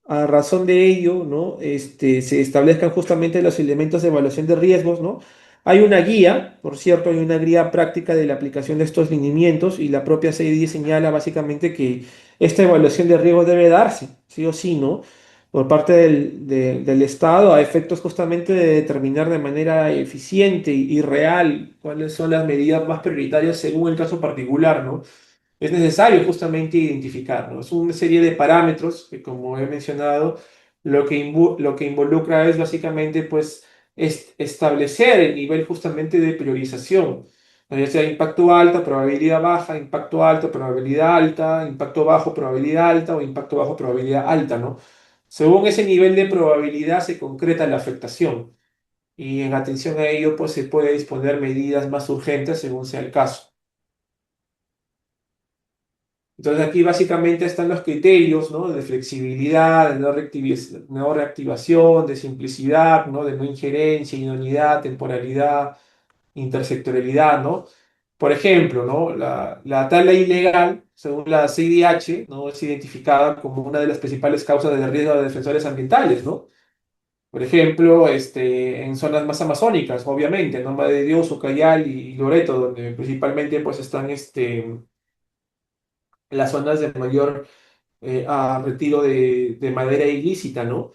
a razón de ello, ¿no? Se establezcan justamente los elementos de evaluación de riesgos, ¿no? Hay una guía, por cierto, hay una guía práctica de la aplicación de estos lineamientos y la propia CID señala básicamente que esta evaluación de riesgos debe darse, sí o sí, ¿no? Por parte del Estado a efectos justamente de determinar de manera eficiente y real cuáles son las medidas más prioritarias según el caso particular, ¿no? Es necesario justamente identificar, ¿no? Es una serie de parámetros que, como he mencionado, lo que involucra es básicamente, pues, establecer el nivel justamente de priorización, ¿no? Ya sea impacto alta, probabilidad baja, impacto alto, probabilidad alta, impacto bajo, probabilidad alta o impacto bajo, probabilidad alta, ¿no? Según ese nivel de probabilidad se concreta la afectación y en atención a ello, pues, se puede disponer medidas más urgentes según sea el caso. Entonces aquí básicamente están los criterios, ¿no? De flexibilidad, de no reactivación, de simplicidad, ¿no? De no injerencia, idoneidad, temporalidad, intersectorialidad, ¿no? Por ejemplo, ¿no? La tala ilegal, según la CIDH, ¿no? Es identificada como una de las principales causas de riesgo de defensores ambientales, ¿no? Por ejemplo, en zonas más amazónicas, obviamente, ¿no? Madre de Dios, Ucayali y Loreto, donde principalmente pues están las zonas de mayor retiro de madera ilícita, ¿no?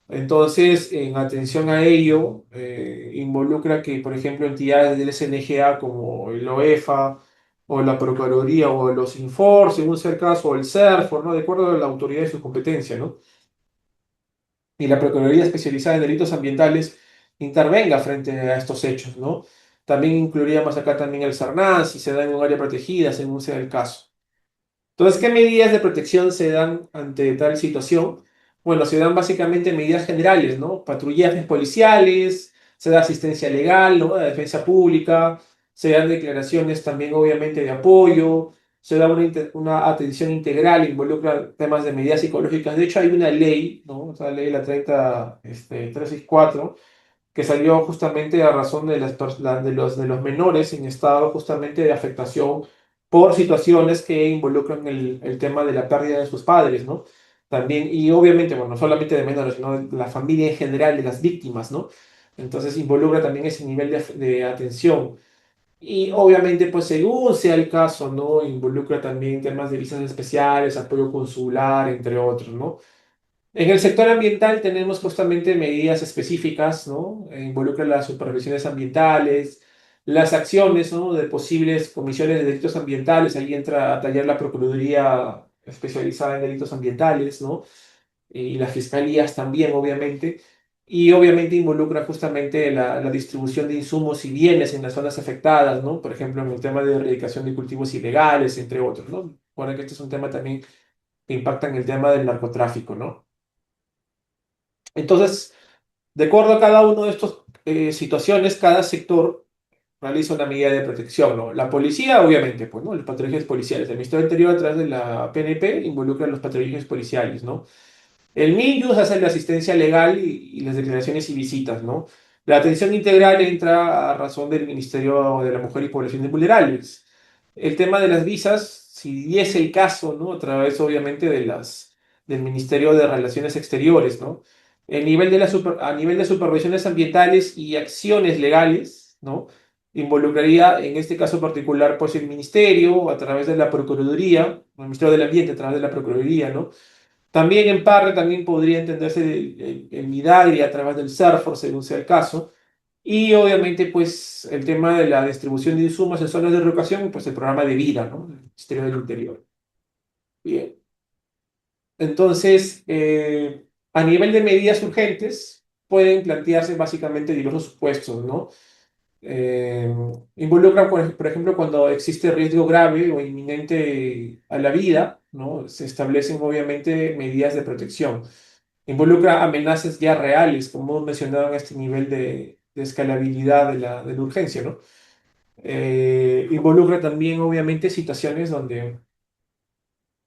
Entonces, en atención a ello, involucra que, por ejemplo, entidades del SNGA como el OEFA o la Procuraduría o los Infor, según sea el caso, o el CERFOR, ¿no? De acuerdo a la autoridad de su competencia, ¿no? Y la Procuraduría Especializada en Delitos Ambientales intervenga frente a estos hechos, ¿no? También incluiríamos acá también el SERNAN, si se da en un área protegida, según sea el caso. Entonces, ¿qué medidas de protección se dan ante tal situación? Bueno, se dan básicamente medidas generales, ¿no? Patrullajes policiales, se da asistencia legal, ¿no? De defensa pública, se dan declaraciones también, obviamente, de apoyo, se da una atención integral, involucra temas de medidas psicológicas. De hecho, hay una ley, ¿no? Esa ley, la 364 que salió justamente a razón de, de los menores en estado justamente de afectación por situaciones que involucran el tema de la pérdida de sus padres, ¿no? También, y obviamente, bueno, no solamente de menores, sino de la familia en general, de las víctimas, ¿no? Entonces involucra también ese nivel de atención. Y obviamente, pues según sea el caso, ¿no? Involucra también temas de visas especiales, apoyo consular, entre otros, ¿no? En el sector ambiental tenemos justamente medidas específicas, ¿no? Involucra las supervisiones ambientales, las acciones, ¿no? De posibles comisiones de delitos ambientales, ahí entra a tallar la Procuraduría especializada en delitos ambientales, ¿no? Y las fiscalías también, obviamente. Y obviamente involucra justamente la distribución de insumos y bienes en las zonas afectadas, ¿no? Por ejemplo, en el tema de erradicación de cultivos ilegales, entre otros, ¿no? Bueno, que este es un tema también que impacta en el tema del narcotráfico, ¿no? Entonces, de acuerdo a cada uno de estos situaciones, cada sector realiza una medida de protección, ¿no? La policía, obviamente, pues, ¿no? Los patrullajes policiales. El Ministerio del Interior, a través de la PNP, involucra a los patrullajes policiales, ¿no? El MINJUS hace la asistencia legal y las declaraciones y visitas, ¿no? La atención integral entra a razón del Ministerio de la Mujer y Poblaciones Vulnerables. El tema de las visas, si es el caso, ¿no? A través, obviamente, del Ministerio de Relaciones Exteriores, ¿no? A nivel de supervisiones ambientales y acciones legales, ¿no? Involucraría, en este caso particular, pues el Ministerio, a través de la Procuraduría, el Ministerio del Ambiente, a través de la Procuraduría, ¿no? También en parte también podría entenderse el Midagri a través del SERFOR, según sea el caso. Y obviamente, pues, el tema de la distribución de insumos en zonas de relocación, pues el programa de vida, ¿no? El Ministerio del Interior. Bien. Entonces, a nivel de medidas urgentes, pueden plantearse básicamente diversos supuestos, ¿no? Eh, Involucra, por ejemplo, cuando existe riesgo grave o inminente a la vida, ¿no? Se establecen obviamente medidas de protección. Involucra amenazas ya reales, como hemos mencionado en este nivel de escalabilidad de la urgencia, ¿no? Involucra también obviamente situaciones donde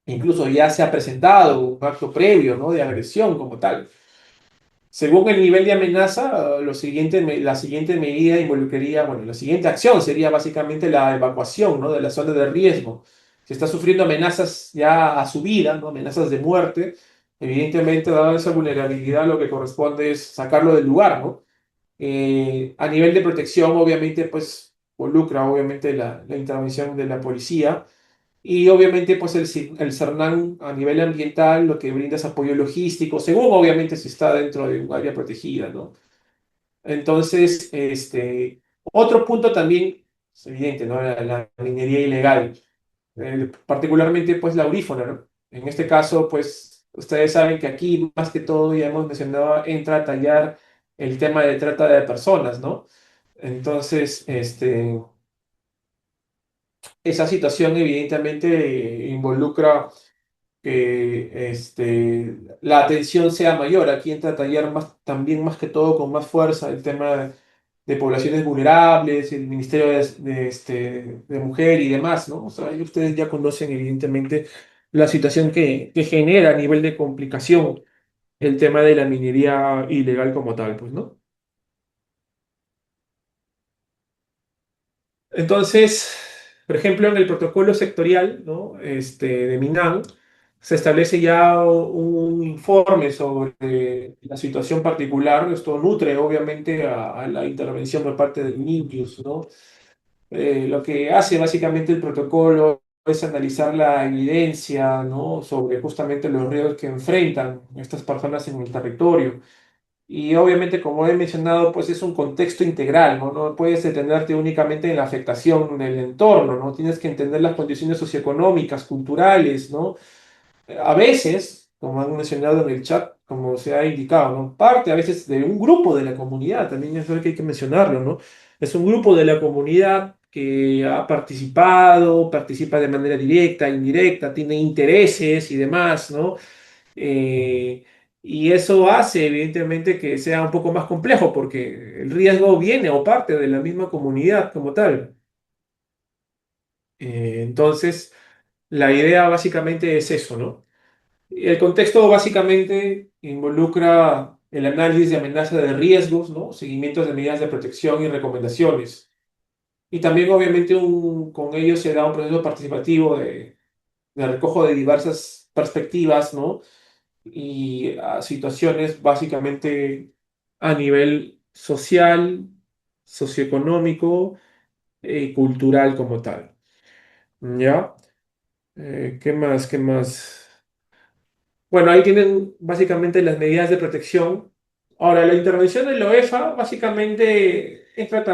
incluso ya se ha presentado un acto previo, ¿no? De agresión como tal. Según el nivel de amenaza, la siguiente medida involucraría, bueno, la siguiente acción sería básicamente la evacuación, ¿no? De la zona de riesgo. Si está sufriendo amenazas ya a su vida, ¿no? Amenazas de muerte, evidentemente, dada esa vulnerabilidad, lo que corresponde es sacarlo del lugar, ¿no? A nivel de protección, obviamente, pues involucra, obviamente, la intervención de la policía y obviamente, pues el CERNAN a nivel ambiental lo que brinda es apoyo logístico, según obviamente si está dentro de un área protegida, ¿no? Entonces, otro punto también es evidente, ¿no? La minería ilegal, particularmente pues la aurífona, ¿no? En este caso, pues ustedes saben que aquí más que todo, ya hemos mencionado, entra a tallar el tema de trata de personas, ¿no? Entonces, esa situación evidentemente involucra que la atención sea mayor. Aquí entra a tallar más, también más que todo con más fuerza el tema de poblaciones vulnerables, el Ministerio de Mujer y demás, ¿no? O sea, ahí ustedes ya conocen evidentemente la situación que genera a nivel de complicación el tema de la minería ilegal como tal, pues, ¿no? Entonces, por ejemplo, en el protocolo sectorial, ¿no? De MINAN, se establece ya un informe sobre la situación particular. Esto nutre, obviamente, a la intervención por parte del MINJUS, ¿no? Lo que hace básicamente el protocolo puedes analizar la evidencia, ¿no? Sobre justamente los riesgos que enfrentan estas personas en el territorio. Y obviamente, como he mencionado, pues es un contexto integral, ¿no? No puedes detenerte únicamente en la afectación del entorno, ¿no? Tienes que entender las condiciones socioeconómicas, culturales, ¿no? A veces, como han mencionado en el chat, como se ha indicado, ¿no? Parte a veces de un grupo de la comunidad, también es algo que hay que mencionarlo, ¿no? Es un grupo de la comunidad que ha participado, participa de manera directa, indirecta, tiene intereses y demás, ¿no? Eh, y eso hace, evidentemente, que sea un poco más complejo, porque el riesgo viene o parte de la misma comunidad como tal. Entonces, la idea básicamente es eso, ¿no? El contexto básicamente involucra el análisis de amenaza de riesgos, ¿no? Seguimientos de medidas de protección y recomendaciones. Y también, obviamente, con ello se da un proceso participativo de recojo de diversas perspectivas, ¿no? Y situaciones básicamente a nivel social, socioeconómico y cultural como tal. ¿Ya? ¿Qué más? ¿Qué más? Bueno, ahí tienen básicamente las medidas de protección. Ahora, la intervención de la UEFA básicamente entra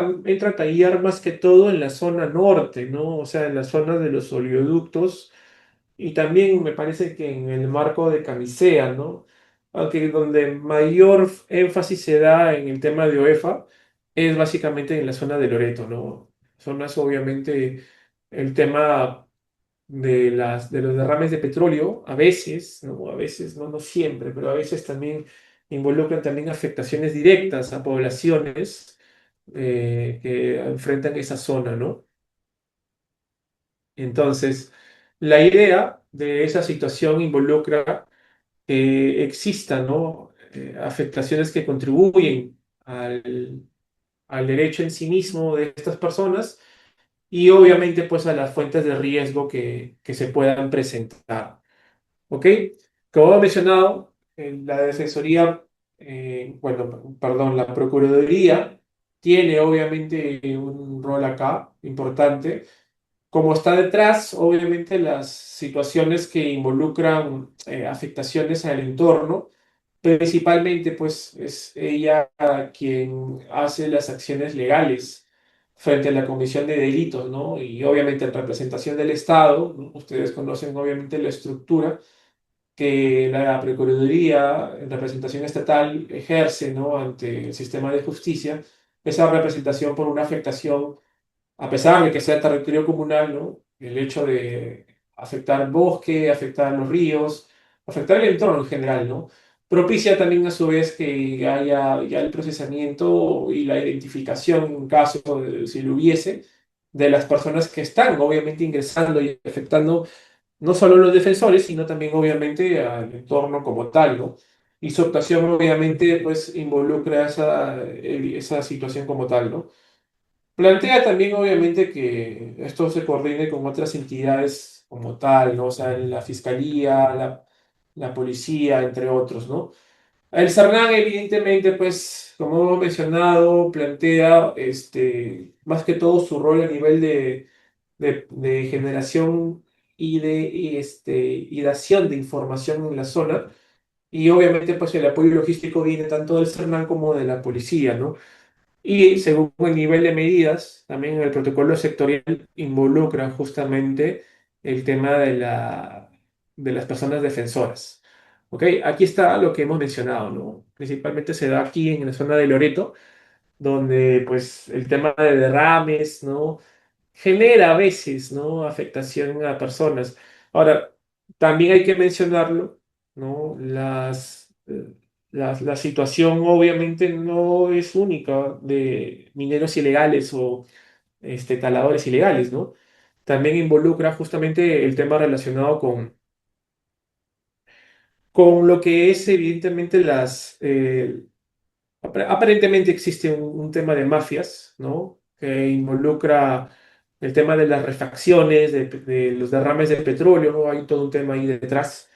a tallar más que todo en la zona norte, ¿no? O sea, en la zona de los oleoductos y también me parece que en el marco de Camisea, ¿no? Aunque donde mayor énfasis se da en el tema de UEFA es básicamente en la zona de Loreto, ¿no? Zonas obviamente el tema de los derrames de petróleo, a veces, no siempre, pero a veces también involucran también afectaciones directas a poblaciones que enfrentan esa zona, ¿no? Entonces, la idea de esa situación involucra que existan, ¿no? Afectaciones que contribuyen al derecho en sí mismo de estas personas y obviamente pues a las fuentes de riesgo que se puedan presentar. ¿Ok? Como he mencionado, la Defensoría, bueno, perdón, la Procuraduría tiene obviamente un rol acá importante como está detrás, obviamente, las situaciones que involucran afectaciones al entorno, principalmente, pues es ella quien hace las acciones legales frente a la comisión de delitos, ¿no? Y obviamente en representación del Estado, ¿no? Ustedes conocen obviamente la estructura que la Procuraduría en representación estatal ejerce, ¿no? Ante el sistema de justicia, esa representación por una afectación a pesar de que sea territorio comunal, ¿no? El hecho de afectar el bosque, afectar los ríos, afectar el entorno en general, ¿no? Propicia también a su vez que haya ya el procesamiento y la identificación, en caso de si lo hubiese, de las personas que están obviamente ingresando y afectando no solo a los defensores, sino también obviamente al entorno como tal, ¿no? Y su actuación obviamente pues involucra esa situación como tal, ¿no? Plantea también, obviamente, que esto se coordine con otras entidades como tal, ¿no? O sea, la fiscalía, la policía, entre otros, ¿no? El CERNAN, evidentemente, pues, como hemos mencionado, plantea más que todo su rol a nivel de generación y dación de información en la zona. Y obviamente, pues, el apoyo logístico viene tanto del CERNAN como de la policía, ¿no? Y según el nivel de medidas, también el protocolo sectorial involucra justamente el tema de las personas defensoras. ¿Ok? Aquí está lo que hemos mencionado, ¿no? Principalmente se da aquí en la zona de Loreto, donde pues el tema de derrames, ¿no? Genera a veces, ¿no? Afectación a personas. Ahora, también hay que mencionarlo, ¿no? La situación obviamente no es única de mineros ilegales o taladores ilegales, ¿no? También involucra justamente el tema relacionado con lo que es evidentemente aparentemente existe un tema de mafias, ¿no? Que involucra el tema de las refacciones, de los derrames de petróleo, ¿no? Hay todo un tema ahí detrás.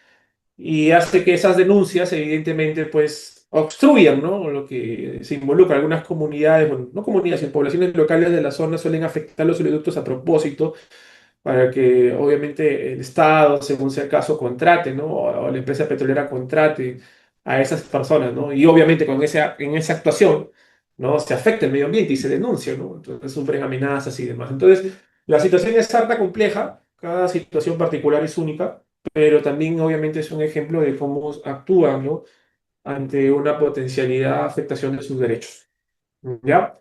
Y hace que esas denuncias, evidentemente, pues obstruyan, ¿no? Lo que se involucra. Algunas comunidades, bueno, no comunidades, sino poblaciones locales de la zona suelen afectar los oleoductos a propósito para que obviamente el Estado, según sea el caso, contrate, ¿no? O la empresa petrolera contrate a esas personas, ¿no? Y obviamente en esa actuación, ¿no? Se afecta el medio ambiente y se denuncia, ¿no? Entonces sufren amenazas y demás. Entonces, la situación es harta compleja, cada situación particular es única, pero también obviamente es un ejemplo de cómo actúan, ¿no? Ante una potencialidad afectación de sus derechos, ¿ya?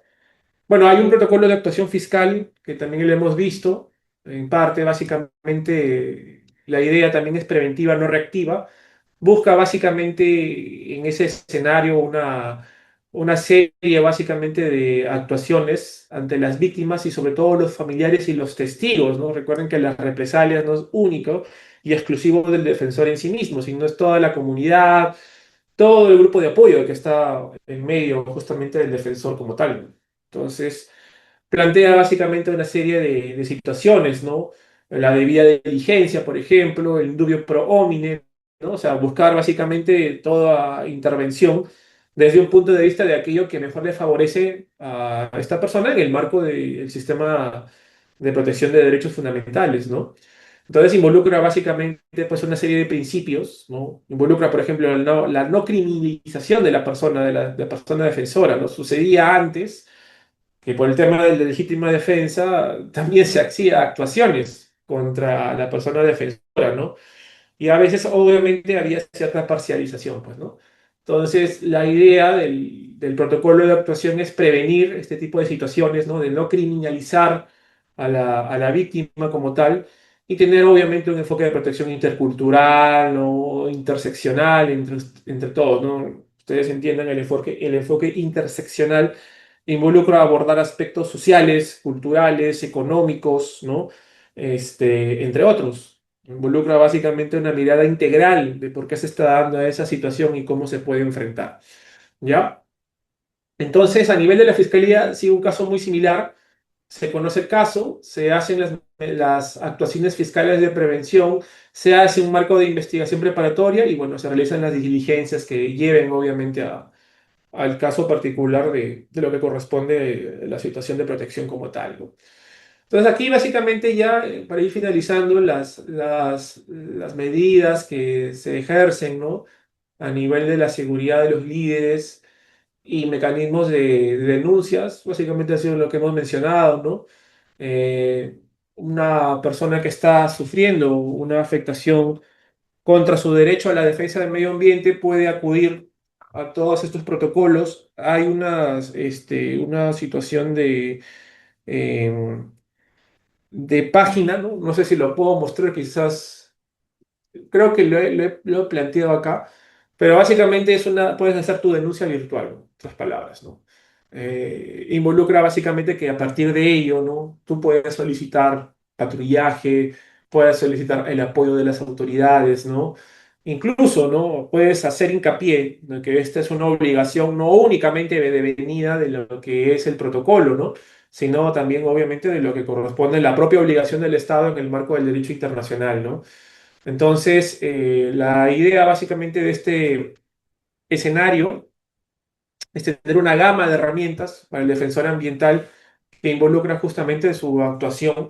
Bueno, hay un protocolo de actuación fiscal que también lo hemos visto. En parte, básicamente, la idea también es preventiva, no reactiva. Busca básicamente en ese escenario una serie básicamente de actuaciones ante las víctimas y sobre todo los familiares y los testigos, ¿no? Recuerden que las represalias no es único y exclusivo del defensor en sí mismo, sino es toda la comunidad, todo el grupo de apoyo que está en medio justamente del defensor como tal. Entonces, plantea básicamente una serie de situaciones, ¿no? La debida diligencia, por ejemplo, el dubio pro homine, ¿no? O sea, buscar básicamente toda intervención desde un punto de vista de aquello que mejor le favorece a esta persona en el marco del sistema de protección de derechos fundamentales, ¿no? Entonces involucra básicamente pues una serie de principios, ¿no? Involucra, por ejemplo, la no criminalización de la persona, de la persona defensora, ¿no? Sucedía antes que por el tema de la legítima defensa también se hacía actuaciones contra la persona defensora, ¿no? Y a veces, obviamente, había cierta parcialización, pues, ¿no? Entonces, la idea del protocolo de actuación es prevenir este tipo de situaciones, ¿no? De no criminalizar a la víctima como tal y tener, obviamente, un enfoque de protección intercultural, ¿no? Interseccional entre todos, ¿no? Ustedes entiendan el enfoque interseccional involucra abordar aspectos sociales, culturales, económicos, ¿no? Entre otros. Involucra básicamente una mirada integral de por qué se está dando esa situación y cómo se puede enfrentar. ¿Ya? Entonces, a nivel de la fiscalía, sí, un caso muy similar. Se conoce el caso, se hacen las actuaciones fiscales de prevención, se hace un marco de investigación preparatoria y, bueno, se realizan las diligencias que lleven, obviamente, al caso particular de lo que corresponde la situación de protección como tal, ¿no? Entonces aquí básicamente ya para ir finalizando las medidas que se ejercen, ¿no? A nivel de la seguridad de los líderes y mecanismos de denuncias, básicamente ha sido lo que hemos mencionado, ¿no? Una persona que está sufriendo una afectación contra su derecho a la defensa del medio ambiente puede acudir a todos estos protocolos. Hay una situación em, de página, ¿no? No sé si lo puedo mostrar, quizás, creo que lo he planteado acá, pero básicamente puedes hacer tu denuncia virtual, ¿no? En otras palabras, ¿no? Involucra básicamente que a partir de ello, ¿no? Tú puedes solicitar patrullaje, puedes solicitar el apoyo de las autoridades, ¿no? Incluso, ¿no? Puedes hacer hincapié de que esta es una obligación no únicamente devenida de lo que es el protocolo, ¿no? Sino también, obviamente, de lo que corresponde la propia obligación del Estado en el marco del derecho internacional, ¿no? Entonces, la idea básicamente de este escenario es tener una gama de herramientas para el defensor ambiental que involucra justamente su actuación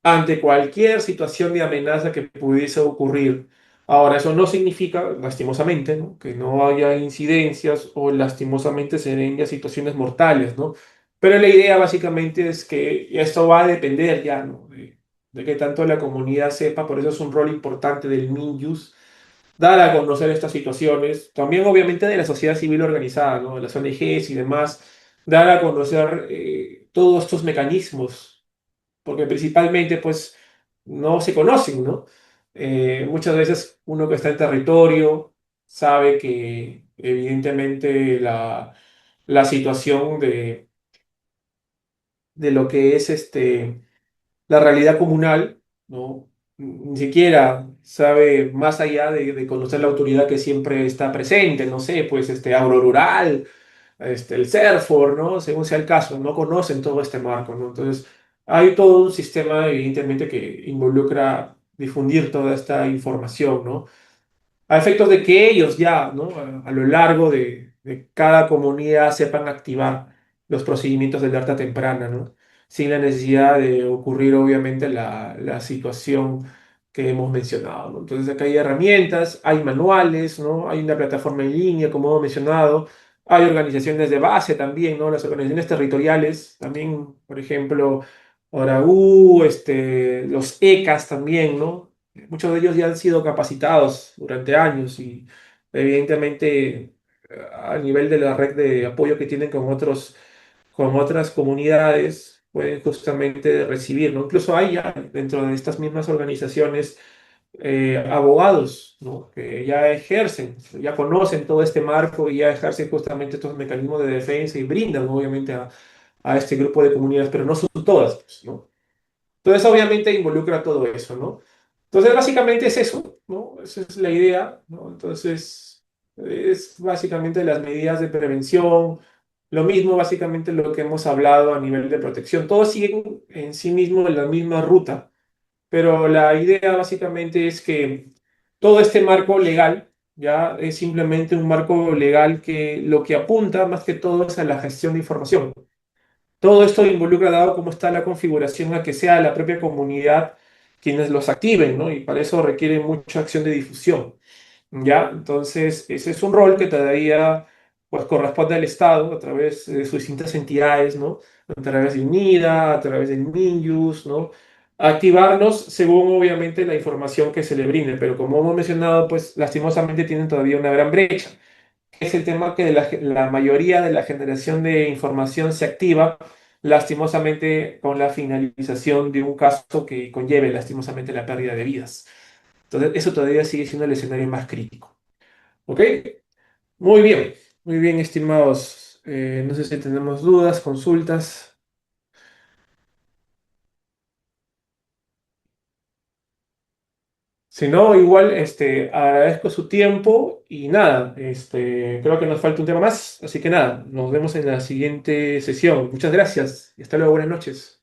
ante cualquier situación de amenaza que pudiese ocurrir. Ahora, eso no significa, lastimosamente, ¿no? Que no haya incidencias o lastimosamente se den ya situaciones mortales, ¿no? Pero la idea básicamente es que esto va a depender ya, ¿no? De que tanto la comunidad sepa, por eso es un rol importante del MINJUS dar a conocer estas situaciones, también obviamente de la sociedad civil organizada, ¿no? De las ONGs y demás, dar a conocer todos estos mecanismos, porque principalmente pues no se conocen, ¿no? Muchas veces uno que está en territorio sabe que evidentemente la situación de lo que es la realidad comunal, ¿no? Ni siquiera sabe más allá de conocer la autoridad que siempre está presente, no sé, pues Agrorural, el CERFOR, ¿no? Según sea el caso, no conocen todo este marco, ¿no? Entonces, hay todo un sistema, evidentemente, que involucra difundir toda esta información, ¿no? A efectos de que ellos ya, ¿no? A lo largo de cada comunidad sepan activar los procedimientos de alerta temprana, ¿no? sin la necesidad de ocurrir obviamente la situación que hemos mencionado, ¿no? Entonces acá hay herramientas, hay manuales, ¿no? Hay una plataforma en línea, como hemos mencionado, hay organizaciones de base también, ¿no? Las organizaciones territoriales, también, por ejemplo, ORAU, los ECAS también, ¿no? Muchos de ellos ya han sido capacitados durante años y evidentemente a nivel de la red de apoyo que tienen con otras comunidades, pueden justamente recibir, ¿no? Incluso hay ya dentro de estas mismas organizaciones abogados, ¿no? Que ya ejercen, ya conocen todo este marco y ya ejercen justamente estos mecanismos de defensa y brindan obviamente a este grupo de comunidades, pero no son todas, pues, ¿no? Entonces, obviamente involucra todo eso, ¿no? Entonces, básicamente es eso, ¿no? Esa es la idea, ¿no? Entonces, es básicamente las medidas de prevención, lo mismo básicamente lo que hemos hablado a nivel de protección. Todos siguen en sí mismos en la misma ruta, pero la idea básicamente es que todo este marco legal ya es simplemente un marco legal que lo que apunta más que todo es a la gestión de información. Todo esto involucra, dado cómo está la configuración, a que sea la propia comunidad quienes los activen, ¿no? Y para eso requiere mucha acción de difusión, ¿ya? Entonces, ese es un rol que todavía pues, corresponde al Estado a través de sus distintas entidades, ¿no? A través de UNIDA, a través del MINJUS, ¿no? Activarlos según, obviamente, la información que se le brinde, pero como hemos mencionado, pues lastimosamente tienen todavía una gran brecha. Es el tema que la mayoría de la generación de información se activa lastimosamente con la finalización de un caso que conlleve lastimosamente la pérdida de vidas. Entonces, eso todavía sigue siendo el escenario más crítico. ¿Ok? Muy bien, estimados. No sé si tenemos dudas, consultas. Si no, igual agradezco su tiempo y nada, creo que nos falta un tema más, así que nada, nos vemos en la siguiente sesión. Muchas gracias y hasta luego, buenas noches.